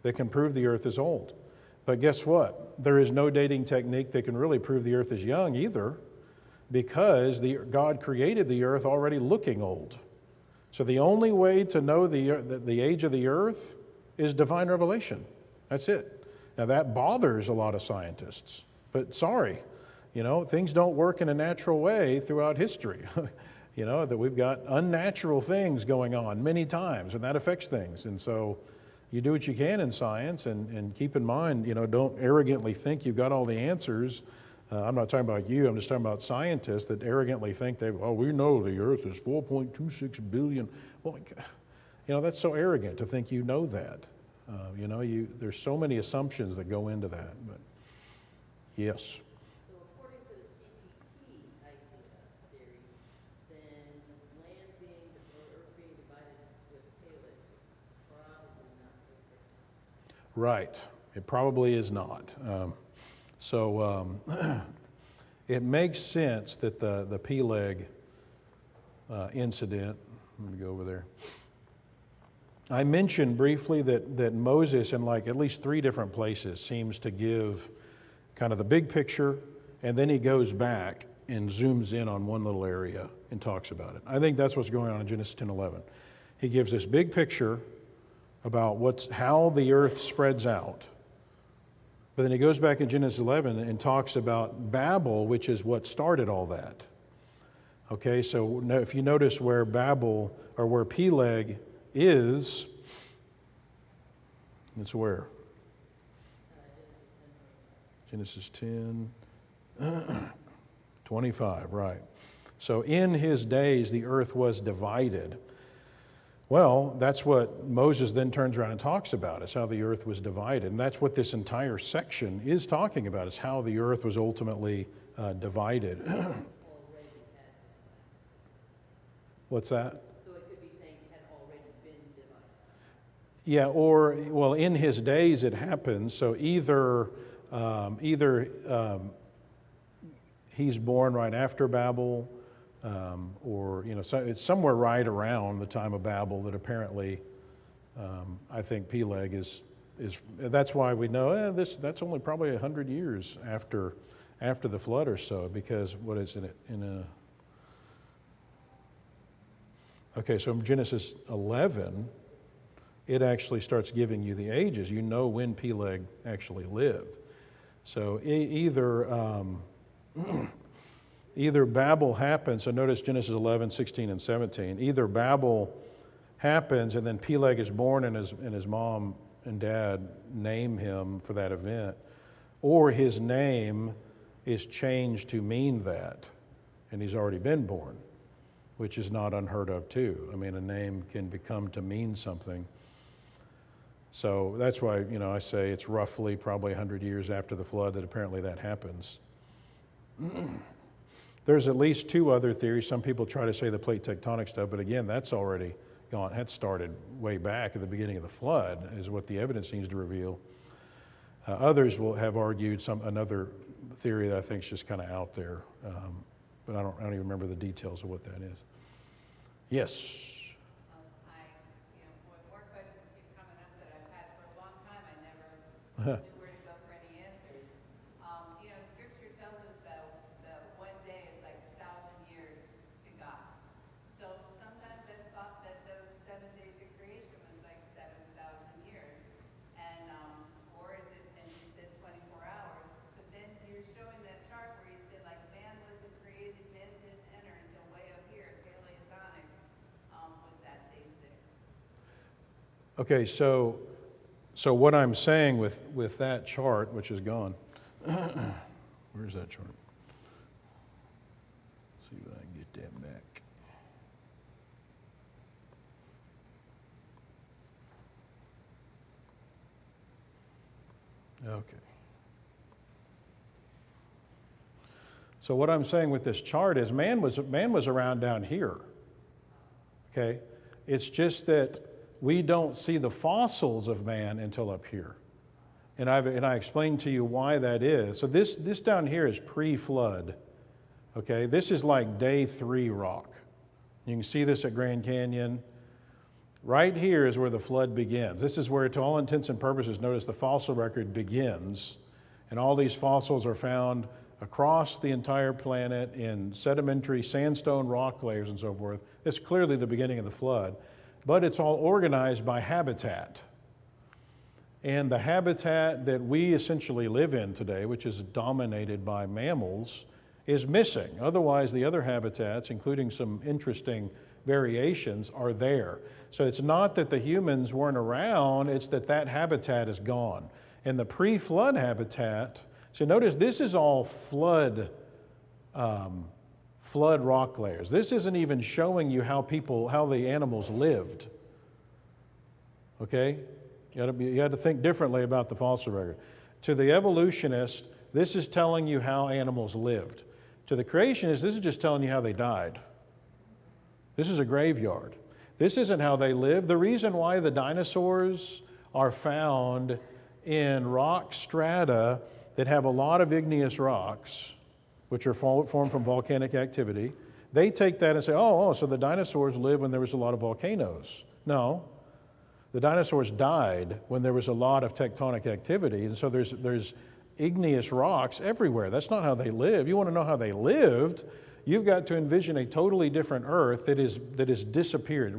that can prove the Earth is old. But guess what? There is no dating technique that can really prove the Earth is young either, because God created the Earth already looking old. So the only way to know the age of the Earth is divine revelation. That's it. Now that bothers a lot of scientists, but sorry, things don't work in a natural way throughout history. That we've got unnatural things going on many times, and that affects things. And so you do what you can in science, and keep in mind, don't arrogantly think you've got all the answers. I'm not talking about you, I'm just talking about scientists that arrogantly think we know the Earth is 4.26 billion. Well, that's so arrogant to think you know that. There's so many assumptions that go into that. But yes. So according to the CPT theory, then land being, or Earth being divided with Caleb is probably not perfect. Right. It probably is not. It makes sense that the Peleg incident, let me go over there. I mentioned briefly that Moses in at least 3 different places seems to give kind of the big picture, and then he goes back and zooms in on one little area and talks about it. I think that's what's going on in Genesis 10:11. He gives this big picture about how the earth spreads out. But then he goes back in Genesis 11 and talks about Babel, which is what started all that. Okay, so if you notice where Babel, or where Peleg is, it's where? Genesis 10, 25, right. So in his days, the earth was divided. Well, that's what Moses then turns around and talks about, is how the earth was divided. And that's what this entire section is talking about, is how the earth was ultimately divided. What's that? So it could be saying it had already been divided. Yeah, in his days it happens. So either he's born right after Babel, or so it's somewhere right around the time of Babel that apparently I think Peleg is. That's why we know that's only probably 100 years after the flood or so, because what is it Okay, so in Genesis 11, it actually starts giving you the ages. You know when Peleg actually lived. So either Babel happens, so notice Genesis 11, 16, and 17. Either Babel happens and then Peleg is born and his mom and dad name him for that event, or his name is changed to mean that, and he's already been born, which is not unheard of too. I mean, a name can become to mean something. So that's why, I say it's roughly probably 100 years after the flood that apparently that happens. There's at least two other theories. Some people try to say the plate tectonic stuff, but again, that's already gone. That started way back at the beginning of the flood, is what the evidence seems to reveal. Others will have argued another theory that I think is just kind of out there, but I don't even remember the details of what that is. Yes. More questions keep coming up that I've had for a long time. I never knew where to go for any answers. Scripture tells us that one day is like 1,000 years to God. So sometimes I've thought that those 7 days of creation was like 7,000 years, and or is it? And you said 24 hours, but then you're showing that chart where you said like man wasn't created, man didn't enter until way up here, Paleontonic. Was that day 6? Okay, so what I'm saying with that chart, which is gone, where's that chart? See if I can get that back. Okay. So what I'm saying with this chart is man was around down here. Okay? It's just that we don't see the fossils of man until up here. And I explained to you why that is. So this down here is pre-flood. Okay? This is like day 3 rock. You can see this at Grand Canyon. Right here is where the flood begins. This is where, to all intents and purposes, notice the fossil record begins. And all these fossils are found across the entire planet in sedimentary sandstone rock layers and so forth. It's clearly the beginning of the flood. But it's all organized by habitat. And the habitat that we essentially live in today, which is dominated by mammals, is missing. Otherwise, the other habitats, including some interesting variations, are there. So it's not that the humans weren't around, it's that habitat is gone. And the pre-flood habitat, so notice this is all flood rock layers. This isn't even showing you how the animals lived. Okay? You had to think differently about the fossil record. To the evolutionist, this is telling you how animals lived. To the creationist, this is just telling you how they died. This is a graveyard. This isn't how they lived. The reason why the dinosaurs are found in rock strata that have a lot of igneous rocks, which are formed from volcanic activity, they take that and say, so the dinosaurs lived when there was a lot of volcanoes. No. The dinosaurs died when there was a lot of tectonic activity, and so there's igneous rocks everywhere. That's not how they live. You want to know how they lived, you've got to envision a totally different Earth that is disappeared.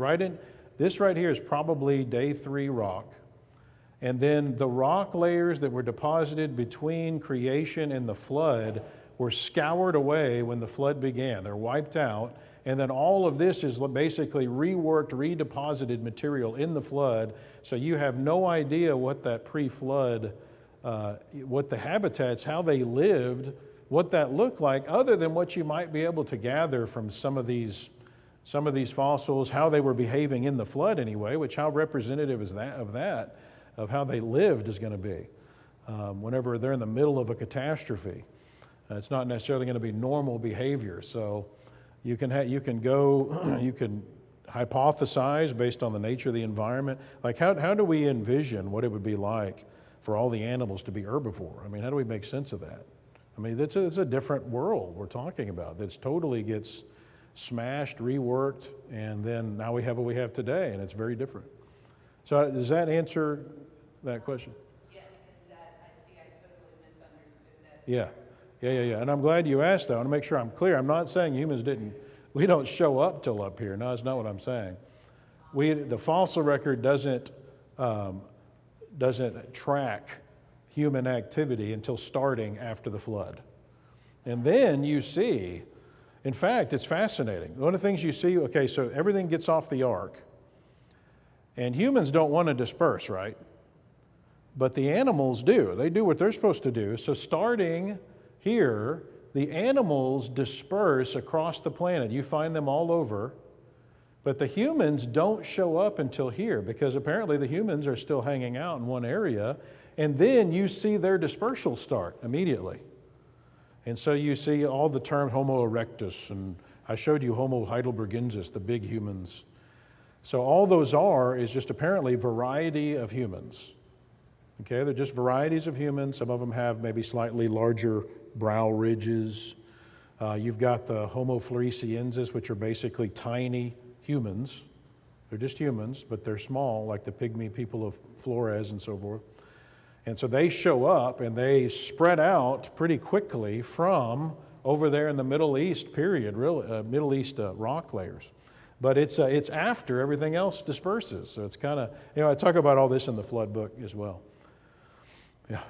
This right here is probably day 3 rock. And then the rock layers that were deposited between creation and the flood were scoured away when the flood began. They're wiped out. And then all of this is basically reworked, redeposited material in the flood. So you have no idea what that pre-flood, what the habitats, how they lived, what that looked like, other than what you might be able to gather from some of these fossils, how they were behaving in the flood anyway, which how representative is that of how they lived is going to be whenever they're in the middle of a catastrophe. It's not necessarily going to be normal behavior. So you can hypothesize based on the nature of the environment. Like how do we envision what it would be like for all the animals to be herbivore? I mean, how do we make sense of that? I mean, it's a different world we're talking about. That totally gets smashed, reworked, and then now we have what we have today, and it's very different. So does that answer that question? Yes, and that I totally misunderstood that. Yeah. And I'm glad you asked that. I want to make sure I'm clear. I'm not saying we we don't show up till up here. No, that's not what I'm saying. The fossil record doesn't track human activity until starting after the flood. And then you see, in fact, it's fascinating. One of the things you see, okay, so everything gets off the ark, and humans don't want to disperse, right? But the animals do. They do what they're supposed to do. So starting here, the animals disperse across the planet. You find them all over. But the humans don't show up until here, because apparently the humans are still hanging out in one area. And then you see their dispersal start immediately. And so you see all the term Homo erectus, and I showed you Homo heidelbergensis, the big humans. So all those is just apparently variety of humans. Okay, they're just varieties of humans. Some of them have maybe slightly larger brow ridges. You've got the Homo floresiensis, which are basically tiny humans. They're just humans, but they're small, like the pygmy people of Flores and so forth. And so they show up and they spread out pretty quickly from over there in the Middle East period, really, Middle East rock layers. But it's after everything else disperses. So it's kind of, I talk about all this in the flood book as well. Yeah.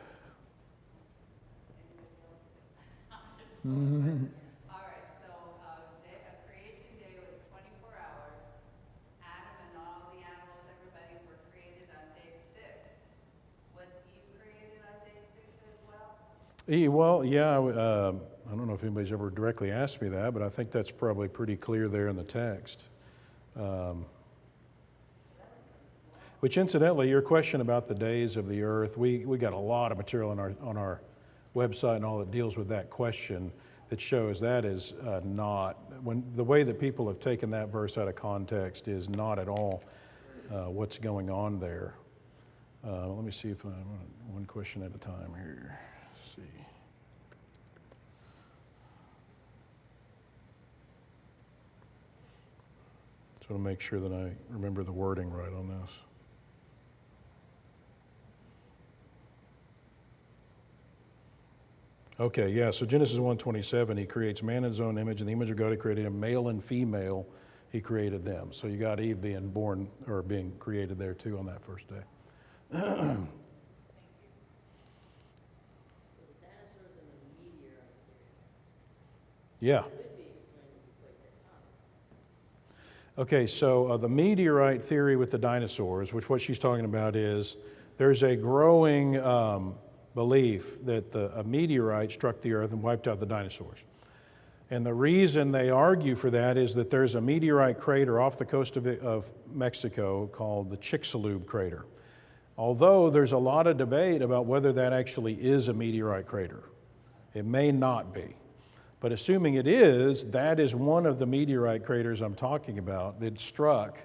Mm-hmm. All right, so creation day was 24 hours. Adam and all the animals, everybody were created on day 6. Was Eve created on day 6 as well? Well, yeah, I don't know if anybody's ever directly asked me that, but I think that's probably pretty clear there in the text. Which incidentally, your question about the days of the earth, we got a lot of material on our website and all that deals with that question that shows that is not, when the way that people have taken that verse out of context is not at all what's going on there. Let me see if I, one question at a time here. Let's see. So to make sure that I remember the wording right on this. Okay, yeah, so Genesis 1:27, he creates man in his own image, in the image of God he created him, male and female, he created them. So you got Eve being born, or being created there too on that first day. So the dinosaurs and the meteorite theory. Yeah. Could be explained with plate tectonics. Okay, so the meteorite theory with the dinosaurs, which what she's talking about is, there's a growing belief that a meteorite struck the earth and wiped out the dinosaurs. And the reason they argue for that is that there's a meteorite crater off the coast of Mexico called the Chicxulub crater. Although there's a lot of debate about whether that actually is a meteorite crater. It may not be. But assuming it is, that is one of the meteorite craters I'm talking about that struck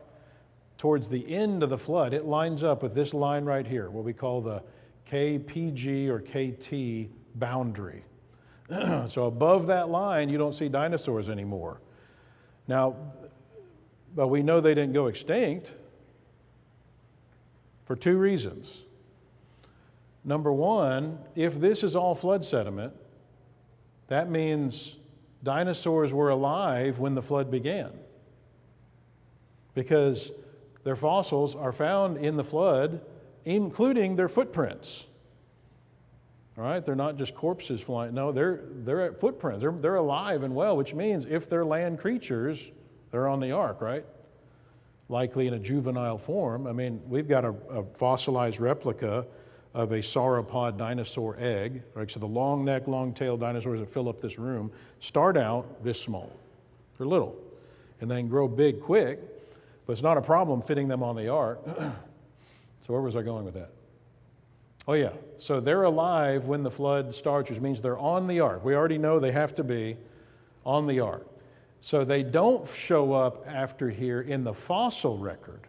towards the end of the flood. It lines up with this line right here, what we call the KPG or KT boundary. So above that line, you don't see dinosaurs anymore. Now, but we know they didn't go extinct for two reasons. Number one, if this is all flood sediment, that means dinosaurs were alive when the flood began, because their fossils are found in the flood, including their footprints. All right, they're not just corpses flying. No, they're at footprints. They're alive and well, which means if they're land creatures, they're on the ark, right? Likely in a juvenile form. I mean, we've got a fossilized replica of a sauropod dinosaur egg. Right? So the long neck, long tailed dinosaurs that fill up this room start out this small. They're little, and then grow big quick. But it's not a problem fitting them on the ark. So where was I going with that? Oh yeah, so they're alive when the flood starts, which means they're on the ark. We already know they have to be on the ark. So they don't show up after here in the fossil record.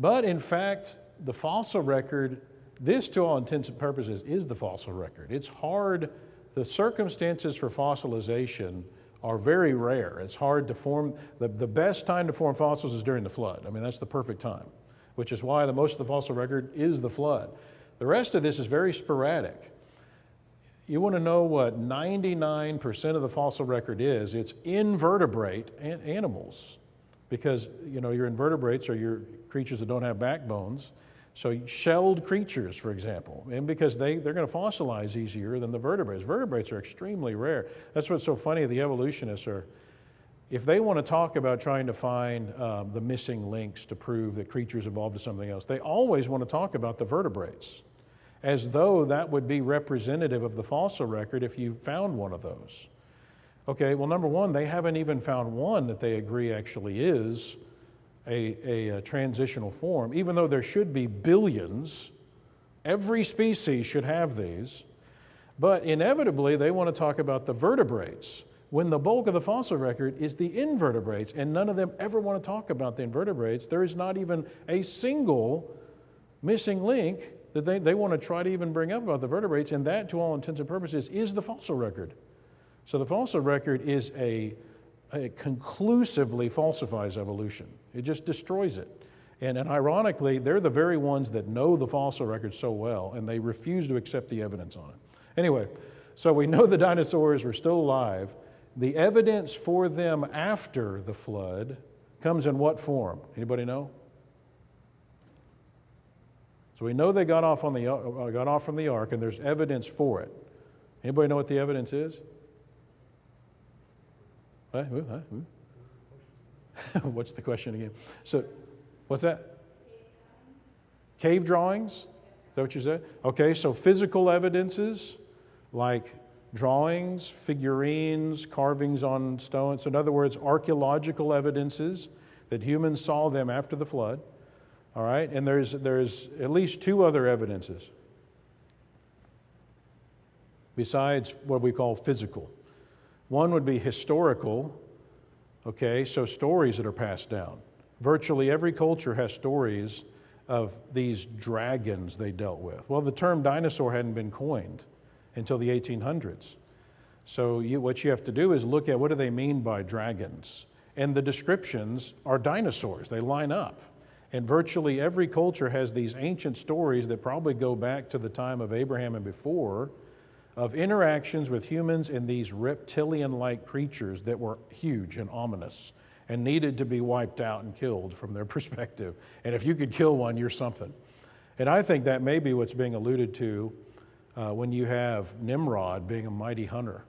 But in fact, the fossil record, this to all intents and purposes is the fossil record. It's hard, the circumstances for fossilization are very rare. It's hard to form, the best time to form fossils is during the flood. I mean, that's the perfect time, which is why most of the fossil record is the flood. The rest of this is very sporadic. You want to know what 99% of the fossil record is? It's invertebrate animals, because your invertebrates are your creatures that don't have backbones. So shelled creatures, for example, and because they're going to fossilize easier than the vertebrates. Vertebrates are extremely rare. That's what's so funny. The evolutionists are, if they want to talk about trying to find the missing links to prove that creatures evolved to something else, they always want to talk about the vertebrates, as though that would be representative of the fossil record if you found one of those. Okay, well, number one, they haven't even found one that they agree actually is a transitional form, even though there should be billions. Every species should have these. But inevitably, they want to talk about the vertebrates, when the bulk of the fossil record is the invertebrates, and none of them ever want to talk about the invertebrates. There is not even a single missing link that they want to try to even bring up about the vertebrates, and that, to all intents and purposes, is the fossil record. So the fossil record is it conclusively falsifies evolution. It just destroys it. And ironically, they're the very ones that know the fossil record so well, and they refuse to accept the evidence on it. Anyway, so we know the dinosaurs were still alive. The evidence for them after the flood comes in what form? Anybody know? So we know they got off from the ark, and there's evidence for it. Anybody know what the evidence is? What's the question again? So, what's that? Cave drawings? Is that what you said? Okay, so physical evidences like drawings, figurines, carvings on stones. So in other words, archaeological evidences that humans saw them after the flood. All right, and there's at least two other evidences besides what we call physical. One would be historical, okay, so stories that are passed down. Virtually every culture has stories of these dragons they dealt with. Well, the term dinosaur hadn't been coined until the 1800s. So what you have to do is look at what do they mean by dragons. And the descriptions are dinosaurs. They line up. And virtually every culture has these ancient stories that probably go back to the time of Abraham and before, of interactions with humans and these reptilian-like creatures that were huge and ominous and needed to be wiped out and killed from their perspective. And if you could kill one, you're something. And I think that may be what's being alluded to when you have Nimrod being a mighty hunter.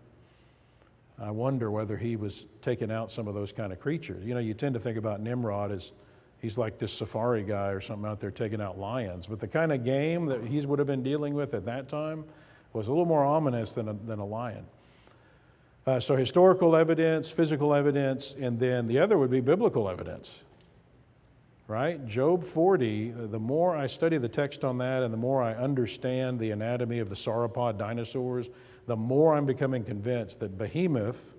I wonder whether he was taking out some of those kind of creatures. You tend to think about Nimrod as he's like this safari guy or something out there taking out lions. But the kind of game that he would have been dealing with at that time was a little more ominous than a lion. So historical evidence, physical evidence, and then the other would be biblical evidence, right? Job 40, the more I study the text on that and the more I understand the anatomy of the sauropod dinosaurs, the more I'm becoming convinced that Behemoth,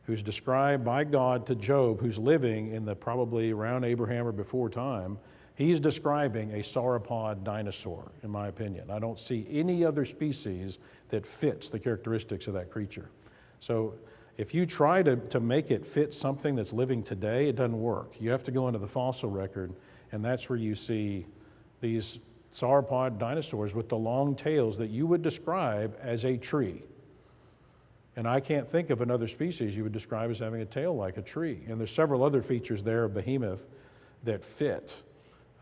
who's described by God to Job, who's living in the probably around Abraham or before time, he's describing a sauropod dinosaur, in my opinion. I don't see any other species that fits the characteristics of that creature. So if you try to make it fit something that's living today, it doesn't work. You have to go into the fossil record, and that's where you see these sauropod dinosaurs with the long tails that you would describe as a tree. And I can't think of another species you would describe as having a tail like a tree. And there's several other features there of Behemoth that fit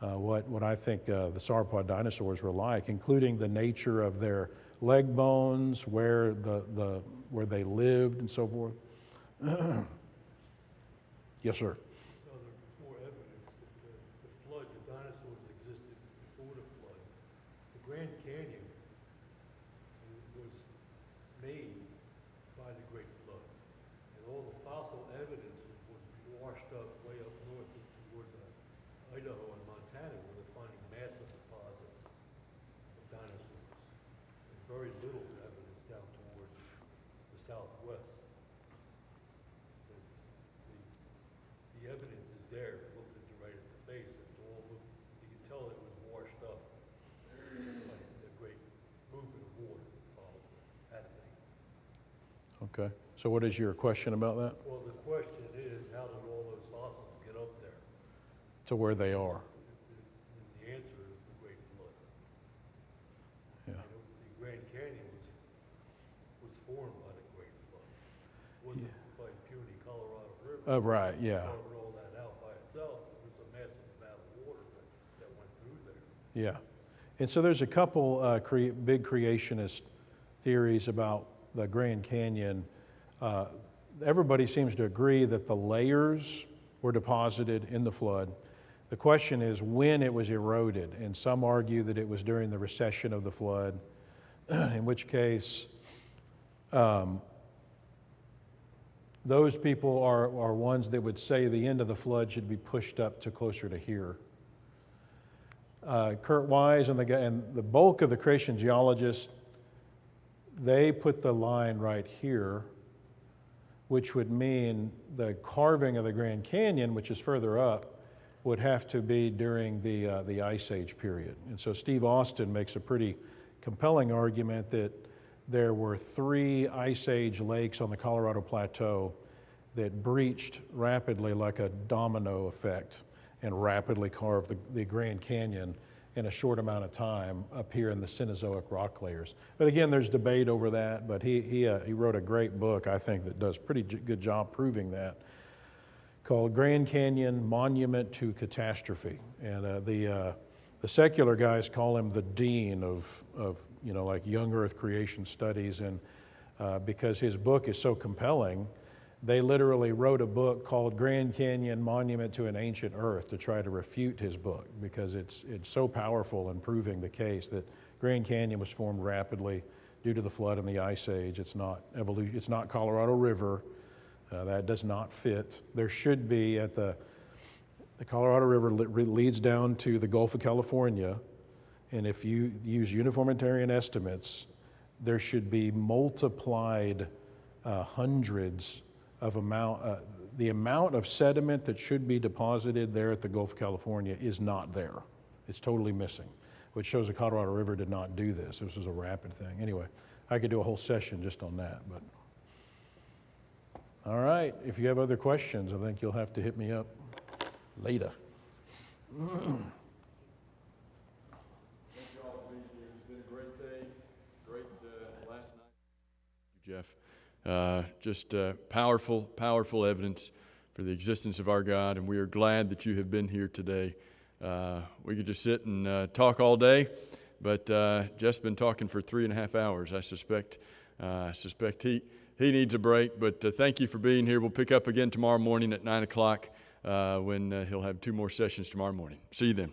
what I think the sauropod dinosaurs were like, including the nature of their leg bones, where they lived, and so forth. Yes, sir. So there's more evidence that the flood, the dinosaurs existed before the flood. The Grand Canyon was made by the Great Flood, and all the fossil evidence was washed up way up north towards Idaho and Montana, where they're finding massive deposits of dinosaurs, and very little evidence down toward the southwest. The evidence is there. Look at it right at the face. You can tell it was washed up by the great movement of water, probably, had to be. Okay. So what is your question about that? Well, the question is, how did all those fossils get up there? To where they are. The answer is the Great Flood. Yeah. The Grand Canyon was formed by the Great Flood. It wasn't by puny Colorado River. Right, yeah. Carving all that out by itself. It was a massive amount of water that went through there. Yeah. And so there's a couple big creationist theories about the Grand Canyon. Everybody seems to agree that the layers were deposited in the flood. The question is when it was eroded, and some argue that it was during the recession of the flood, in which case those people are ones that would say the end of the flood should be pushed up to closer to here. Kurt Wise and the bulk of the creation geologists, they put the line right here, which would mean the carving of the Grand Canyon, which is further up, would have to be during the Ice Age period. And so Steve Austin makes a pretty compelling argument that there were 3 Ice Age lakes on the Colorado Plateau that breached rapidly like a domino effect and rapidly carved the Grand Canyon in a short amount of time up here in the Cenozoic rock layers. But again, there's debate over that, but he wrote a great book, I think, that does pretty good job proving that, called Grand Canyon Monument to Catastrophe. And the secular guys call him the dean of like young Earth creation studies, and because his book is so compelling, they literally wrote a book called Grand Canyon Monument to an Ancient Earth to try to refute his book, because it's so powerful in proving the case that Grand Canyon was formed rapidly due to the flood and the Ice Age. It's not evolution. It's not Colorado River. That does not fit. There should be at the Colorado River leads down to the Gulf of California, and if you use uniformitarian estimates, there should be multiplied hundreds of the amount of sediment that should be deposited there at the Gulf of California is not there. It's totally missing, which shows the Colorado River did not do this. This was a rapid thing. Anyway, I could do a whole session just on that, but. All right, if you have other questions, I think you'll have to hit me up later. Thank you all for being here. It's been a great day, great last night. Jeff, just powerful evidence for the existence of our God, and we are glad that you have been here today. We could just sit and talk all day, but Jeff's been talking for 3.5 hours. I suspect he needs a break, but thank you for being here. We'll pick up again tomorrow morning at 9 o'clock when he'll have 2 more sessions tomorrow morning. See you then.